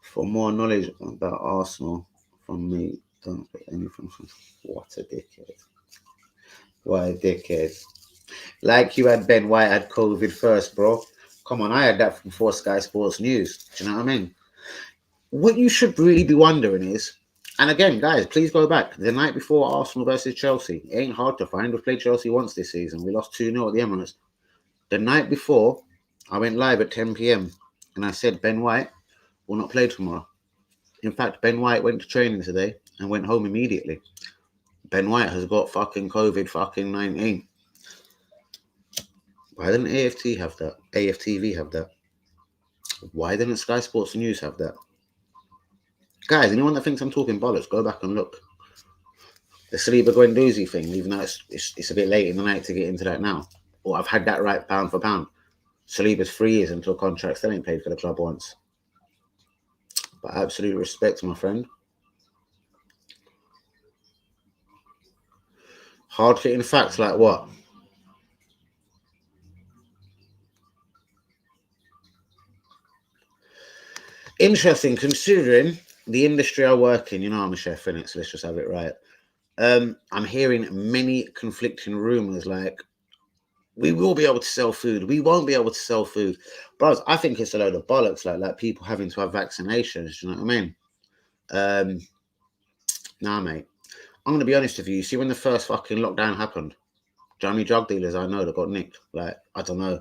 Speaker 2: for more knowledge about Arsenal from me. Don't get anything from... What a dickhead. What a dickhead. Like you had Ben White had COVID first, bro. Come on, I had that from 4 Sky Sports News. Do you know what I mean? What you should really be wondering is, and again, guys, please go back. The night before Arsenal versus Chelsea, it ain't hard to find. We've played Chelsea once this season. We lost 2-0 at the Emirates. The night before, I went live at 10 p.m. and I said Ben White will not play tomorrow. In fact, Ben White went to training today and went home immediately. Ben White has got fucking COVID fucking 19. Why didn't AFT have that? AFTV have that? Why didn't Sky Sports News have that? Guys, anyone that thinks I'm talking bollocks, go back and look. The Saliba Guendouzi thing, even though it's a bit late in the night to get into that now. Or I've had that right pound for pound. Saliba's 3 years until contract, still ain't played for the club once. But absolute respect, my friend. Hard-hitting facts like what? Interesting, considering the industry I work in. You know I'm a chef, innit? So let's just have it right. I'm hearing many conflicting rumours like We will be able to sell food. We won't be able to sell food. Bros, I think it's a load of bollocks, like people having to have vaccinations. You know what I mean? Nah, mate. I'm going to be honest with you. See, when the first fucking lockdown happened, do you know how many drug dealers I know that got nicked? Like, I don't know.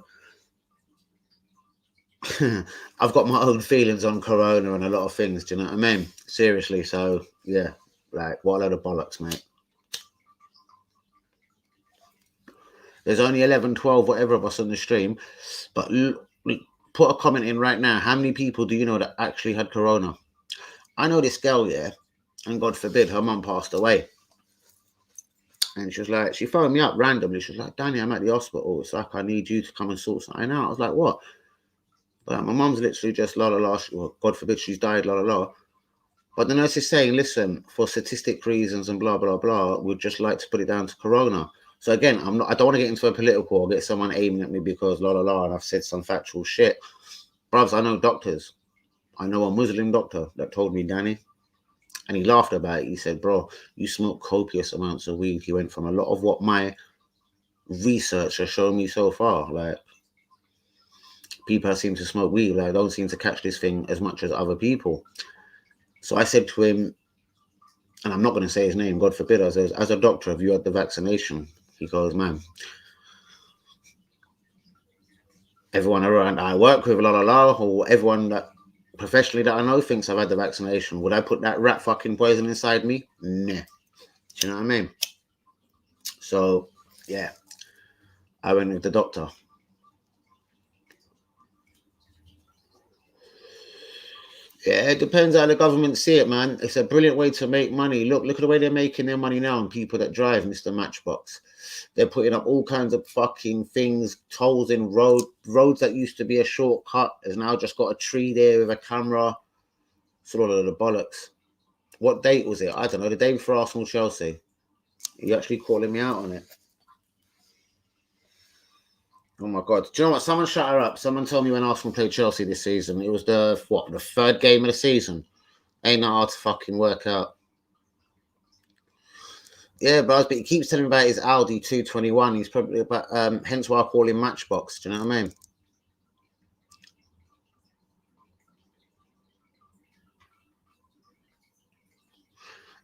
Speaker 2: I've got my own feelings on corona and a lot of things. Do you know what I mean? Seriously. So, yeah. Like, what a load of bollocks, mate. There's only 11, 12, whatever of us on the stream. But put a comment in right now. How many people do you know that actually had corona? I know this girl, yeah, and God forbid her mum passed away. And she was like, she phoned me up randomly. She was like, Danny, I'm at the hospital. It's like, I need you to come and sort something out. I was like, what? But my mum's literally just la la la. Well, God forbid she's died, la la la. But the nurse is saying, listen, for statistic reasons and blah, blah, blah, we'd just like to put it down to corona. So again, I don't want to get into a political or get someone aiming at me because la la la, and I've said some factual shit. Bruvs, I know doctors. I know a Muslim doctor that told me, Danny, and he laughed about it. He said, bro, you smoke copious amounts of weed. He went from a lot of what my research has shown me so far. Like, people that seem to smoke weed, like, don't seem to catch this thing as much as other people. So I said to him, and I'm not going to say his name, God forbid, I said, as a doctor, have you had the vaccination? He goes, man, everyone around I work with, la la la, or everyone that professionally that I know thinks I've had the vaccination. Would I put that rat fucking poison inside me? Nah. Do you know what I mean? So, yeah, I went with the doctor. Yeah, it depends how the government see it, man. It's a brilliant way to make money. Look at the way they're making their money now on people that drive, Mr. Matchbox. They're putting up all kinds of fucking things, tolls in roads that used to be a shortcut has now just got a tree there with a camera. It's all of the bollocks. What date was it? I don't know. The day before Arsenal Chelsea. You actually calling me out on it? Oh my god! Do you know what? Someone shut her up. Someone told me when Arsenal played Chelsea this season, it was the third game of the season. Ain't that hard to fucking work out. Yeah, but he keeps telling me about his Audi 221. He's probably about hence why I call him Matchbox. Do you know what I mean?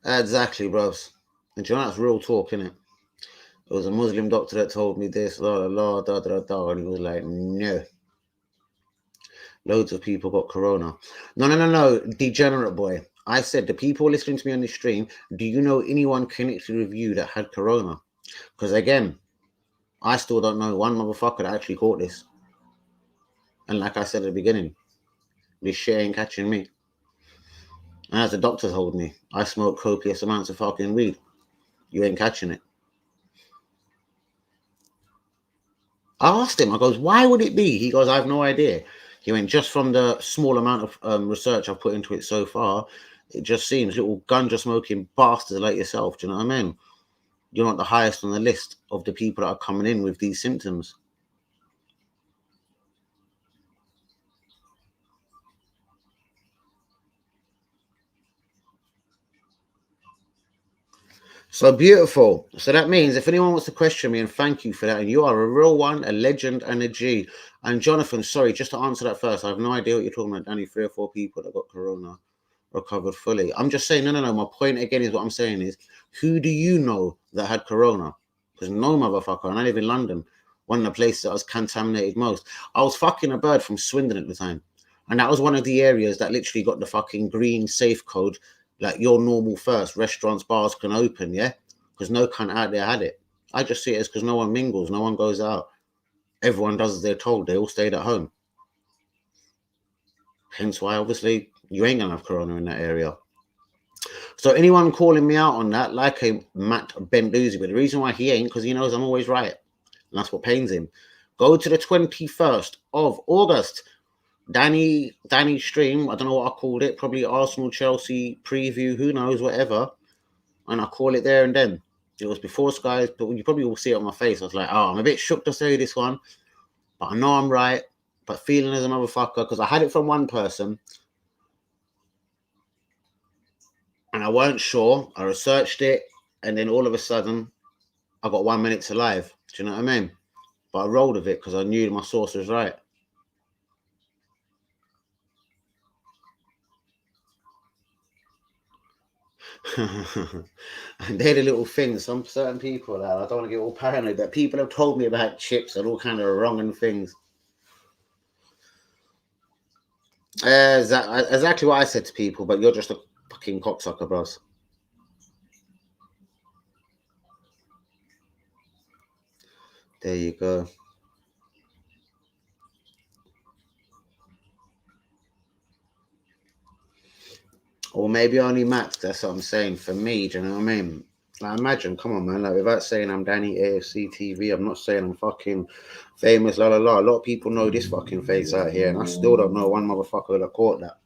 Speaker 2: Exactly, bros. And do you know that's real talk, innit? It was a Muslim doctor that told me this, la la la, da da da, and he was like, no. Loads of people got corona. No, degenerate boy. I said, the people listening to me on this stream, do you know anyone connected with you that had corona? Because again, I still don't know one motherfucker that actually caught this. And like I said at the beginning, this shit ain't catching me. And as the doctor told me, I smoke copious amounts of fucking weed. You ain't catching it. I asked him, I goes, why would it be? He goes, I have no idea. He went, just from the small amount of research I've put into it so far, it just seems little ganja smoking bastards like yourself. Do you know what I mean? You're not the highest on the list of the people that are coming in with these symptoms. So beautiful. So that means if anyone wants to question me, and thank you for that, and you are a real one, a legend, and a G. And Jonathan, sorry, just to answer that first, I have no idea what you're talking about, Danny. 3 or 4 people that got corona recovered fully. I'm just saying, no. My point again is what I'm saying is, who do you know that had corona? Because no motherfucker, and I live in London, one of the places that was contaminated most. I was fucking a bird from Swindon at the time. And that was one of the areas that literally got the fucking green safe code, like your normal first. Restaurants, bars can open, yeah? Because no cunt out there had it. I just see it as because no one mingles, no one goes out. Everyone does as they're told. They all stayed at home. Hence why, obviously, you ain't going to have corona in that area. So anyone calling me out on that, like a Matt Benduzi, but the reason why he ain't, because he knows I'm always right. And that's what pains him. Go to the 21st of August. Danny stream, I don't know what I called it, probably Arsenal Chelsea preview, who knows, whatever. And I call it there and then. It was before Sky, but you probably will see it on my face. I was like, oh, I'm a bit shook to say this one, but I know I'm right. But feeling as a motherfucker, because I had it from one person and I weren't sure. I researched it, and then all of a sudden, I got 1 minute to live. Do you know what I mean? But I rolled with it because I knew my source was right. And they're the little things. Some certain people, I don't want to get all paranoid, but people have told me about chips and all kind of wrong and things. Exactly what I said to people, but you're just a fucking cocksucker, bros. There you go. Or maybe only Max. That's what I'm saying. For me, do you know what I mean? Like, imagine, come on, man. Like, without saying I'm Danny AFC TV, I'm not saying I'm fucking famous, la la la. A lot of people know this fucking face out here, and I still don't know one motherfucker that caught that.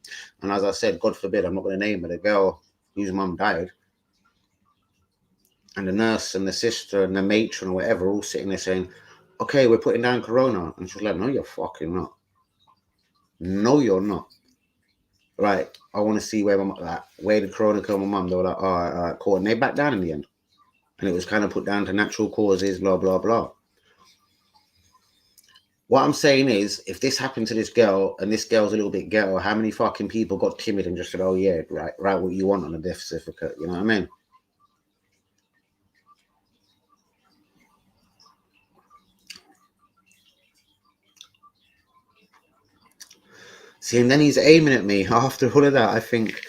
Speaker 2: And as I said, God forbid, I'm not going to name her, the girl whose mum died. And the nurse and the sister and the matron or whatever all sitting there saying, okay, we're putting down Corona. And she's like, no, you're fucking not. No, you're not. Right, I want to see where did Corona kill my mum? They were like, all right, cool. And they backed down in the end. And it was kind of put down to natural causes, blah, blah, blah. What I'm saying is, if this happened to this girl and this girl's a little bit ghetto, how many fucking people got timid and just said, oh, yeah, right, what you want on a death certificate? You know what I mean? See, and then he's aiming at me. After all of that, I think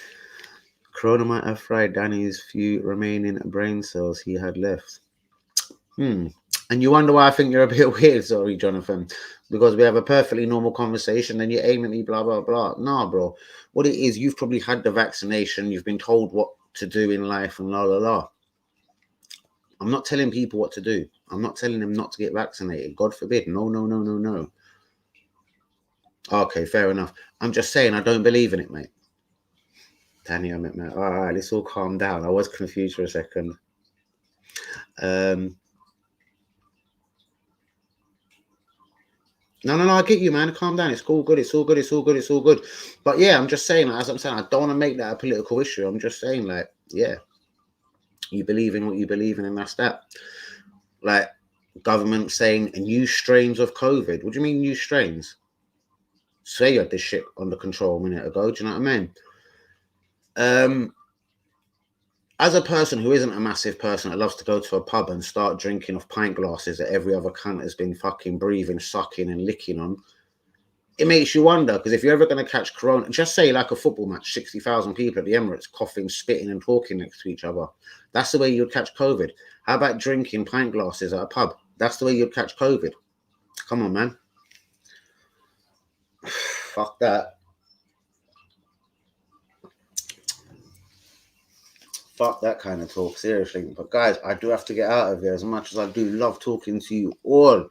Speaker 2: Corona might have fried Danny's few remaining brain cells he had left. And you wonder why I think you're a bit weird, sorry, Jonathan, because we have a perfectly normal conversation and you aim at me, blah, blah, blah. Nah, bro. What it is, you've probably had the vaccination. You've been told what to do in life and la, la, la. I'm not telling people what to do. I'm not telling them not to get vaccinated. God forbid. No, no, no, no, no. Okay, fair enough. I'm just saying I don't believe in it, mate. Danny, I meant, mate. All right, let's all calm down. I was confused for a second. No, I get you, man. Calm down. It's all good. It's all good. It's all good. It's all good. But yeah, I'm just saying, as I'm saying, I don't want to make that a political issue. I'm just saying, like, yeah, you believe in what you believe in, and that's that. Like, government saying new strains of COVID. What do you mean new strains? Say you had this shit under control a minute ago. Do you know what I mean? As a person who isn't a massive person that loves to go to a pub and start drinking off pint glasses that every other cunt has been fucking breathing, sucking and licking on, it makes you wonder, because if you're ever going to catch Corona, just say like a football match, 60,000 people at the Emirates coughing, spitting and talking next to each other. That's the way you'd catch COVID. How about drinking pint glasses at a pub? That's the way you'd catch COVID. Come on, man. Fuck that. Fuck that kind of talk, seriously. But guys, I do have to get out of here, as much as I do love talking to you all.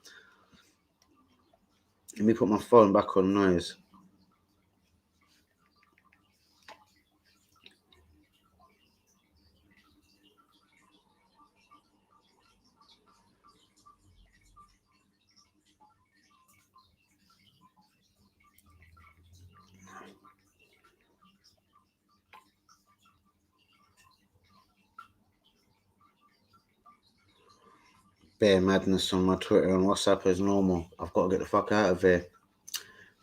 Speaker 2: Let me put my phone back on noise. Bare madness on my Twitter and WhatsApp as normal. I've got to get the fuck out of here.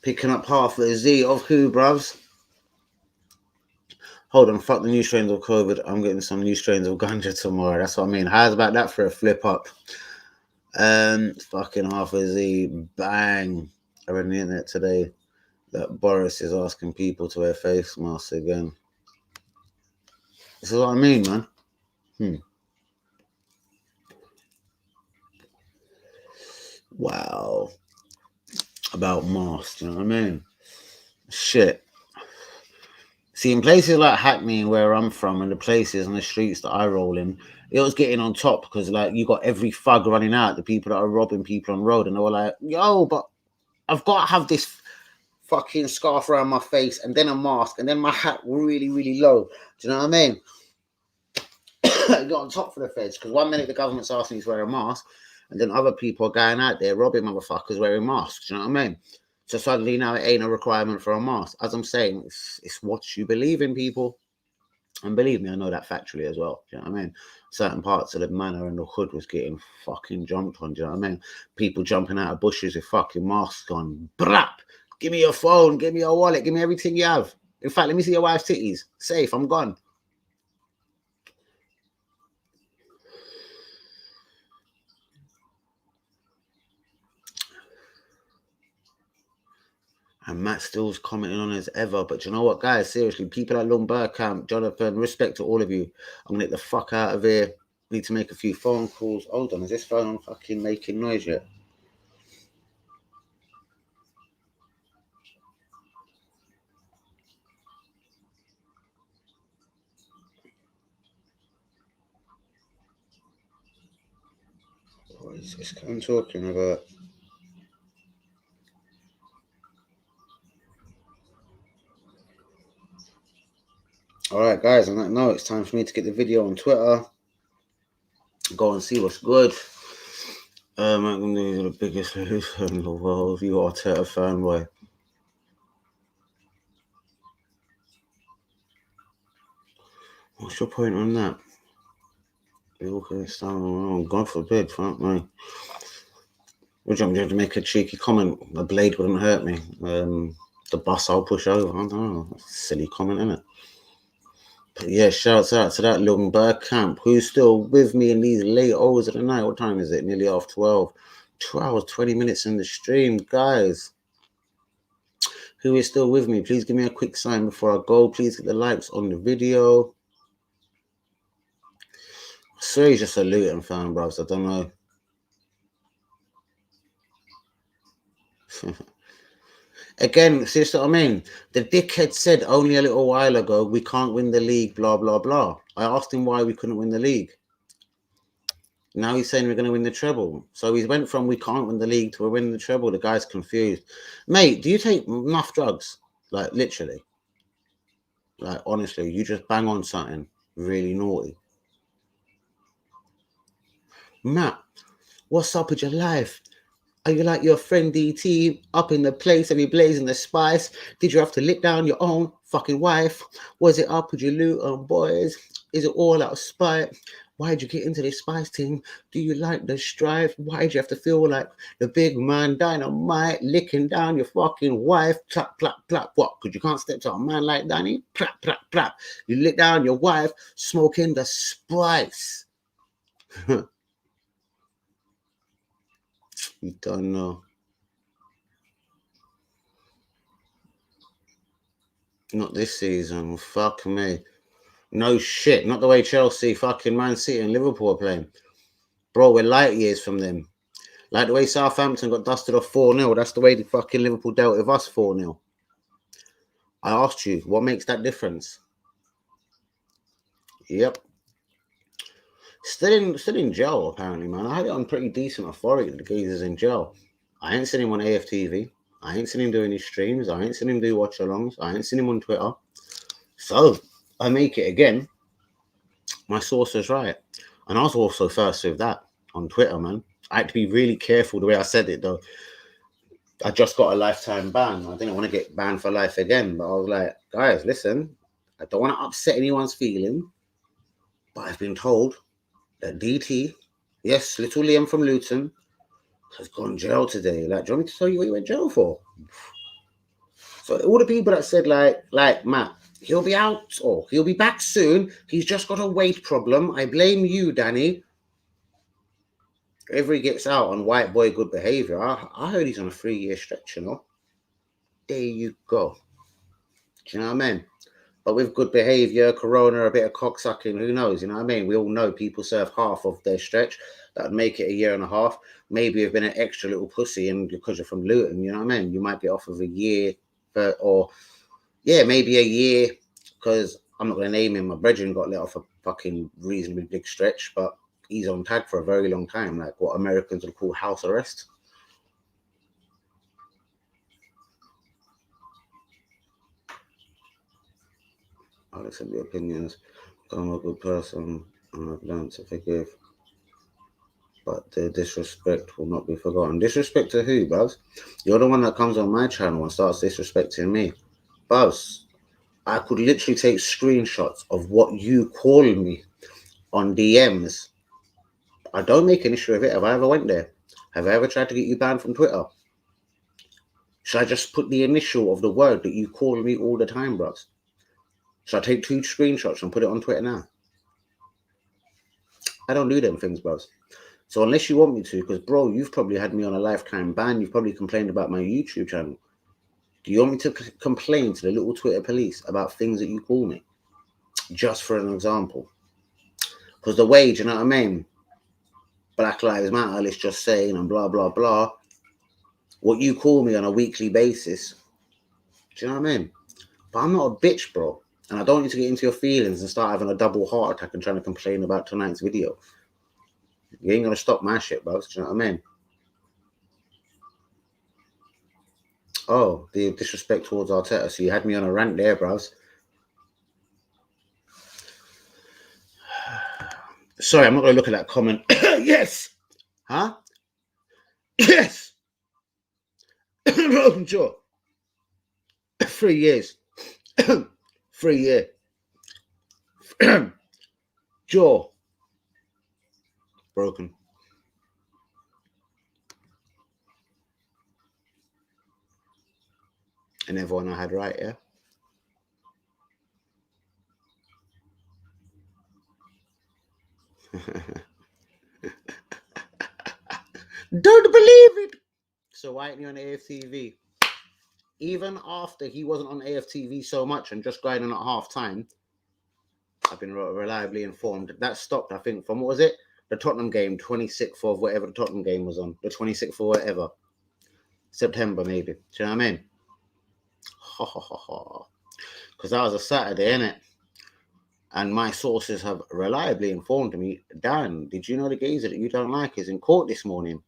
Speaker 2: Picking up half the Z of who, bruvs? Hold on, fuck the new strains of COVID. I'm getting some new strains of ganja tomorrow. That's what I mean. How's about that for a flip up? Fucking half a Z. Bang. I read on the internet today that Boris is asking people to wear face masks again. This is what I mean, man. Wow. About masks, you know what I mean? Shit. See, in places like Hackney, where I'm from, and the places and the streets that I roll in, it was getting on top because, like, you got every thug running out, the people that are robbing people on the road, and they were like, yo, but I've got to have this fucking scarf around my face, and then a mask, and then my hat really, really low. Do you know what I mean? Got on top for the feds, because one minute the government's asking you to wear a mask, and then other people are going out there robbing motherfuckers wearing masks. Do you know what I mean? So suddenly now it ain't a requirement for a mask. As I'm saying, it's what you believe in, people. And believe me, I know that factually as well. Do you know what I mean? Certain parts of the manor and the hood was getting fucking jumped on. Do you know what I mean? People jumping out of bushes with fucking masks on. Brap! Give me your phone. Give me your wallet. Give me everything you have. In fact, let me see your wife's titties. Safe. I'm gone. And Matt Still's commenting on as ever. But you know what, guys? Seriously, people at Lumber Camp, Jonathan, respect to all of you. I'm going to get the fuck out of here. Need to make a few phone calls. Hold on, is this phone on fucking making noise yet? What is this I'm talking about? Alright, guys, on that note, it's time for me to get the video on Twitter. Go and see what's good. I'm going to be the biggest loser in the world. You are a Arteta fanboy. What's your point on that? God forbid, fuck me. Would you want me to make a cheeky comment? The blade wouldn't hurt me. The bus I'll push over. I don't know. Silly comment, isn't it? But yeah, shouts out to that little bird camp. Who's still with me in these late hours of the night? What time is it? Nearly half 12. 2 hours, 20 minutes in the stream, guys. Who is still with me? Please give me a quick sign before I go. Please get the likes on the video. I swear he's just a Luton fan, bros. I don't know. Again, see what I mean? The dickhead said only a little while ago, we can't win the league, blah, blah, blah. I asked him why we couldn't win the league. Now he's saying we're going to win the treble. So he went from we can't win the league to we're winning the treble. The guy's confused. Mate, do you take enough drugs? Like, literally. Like, honestly, you just bang on something really naughty. Matt, what's up with your life? Are you like your friend DT up in the place and you blazing the spice? Did you have to lick down your own fucking wife? Was it up with your Luton boys? Is it all out of spite? Why'd you get into this spice team? Do you like the strife? Why'd you have to feel like the big man dynamite licking down your fucking wife? Clap, clap, clap. What? Because you can't step to a man like Danny? Clap, clap, clap. You lick down your wife smoking the spice. You don't know. Not this season. Fuck me. No shit. Not the way Chelsea, fucking Man City and Liverpool are playing. Bro, we're light years from them. Like the way Southampton got dusted off 4-0. That's the way the fucking Liverpool dealt with us 4-0. I asked you, what makes that difference? Yep. Still in jail, apparently, man. I had it on pretty decent authority that the geezer's in jail. I ain't seen him on AFTV. I ain't seen him doing his streams. I ain't seen him do watch-alongs. I ain't seen him on Twitter. So, I make it again. My source is right. And I was also first with that on Twitter, man. I had to be really careful the way I said it, though. I just got a lifetime ban. I didn't want to get banned for life again. But I was like, guys, listen. I don't want to upset anyone's feeling. But I've been told that DT, yes, little Liam from Luton, has gone jail today. Like, do you want me to tell you what he went jail for? So all the people that said like Matt, he'll be out or he'll be back soon. He's just got a weight problem. I blame you, Danny. If he gets out on white boy good behavior, I heard he's on a 3-year stretch, you know. There you go. Do you know what I mean? But with good behavior, corona, a bit of cocksucking, who knows? You know what I mean? We all know people serve half of their stretch. That'd make it a year and a half. Maybe you've been an extra little pussy and because you're from Luton, you know what I mean? You might get off of a year, maybe a year, because I'm not going to name him. My brethren got let off a fucking reasonably big stretch, but he's on tag for a very long time, like what Americans would call house arrest. I'll accept the opinions. I'm a good person and I've learned to forgive. But the disrespect will not be forgotten. Disrespect to who, Buzz? You're the one that comes on my channel and starts disrespecting me. Buzz, I could literally take screenshots of what you call me on DMs. I don't make an issue of it. Have I ever went there? Have I ever tried to get you banned from Twitter? Should I just put the initial of the word that you call me all the time, bros? Should I take 2 screenshots and put it on Twitter now? I don't do them things, bros. So unless you want me to, because, bro, you've probably had me on a lifetime ban. You've probably complained about my YouTube channel. Do you want me to complain to the little Twitter police about things that you call me? Just for an example. Because the way, do you know what I mean? Black Lives Matter, let's just say, and blah, blah, blah. What you call me on a weekly basis. Do you know what I mean? But I'm not a bitch, bro. And I don't need to get into your feelings and start having a double heart attack and trying to complain about tonight's video. You ain't going to stop my shit, bro. Do you know what I mean? Oh, the disrespect towards Arteta. So you had me on a rant there, bros. Sorry, I'm not going to look at that comment. Yes! Huh? Yes! Broken jaw. 3 years. 3 years. Jaw. Broken. And everyone I had right, yeah? Don't believe it. So why ain't he on AFTV? Even after he wasn't on AFTV so much and just going on at half time, I've been reliably informed. That stopped, I think, from, what was it? The Tottenham game, 26th of whatever the Tottenham game was on. The 26th or whatever. September, maybe. Do you know what I mean? Ha ha ha ha. Because that was a Saturday, innit? And my sources have reliably informed me, Dan, did you know the geezer that you don't like is in court this morning?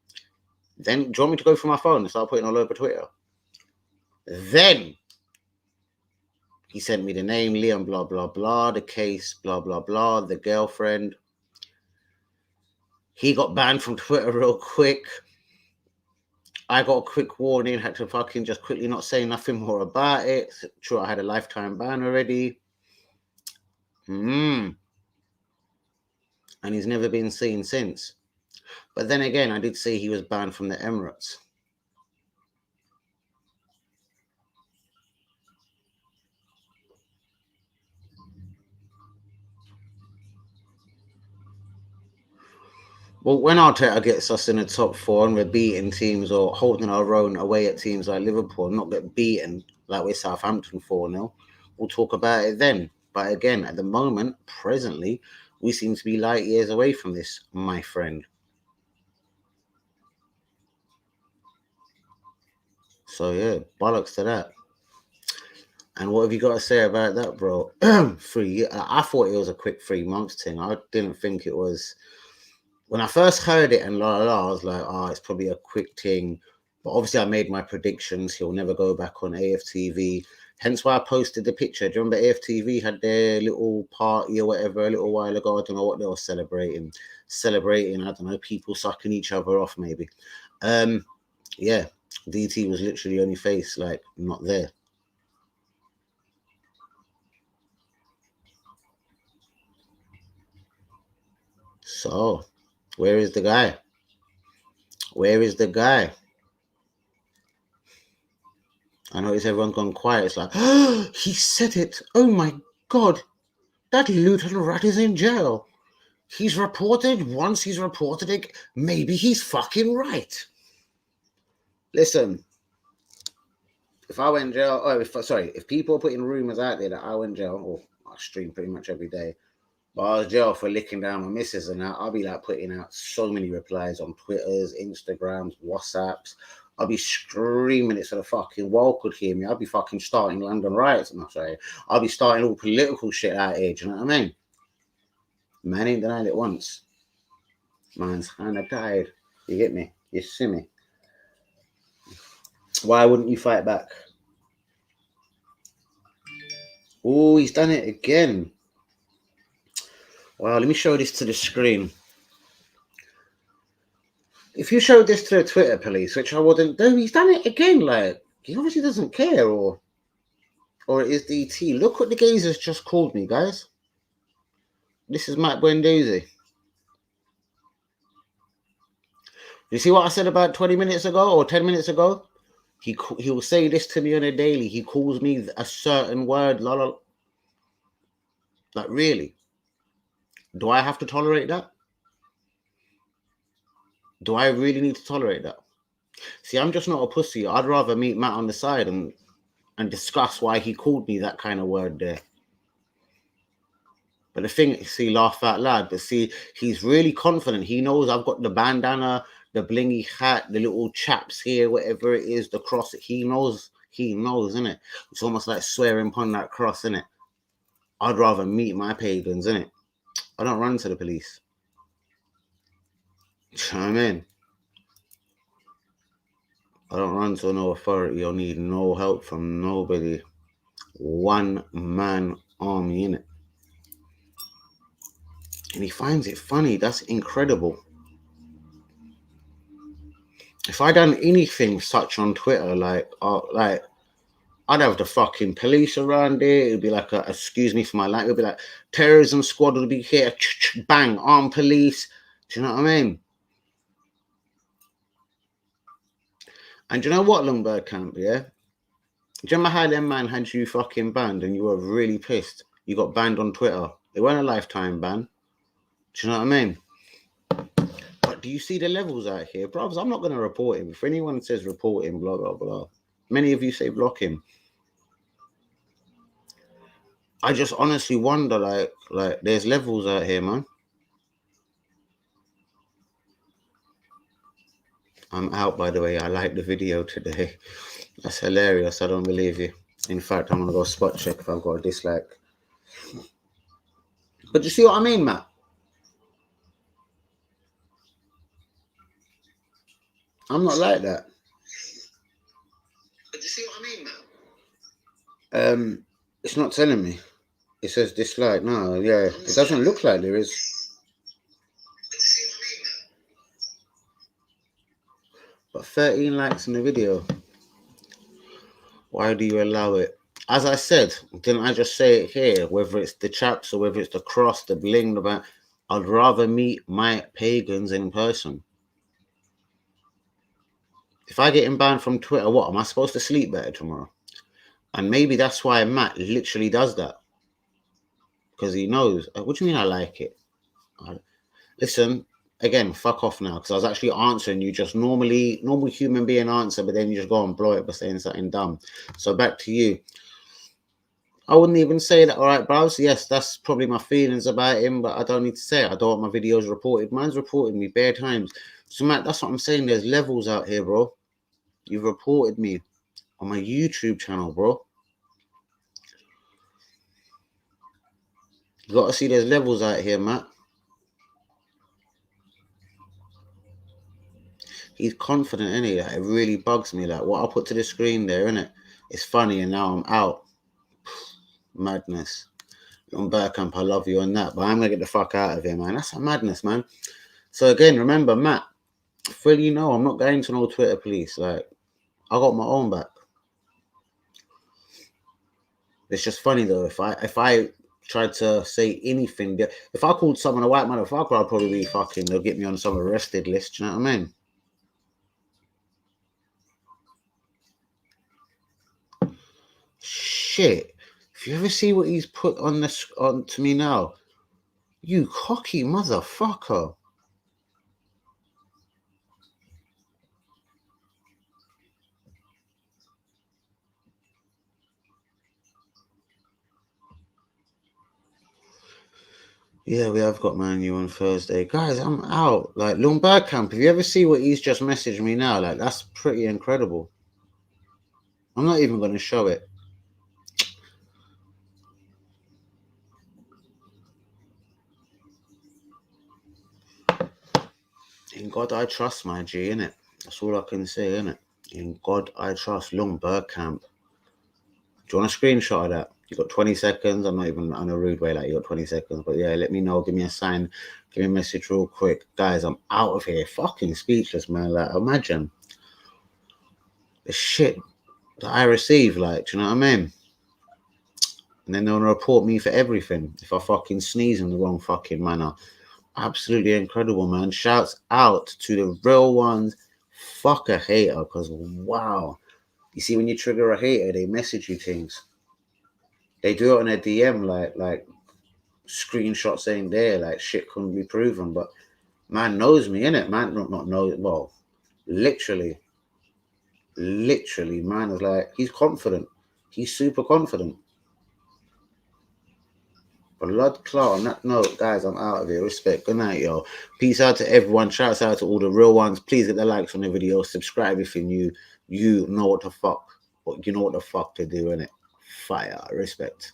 Speaker 2: Then, do you want me to go through my phone and start putting all over Twitter? Then, he sent me the name, Leon, blah, blah, blah, the case, blah, blah, blah, the girlfriend. He got banned from Twitter real quick. I got a quick warning, had to fucking just quickly not say nothing more about it. Sure, I had a lifetime ban already. And he's never been seen since. But then again, I did say he was banned from the Emirates. Well, when Arteta gets us in the top 4 and we're beating teams or holding our own away at teams like Liverpool, not get beaten like we're Southampton 4-0, we'll talk about it then. But again, at the moment, presently, we seem to be light years away from this, my friend. So yeah, bollocks to that. And what have you got to say about that, bro? 3 years. I thought it was a quick 3 months thing. I didn't think it was. When I first heard it and I was like, it's probably a quick thing. But obviously I made my predictions. He'll never go back on AFTV. Hence why I posted the picture. Do you remember AFTV had their little party or whatever a little while ago? I don't know what they were celebrating. I don't know, people sucking each other off maybe. Yeah, DT was literally the only face, like, not there. So, where is the guy? Where is the guy? I notice everyone's gone quiet. It's like, he said it. Oh my God. That Luton rat is in jail. He's reported once, he's reported it. Maybe he's fucking right. Listen, if I went in jail, if people are putting rumors out there that I went in jail, or I stream pretty much every day, but I was in jail for licking down my missus and that, I'll be like putting out so many replies on Twitters, Instagrams, WhatsApps. I'll be screaming it so the fucking world could hear me. I'll be fucking starting London riots, and I'll be starting all political shit out here. Do you know what I mean? Man ain't denied it once. Man's kind of tired. You get me? You see me? Why wouldn't you fight back? Oh, he's done it again. Wow, let me show this to the screen. If you showed this to the Twitter police, which I wouldn't do, he's done it again. Like, he obviously doesn't care, or Or it is DT. Look what the gazers just called me, guys. This is Matt Buendaisy. You see what I said about 20 minutes ago or 10 minutes ago? He will say this to me on a daily. He calls me a certain word. Like, really? Do I have to tolerate that? Do I really need to tolerate that? See, I'm just not a pussy. I'd rather meet Matt on the side and discuss why he called me that kind of word there. But the thing, see, laugh out loud. But see, he's really confident. He knows I've got the bandana, the blingy hat, the little chaps here, whatever it is, the cross. He knows, innit? It's almost like swearing upon that cross, innit? I'd rather meet my pagans, innit? I don't run to the police. Do you know what I mean? I don't run to no authority or need no help from nobody. One man army, innit? And he finds it funny. That's incredible. If I done anything such on Twitter, like I'd have the fucking police around there. It'd be like excuse me for my language. It'd be like terrorism squad would be here. Bang, armed police. Do you know what I mean? And do you know what, Longberg Camp, yeah? Do you remember how them man had you fucking banned and you were really pissed? You got banned on Twitter. It wasn't a lifetime ban. Do you know what I mean? But do you see the levels out here? Bros, I'm not going to report him. If anyone says report him, blah, blah, blah. Many of you say block him. I just honestly wonder, like there's levels out here, man. I'm out, by the way. I like the video today. That's hilarious. I don't believe you. In fact, I'm going to go spot check if I've got a dislike. But you see what I mean, Matt? I'm not like that. But you see what I mean, Matt? It's not telling me. It says dislike. No, yeah. It doesn't look like there is. But 13 likes in the video. Why do you allow it? As I said, didn't I just say it here? Whether it's the chaps or whether it's the cross, the bling, the bang, I'd rather meet my pagans in person. If I get him banned from Twitter, what? Am I supposed to sleep better tomorrow? And maybe that's why Matt literally does that. Because he knows. What do you mean I like it? Listen, again, fuck off now. Because I was actually answering you just normal human being answer, but then you just go and blow it by saying something dumb. So back to you. I wouldn't even say that, all right, bros. Yes, that's probably my feelings about him, but I don't need to say it. I don't want my videos reported. Mine's reported me bare times. So, Matt, that's what I'm saying. There's levels out here, bro. You've reported me on my YouTube channel, bro. You got to see there's levels out here, Matt. He's confident, isn't he? Like, it really bugs me. Like, what I put to the screen there, innit? It's funny, and now I'm out. Madness. On Bergkamp, I love you and that, but I'm going to get the fuck out of here, man. That's a madness, man. So, again, remember, Matt, fully know I'm not going to no Twitter police. Like, I got my own back. It's just funny, though. If I tried to say anything, if I called someone a white motherfucker, I'd probably be fucking, they'll get me on some arrested list. You know what I mean? Shit. If you ever see what he's put on to me now, you cocky motherfucker. Yeah, we have got Man U on Thursday. Guys, I'm out. Like, Lundberg Camp, if you ever see what he's just messaged me now, like, that's pretty incredible. I'm not even going to show it. In God I trust, my G, innit? That's all I can say, innit? In God I trust. Lundberg Camp. Do you want a screenshot of that? You got 20 seconds. I'm not even on a rude way, like, you got 20 seconds. But yeah, let me know. Give me a sign. Give me a message real quick. Guys, I'm out of here. Fucking speechless, man. Like, imagine the shit that I receive. Like, do you know what I mean? And then they want to report me for everything if I fucking sneeze in the wrong fucking manner. Absolutely incredible, man. Shouts out to the real ones. Fuck a hater, because wow. You see, when you trigger a hater, they message you things. They do it on a DM, like screenshot saying there, like shit couldn't be proven. But man knows me, innit? Man, not know. Well, literally, man is like, he's confident. He's super confident. Blood clot. On that note, guys, I'm out of here. Respect. Good night, yo. Peace out to everyone. Shouts out to all the real ones. Please hit the likes on the video. Subscribe if you're new. You know what the fuck. You know what the fuck to do, innit? Fire. Respect.